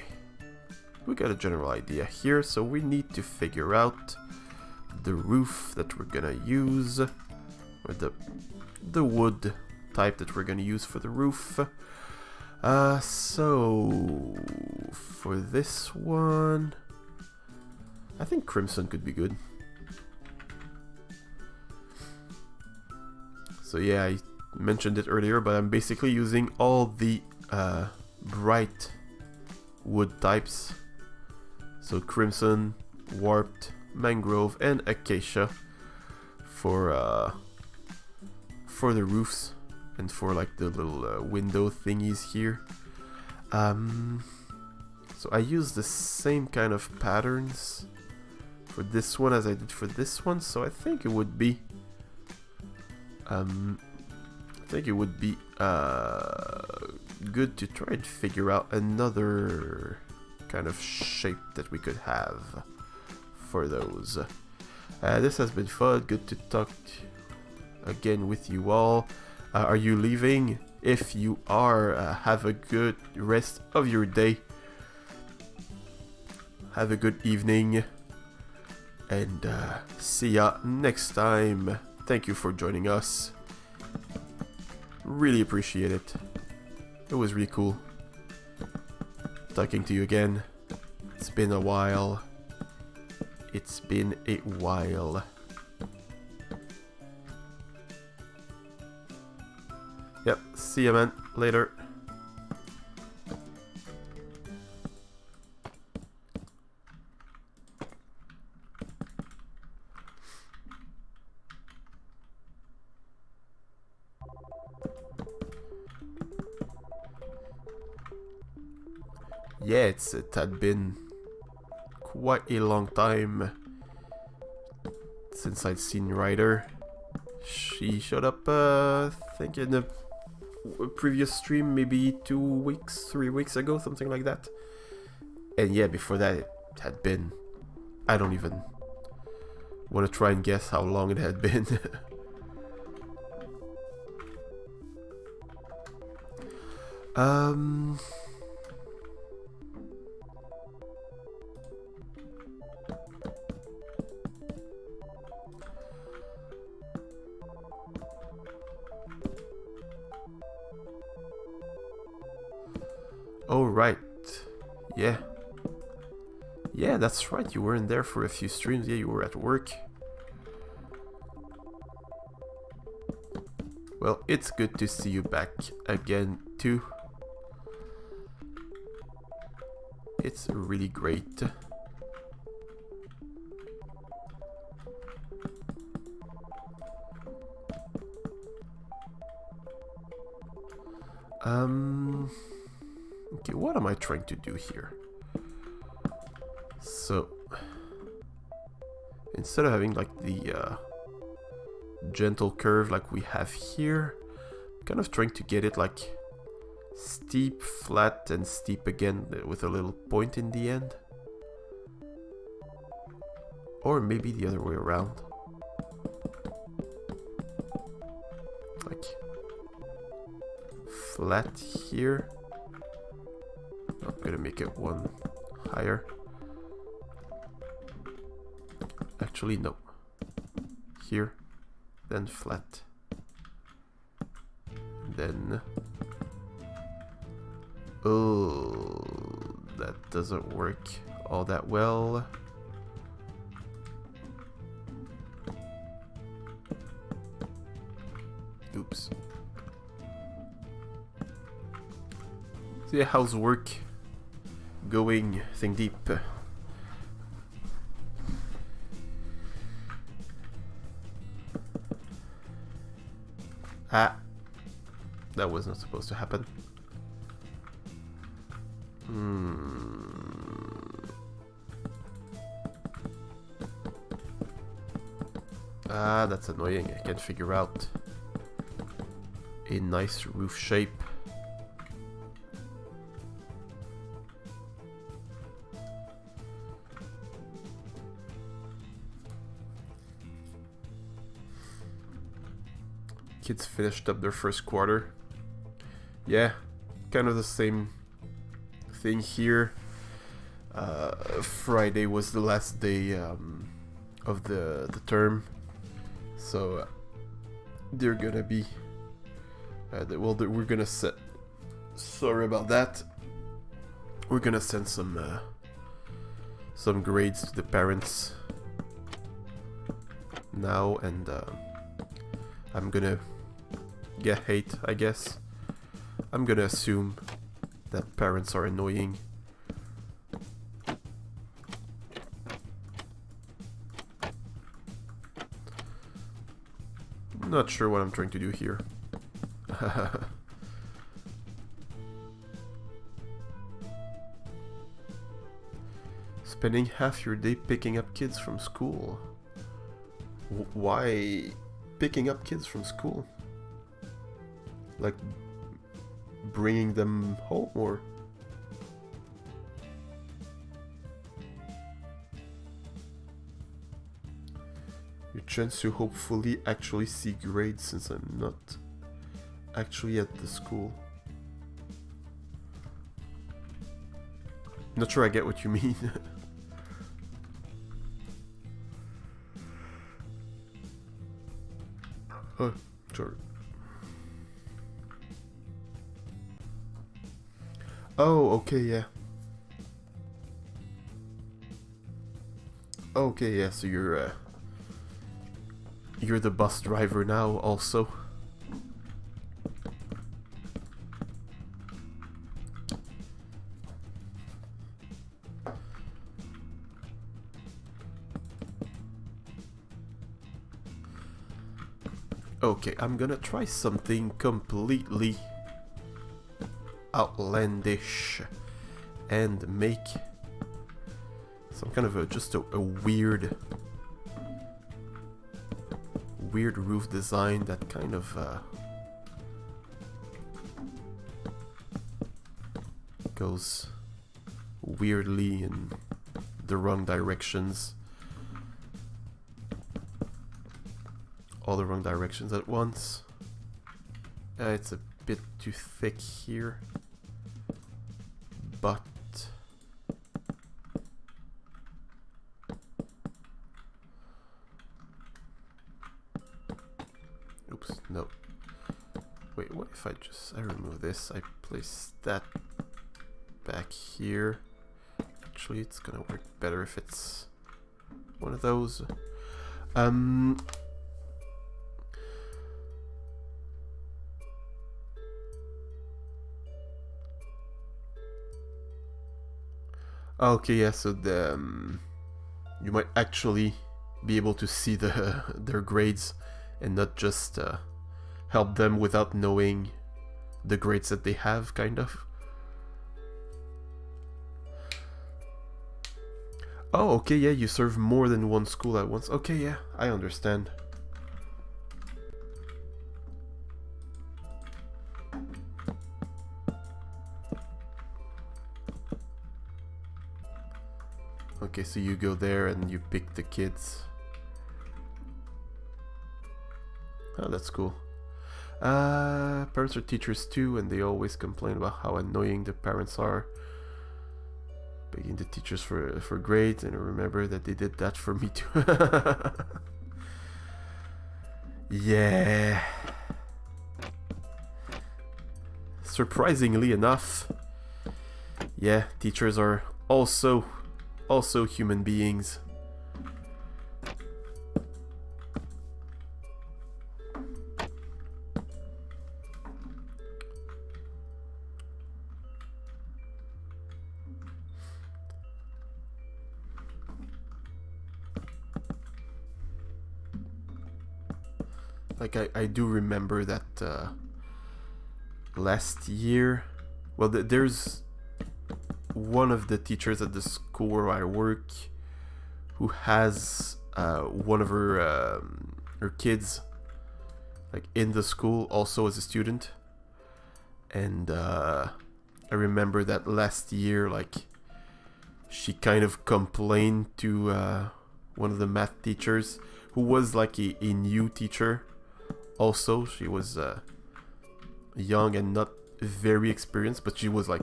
We got a general idea here, so we need to figure out the roof that we're gonna use, or the wood type that we're gonna use for the roof. So for this one, I think crimson could be good. So yeah, I mentioned it earlier, but I'm basically using all the bright wood types. So crimson, warped, mangrove, and acacia for the roofs and for like the little window thingies here. So I use the same kind of patterns for this one as I did for this one. So I think it would be good to try and figure out another kind of shape that we could have for those. This has been fun. Good to talk again with you all. Are you leaving? If you are, have a good rest of your day. Have a good evening. And see ya next time. Thank you for joining us. Really appreciate it. It was really cool talking to you again. It's been a while. It's been a while. See ya, man. Later. Yeah, it had been quite a long time since I'd seen Ryder. She showed up, I think in a previous stream, maybe 2 weeks, 3 weeks ago, something like that. And yeah, before that it had been, I don't even want to try and guess how long it had been. Oh, right. Yeah. Yeah, that's right. You weren't there for a few streams. Yeah, you were at work. Well, it's good to see you back again, too. It's really great. Okay, what am I trying to do here? So, instead of having like the gentle curve like we have here, I'm kind of trying to get it like steep, flat, and steep again with a little point in the end. Or maybe the other way around. Like flat here. I'm gonna make it one higher. Actually, no. Here, then flat. Then... oh, that doesn't work all that well. Oops. So yeah, how's work going? Think deep. Ah, that was not supposed to happen. Ah, that's annoying. I can't figure out a nice roof shape. Kids finished up their first quarter. Yeah, kind of the same thing here. Friday was the last day of the term, so they're gonna be well, we're gonna set, sorry about that, we're gonna send some grades to the parents now, and I'm gonna get hate, I guess. I'm gonna assume that parents are annoying. Not sure what I'm trying to do here. Spending half your day picking up kids from school. Why picking up kids from school? Like bringing them home, or? Your chance to hopefully actually see grades, since I'm not actually at the school. Not sure I get what you mean. Oh, sure. Oh, okay, yeah. Okay, yeah, so you're the bus driver now, also. Okay, I'm gonna try something completely outlandish and make some kind of just a weird roof design that kind of goes weirdly in the wrong directions. All the wrong directions at once. It's a bit too thick here, but oops, no. Wait, what if I remove this? I place that back here. Actually, it's gonna work better if it's one of those. Okay, yeah, so the you might actually be able to see their grades and not just help them without knowing the grades that they have, kind of. Oh, okay, yeah, you serve more than one school at once. Okay, yeah, I understand. Okay, so you go there and you pick the kids. Oh, that's cool. Parents are teachers too, and they always complain about how annoying the parents are. Begging the teachers for grades, and I remember that they did that for me too. Yeah. Surprisingly enough, yeah, teachers are also human beings. Like I do remember that last year, well, there's one of the teachers at the school where I work who has one of her kids like in the school also as a student, and I remember that last year, like, she kind of complained to one of the math teachers who was like a new teacher. Also, she was young and not very experienced, but she was like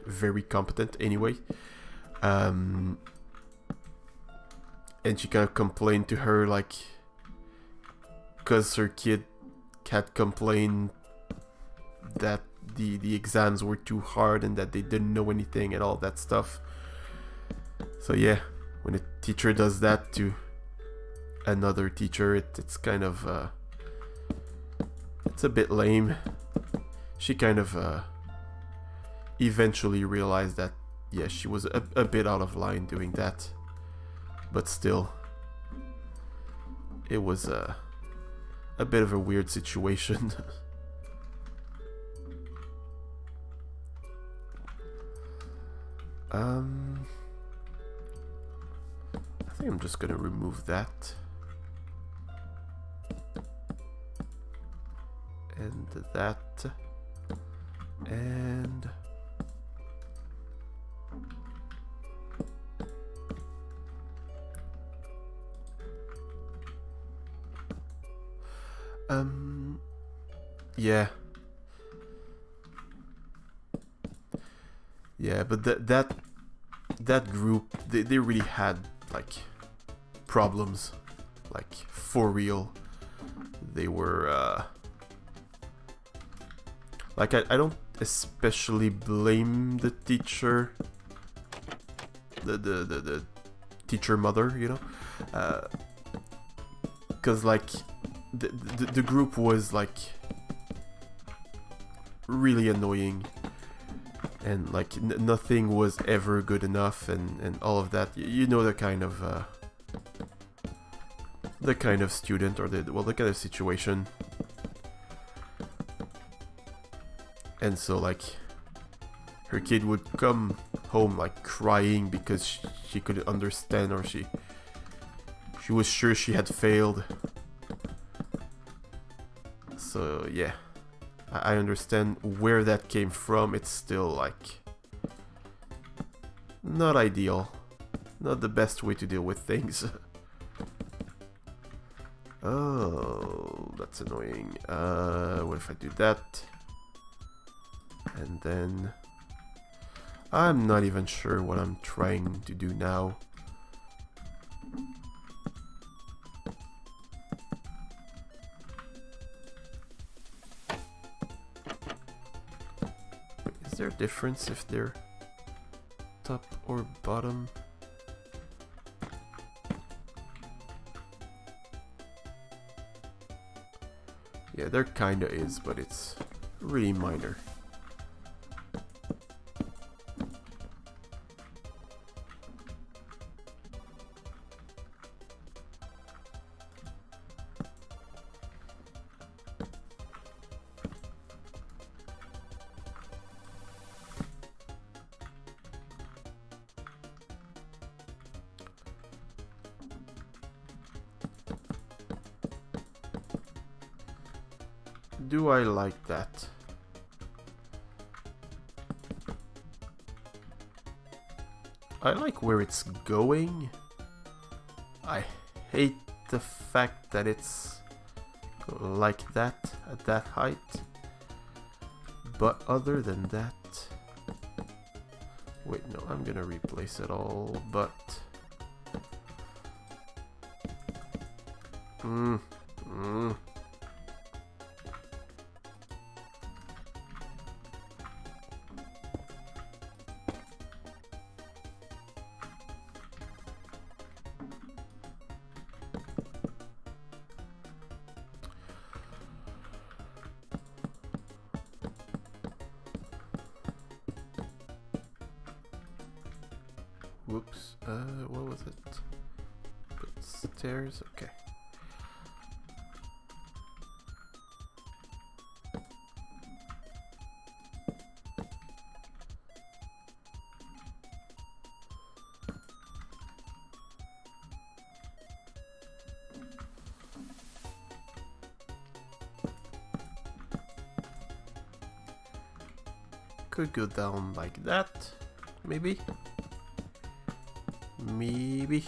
very competent anyway. And she kind of complained to her, like, because her kid had complained that the exams were too hard and that they didn't know anything and all that stuff. So yeah, when a teacher does that to another teacher, it's kind of it's a bit lame. She kind of eventually realized that, yeah, she was a bit out of line doing that, but still, it was a bit of a weird situation. I think I'm just gonna remove that. And that. And yeah. Yeah, but that group, they really had like problems, like for real. They were like, I don't especially blame the teacher, the teacher mother, you know, because like the group was like really annoying, and like nothing was ever good enough, and all of that. You know, the kind of the kind of student or the kind of situation. And so like her kid would come home like crying because she couldn't understand, or she was sure she had failed. So yeah, I understand where that came from. It's still like not ideal, not the best way to deal with things. Oh, that's annoying. What if I do that? And then I'm not even sure what I'm trying to do now. Is there a difference if they're top or bottom? Yeah, there kinda is, but it's really minor. Do I like that? I like where it's going. I hate the fact that it's like that at that height. But other than that... Wait, no, I'm gonna replace it all, but... Whoops, what was it? Put stairs, okay. Could go down like that, maybe. Maybe.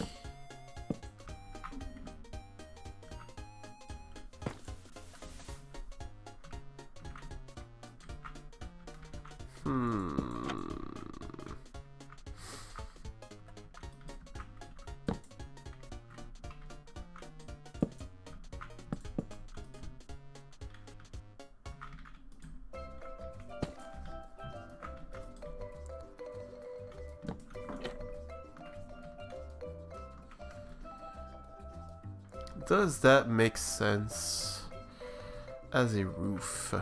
Does that make sense as a roof?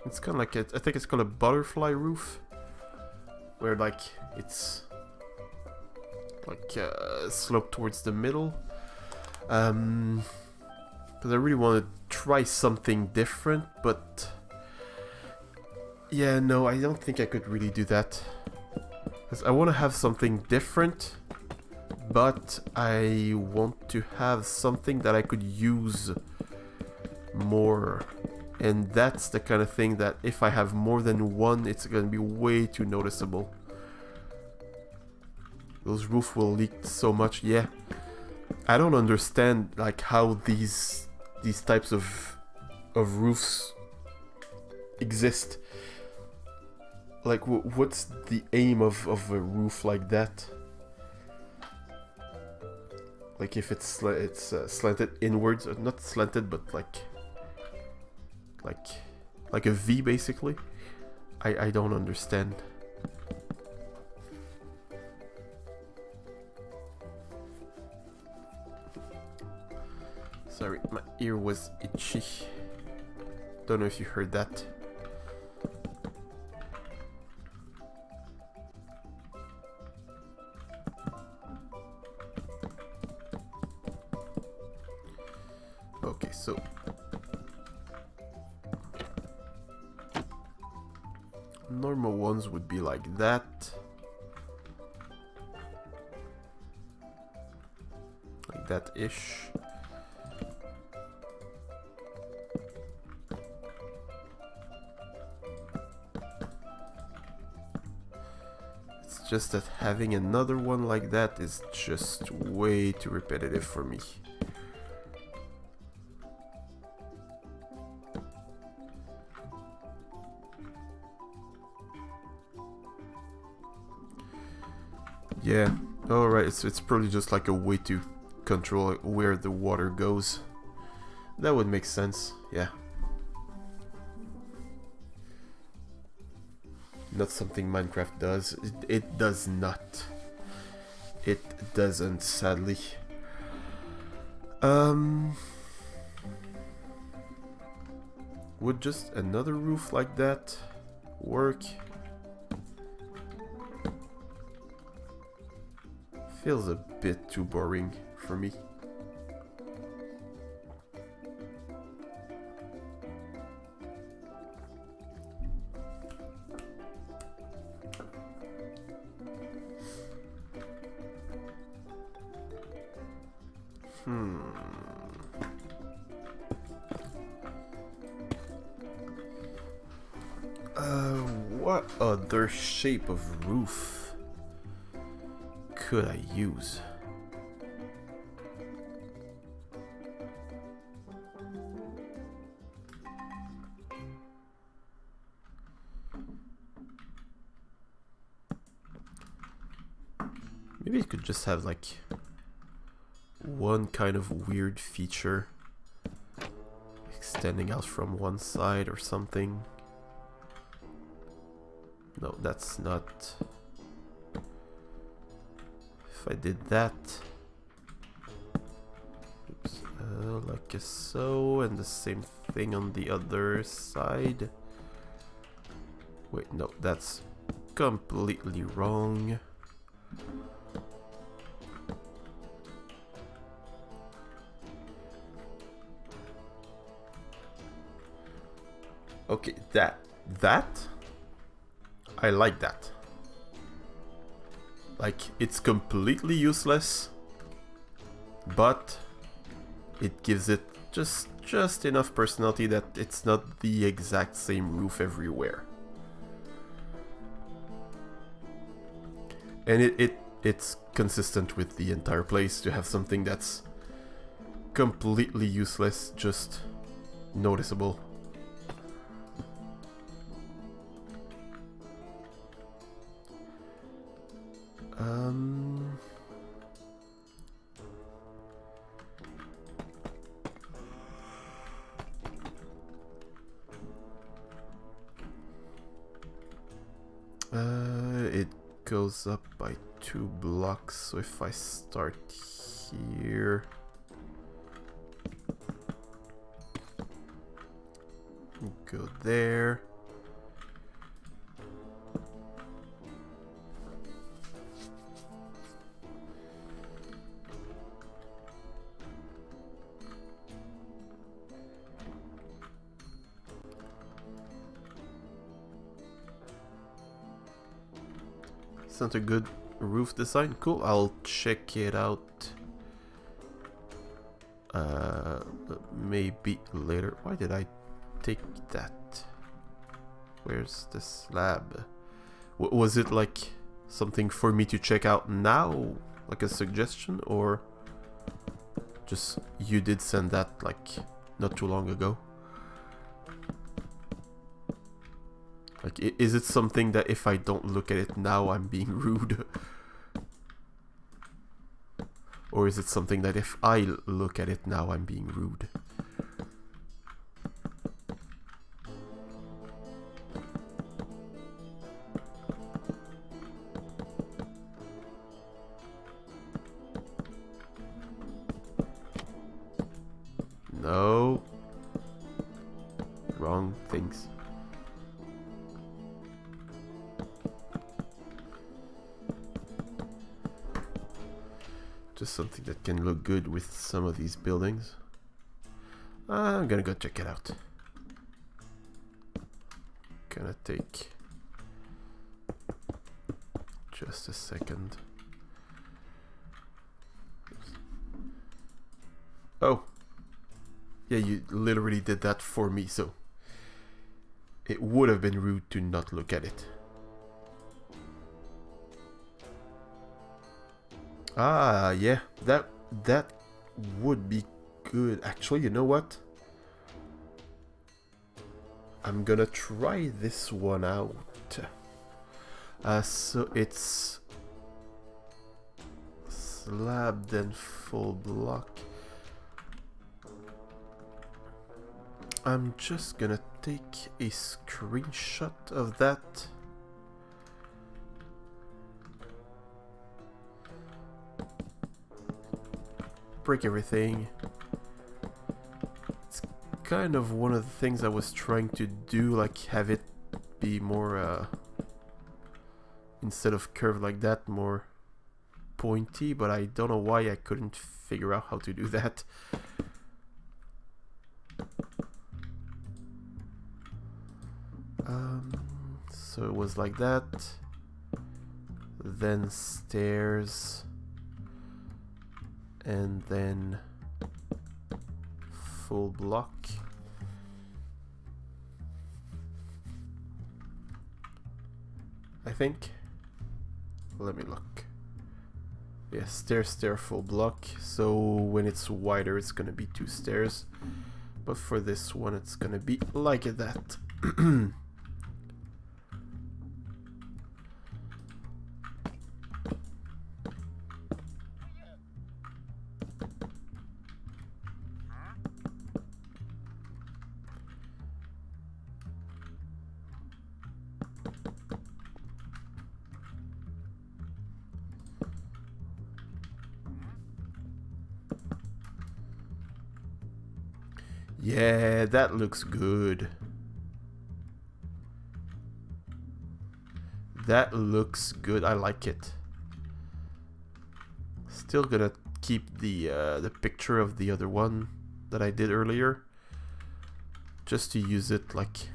It's kind of like I think it's called a butterfly roof, where like it's like sloped towards the middle. Because I really want to try something different, but yeah, no, I don't think I could really do that. Because I want to have something different. But I want to have something that I could use more. And that's the kind of thing that if I have more than one, it's going to be way too noticeable. Those roofs will leak so much. Yeah. I don't understand like how these types of roofs exist. Like what's the aim of a roof like that? Like if it's slanted inwards, or not slanted, but like a V basically. I don't understand. Sorry, my ear was itchy. Don't know if you heard that. normal ones would be like that. Like that-ish. It's just that having another one like that is just way too repetitive for me. Yeah, alright, it's probably just like a way to control where the water goes. That would make sense, yeah. Not something Minecraft does. It does not. It doesn't, sadly. Would just another roof like that work? Feels a bit too boring for me. What other shape of roof could I use? Maybe it could just have like one kind of weird feature extending out from one side or something. No, that's not. If I did that, oops, like so, and the same thing on the other side. Wait, no, that's completely wrong. Okay, that I like that. Like, it's completely useless, but it gives it just enough personality that it's not the exact same roof everywhere. And it's consistent with the entire place to have something that's completely useless, just noticeable. It goes up by 2 blocks, so if I start here, go there. Not a good roof design. Cool, I'll check it out maybe later. Why did I take that? Where's the slab? Was it like something for me to check out now, like a suggestion, or just you did send that like not too long ago? Like, is it something that if I don't look at it now, I'm being rude? Or is it something that if I look at it now, I'm being rude? No. Wrong things. Just something that can look good with some of these buildings. I'm gonna go check it out. Gonna take Just a second. Oh. Yeah, you literally did that for me, so it would have been rude to not look at it. Ah, yeah, that would be good. Actually, you know what? I'm gonna try this one out. So it's slabbed and full block. I'm just gonna take a screenshot of that. Break everything. It's kind of one of the things I was trying to do, like have it be more instead of curved like that, more pointy, but I don't know why I couldn't figure out how to do that. So it was like that, then stairs, and then full block. I think. Let me look. Yeah, stair, stair, full block. So when it's wider, it's gonna be 2 stairs. But for this one, it's gonna be like that. Yeah, that looks good. That looks good. I like it. Still gonna keep the picture of the other one that I did earlier, just to use it like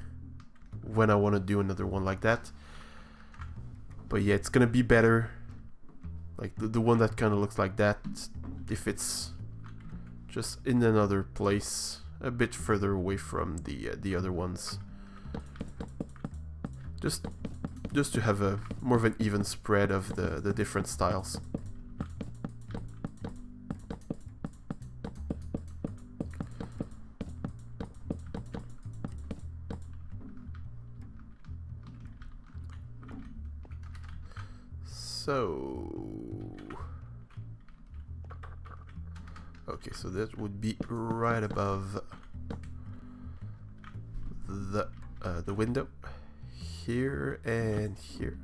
when I want to do another one like that. But yeah, it's gonna be better. Like the one that kind of looks like that, if it's just in another place, a bit further away from the other ones. Just to have a more of an even spread of the different styles. So okay, so that would be right above the window, here and here.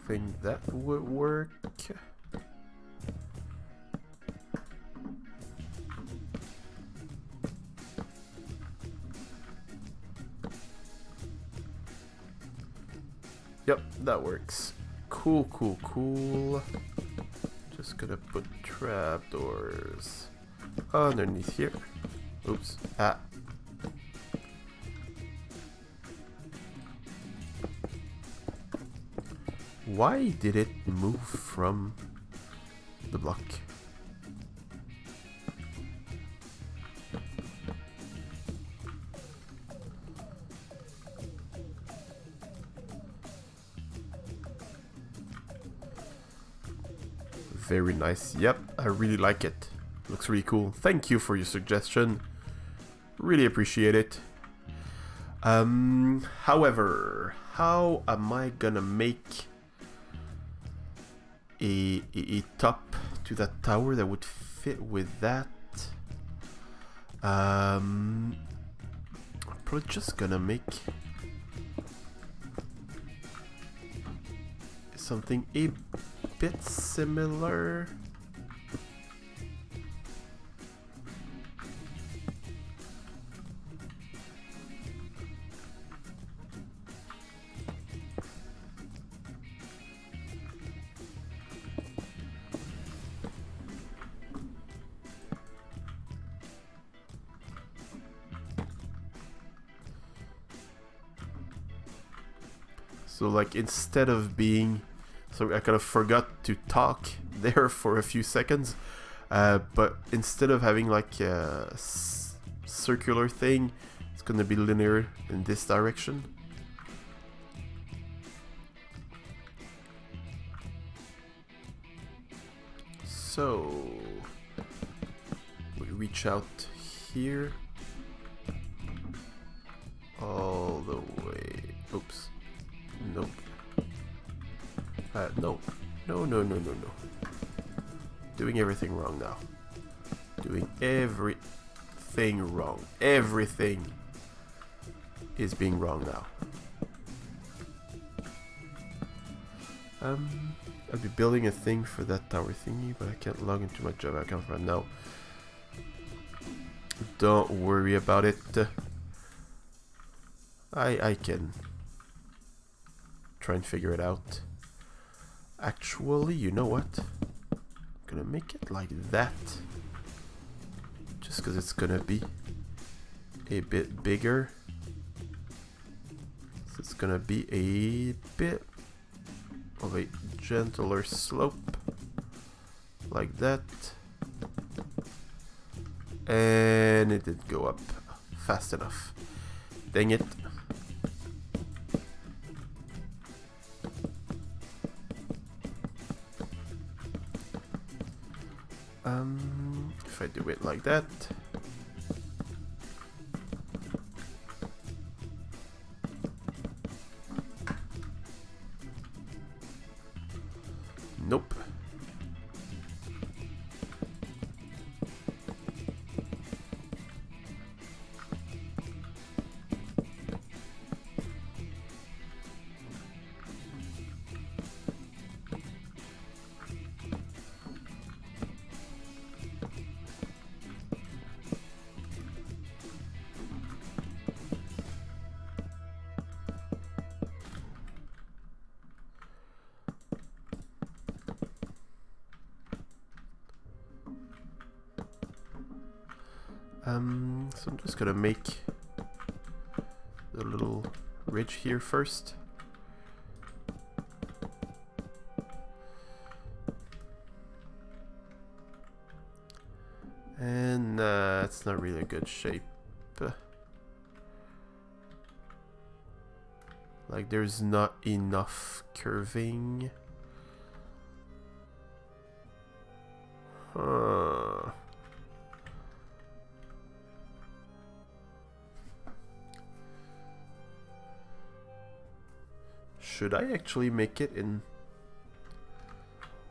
Think that would work. Yep, that works. Cool, cool, cool. Just gonna put trapdoors underneath here. Oops. Ah. Why did it move from the block? Very nice. Yep, I really like it. Looks really cool. Thank you for your suggestion. Really appreciate it. However, how am I gonna make a top to that tower that would fit fit with that. I'm probably just gonna make something a bit similar. So like instead of being, so I kind of forgot to talk there for a few seconds, but instead of having like a circular thing, it's gonna be linear in this direction. So we reach out here all the way. Oops. Nope. No. No. Doing everything wrong now. Doing everything wrong. Everything is being wrong now. I'll be building a thing for that tower thingy, but I can't log into my Java account right now. Don't worry about it. I can try and figure it out. Actually, you know what? I'm gonna make it like that. Just because it's gonna be a bit bigger. So it's gonna be a bit of a gentler slope. Like that. And it didn't go up fast enough. Dang it. If I do it like that. Nope. So I'm just gonna make the little ridge here first. And it's not really a good shape. Like there's not enough curving. Huh. Should I actually make it in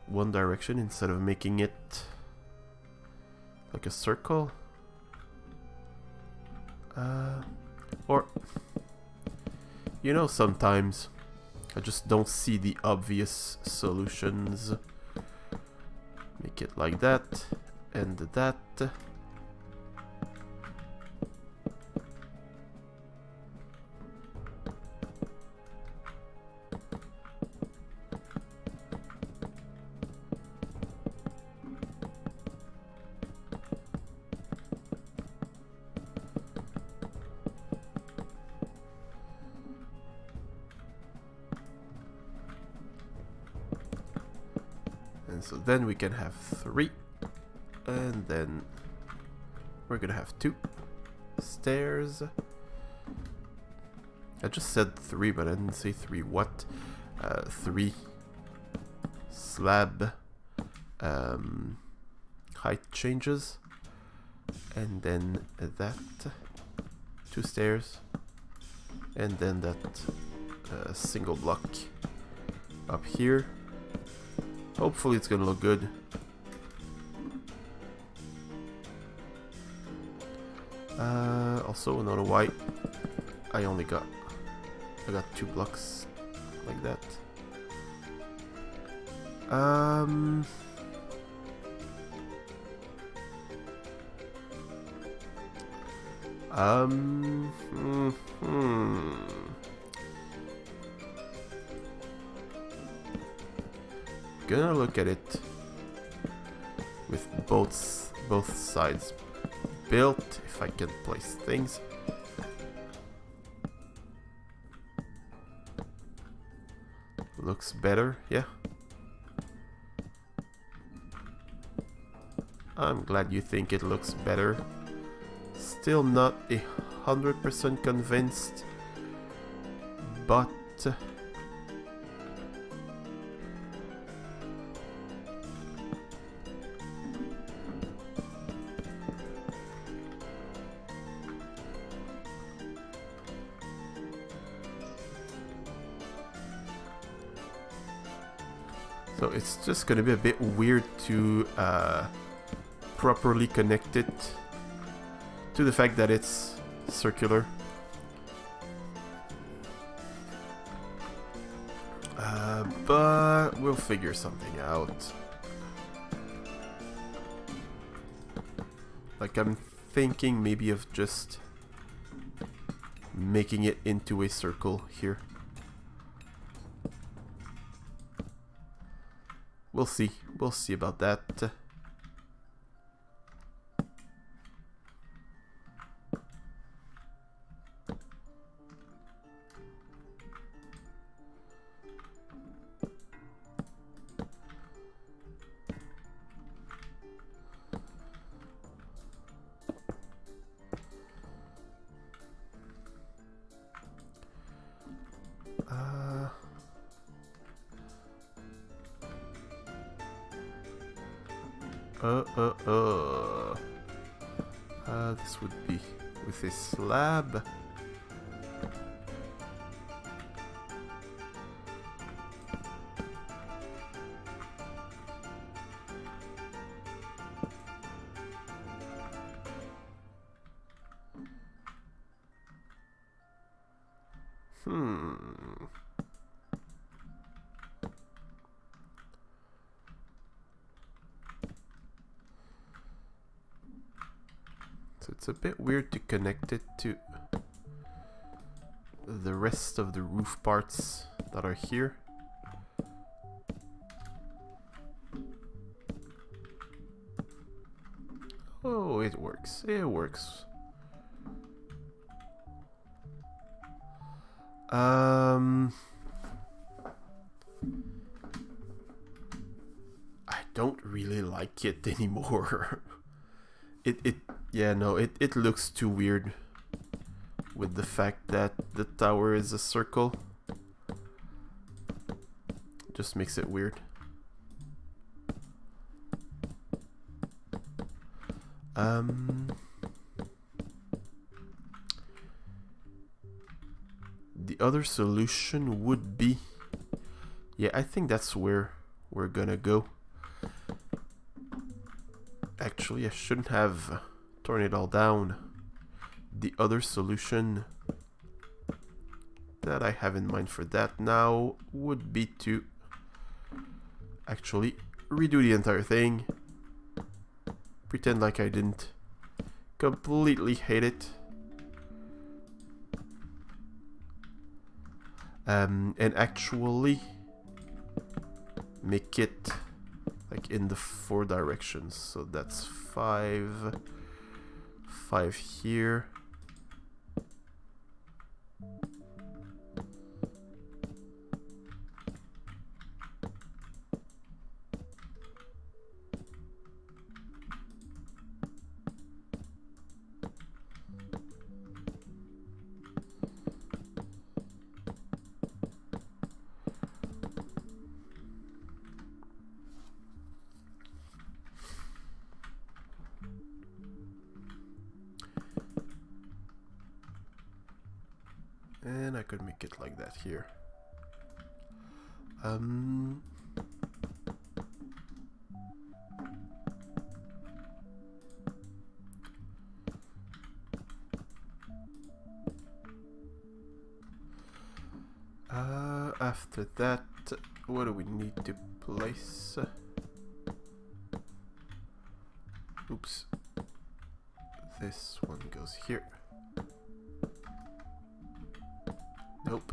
one direction instead of making it like a circle? Or, you know, sometimes I just don't see the obvious solutions. Make it like that and that. So then we can have 3, and then we're gonna have 2 stairs. I just said 3, but I didn't say 3 what. 3 slab height changes, and then that 2 stairs, and then that single block up here. Hopefully it's gonna look good. Also, I don't know why I got 2 blocks like that. Gonna look at it with both sides built, if I can place things. Looks better, yeah. I'm glad you think it looks better. Still not 100% convinced, but so it's just gonna be a bit weird to properly connect it to the fact that it's circular. But we'll figure something out. Like, I'm thinking maybe of just making it into a circle here. We'll see. We'll see about that. This would be with a slab. It's a bit weird to connect it to the rest of the roof parts that are here. Oh, it works. It works. I don't really like it anymore. Yeah, no, it looks too weird with the fact that the tower is a circle. Just makes it weird. The other solution would be, yeah, I think that's where we're gonna go. Actually, I shouldn't have torn it all down. The other solution that I have in mind for that now would be to actually redo the entire thing. Pretend like I didn't completely hate it. And actually make it like in the 4 directions. So that's 5 here. And I could make it like that here. after that, what do we need to place? Oops. This one goes here. Nope.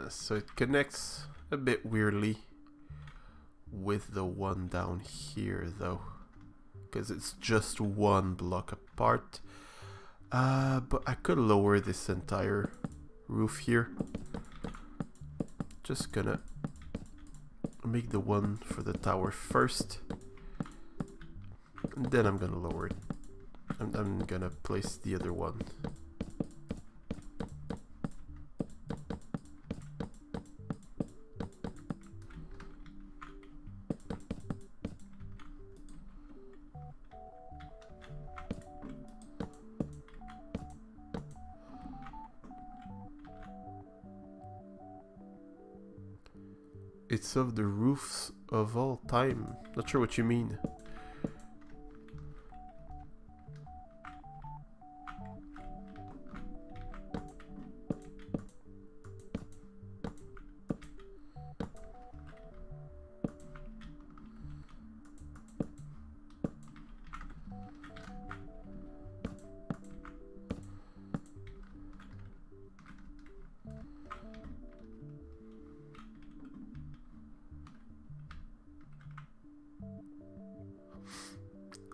So it connects a bit weirdly with the one down here though, because it's just one block apart. But I could lower this entire roof here. Just gonna make the one for the tower first, and then I'm gonna lower it. I'm gonna place the other one. It's of the roofs of all time. Not sure what you mean.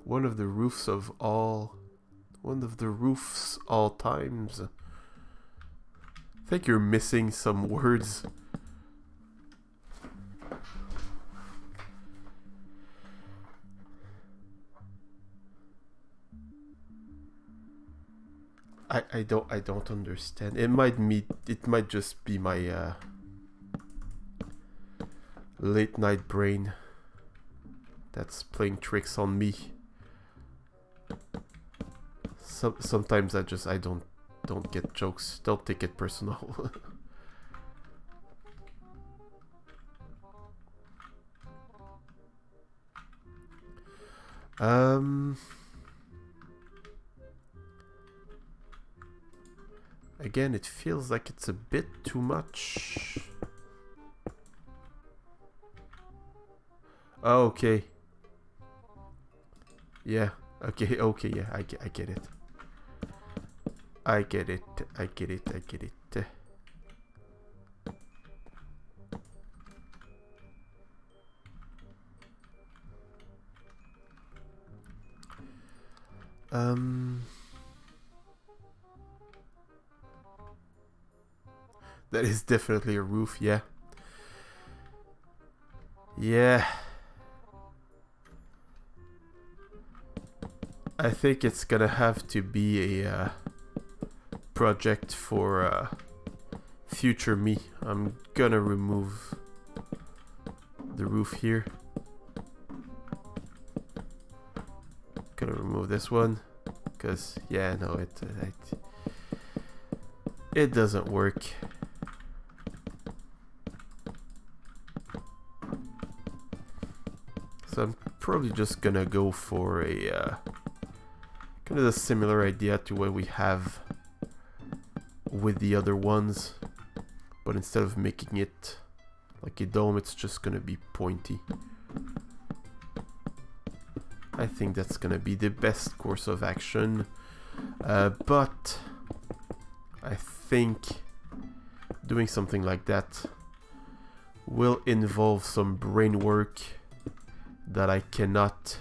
One of the roofs all times. I think you're missing some words. I don't understand. It might just be my late night brain that's playing tricks on me. Sometimes I don't get jokes. Don't take it personal. Again, it feels like it's a bit too much. Oh, okay. Yeah. Okay. Okay. Yeah. I get it. I get it. I get it. I get it. That is definitely a roof. Yeah. Yeah. I think it's gonna have to be a project for future me. I'm gonna remove the roof here. Gonna remove this one because yeah, no, it doesn't work. So I'm probably just gonna go for a kind of a similar idea to what we have with the other ones, but instead of making it like a dome, it's just gonna be pointy. I think that's gonna be the best course of action, but I think doing something like that will involve some brain work that I cannot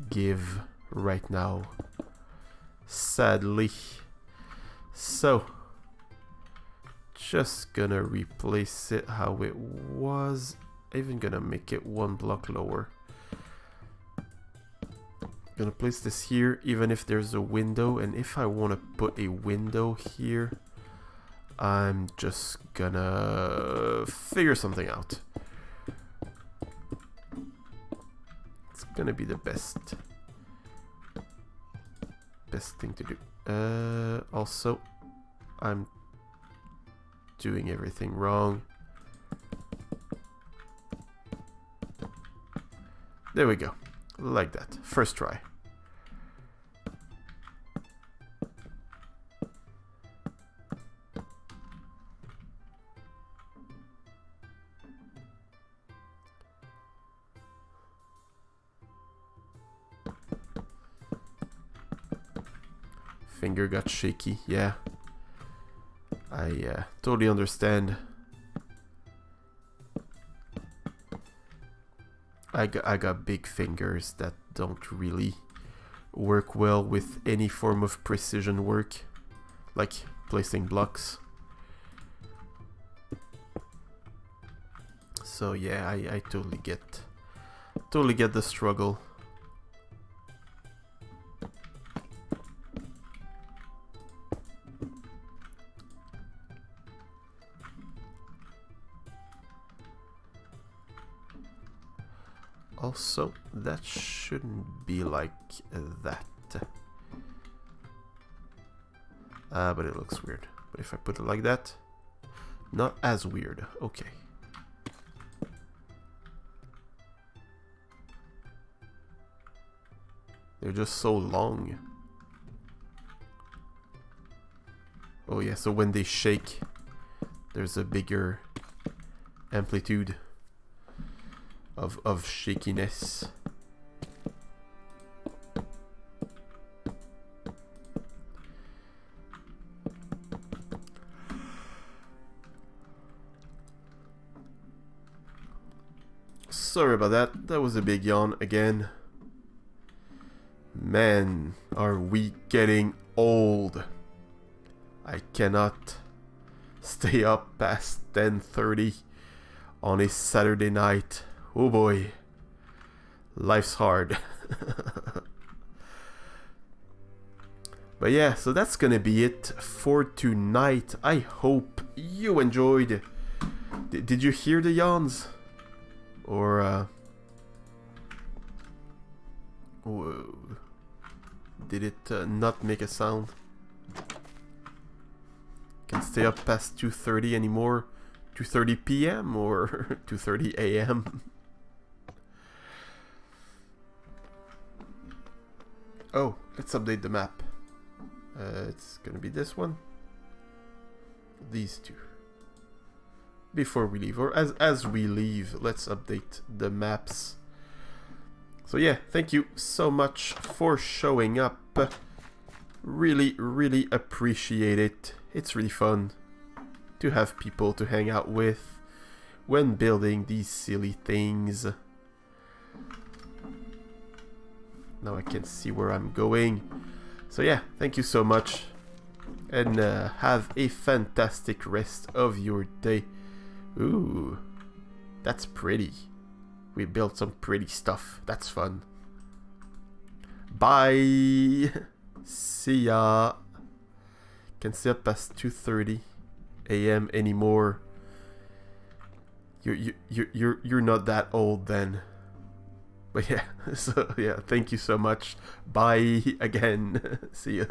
give right now, sadly. So just gonna replace it how it was. Even gonna make it one block lower. Gonna place this here even if there's a window, and if I want to put a window here, I'm just gonna figure something out. It's gonna be the best thing to do. Also, I'm doing everything wrong. There we go. Like that. First try. Finger got shaky, yeah. I totally understand. I got big fingers that don't really work well with any form of precision work, like placing blocks. So yeah, I totally get the struggle. Also, that shouldn't be like that. But it looks weird. But if I put it like that, not as weird. Okay. They're just so long. Oh yeah, so when they shake, there's a bigger amplitude of shakiness. Sorry about that. That was a big yawn again. Man, are we getting old. I cannot stay up past 10:30 on a Saturday night. Oh boy, life's hard. But yeah, so that's gonna be it for tonight. I hope you enjoyed. Did you hear the yawns? Or whoa. Did it not make a sound? Can't stay up past 2:30 anymore. 2:30 p.m. or 2:30 a.m. Oh, let's update the map. It's gonna be this one. These two. Before we leave, or as we leave, let's update the maps. So yeah, thank you so much for showing up. Really appreciate it. It's really fun to have people to hang out with when building these silly things. Now I can see where I'm going. So yeah, thank you so much. And have a fantastic rest of your day. Ooh, that's pretty. We built some pretty stuff. That's fun. Bye. See ya. Can stay up past 2:30 a.m. anymore. You're not that old then. But yeah, so yeah, thank you so much. Bye again. See ya.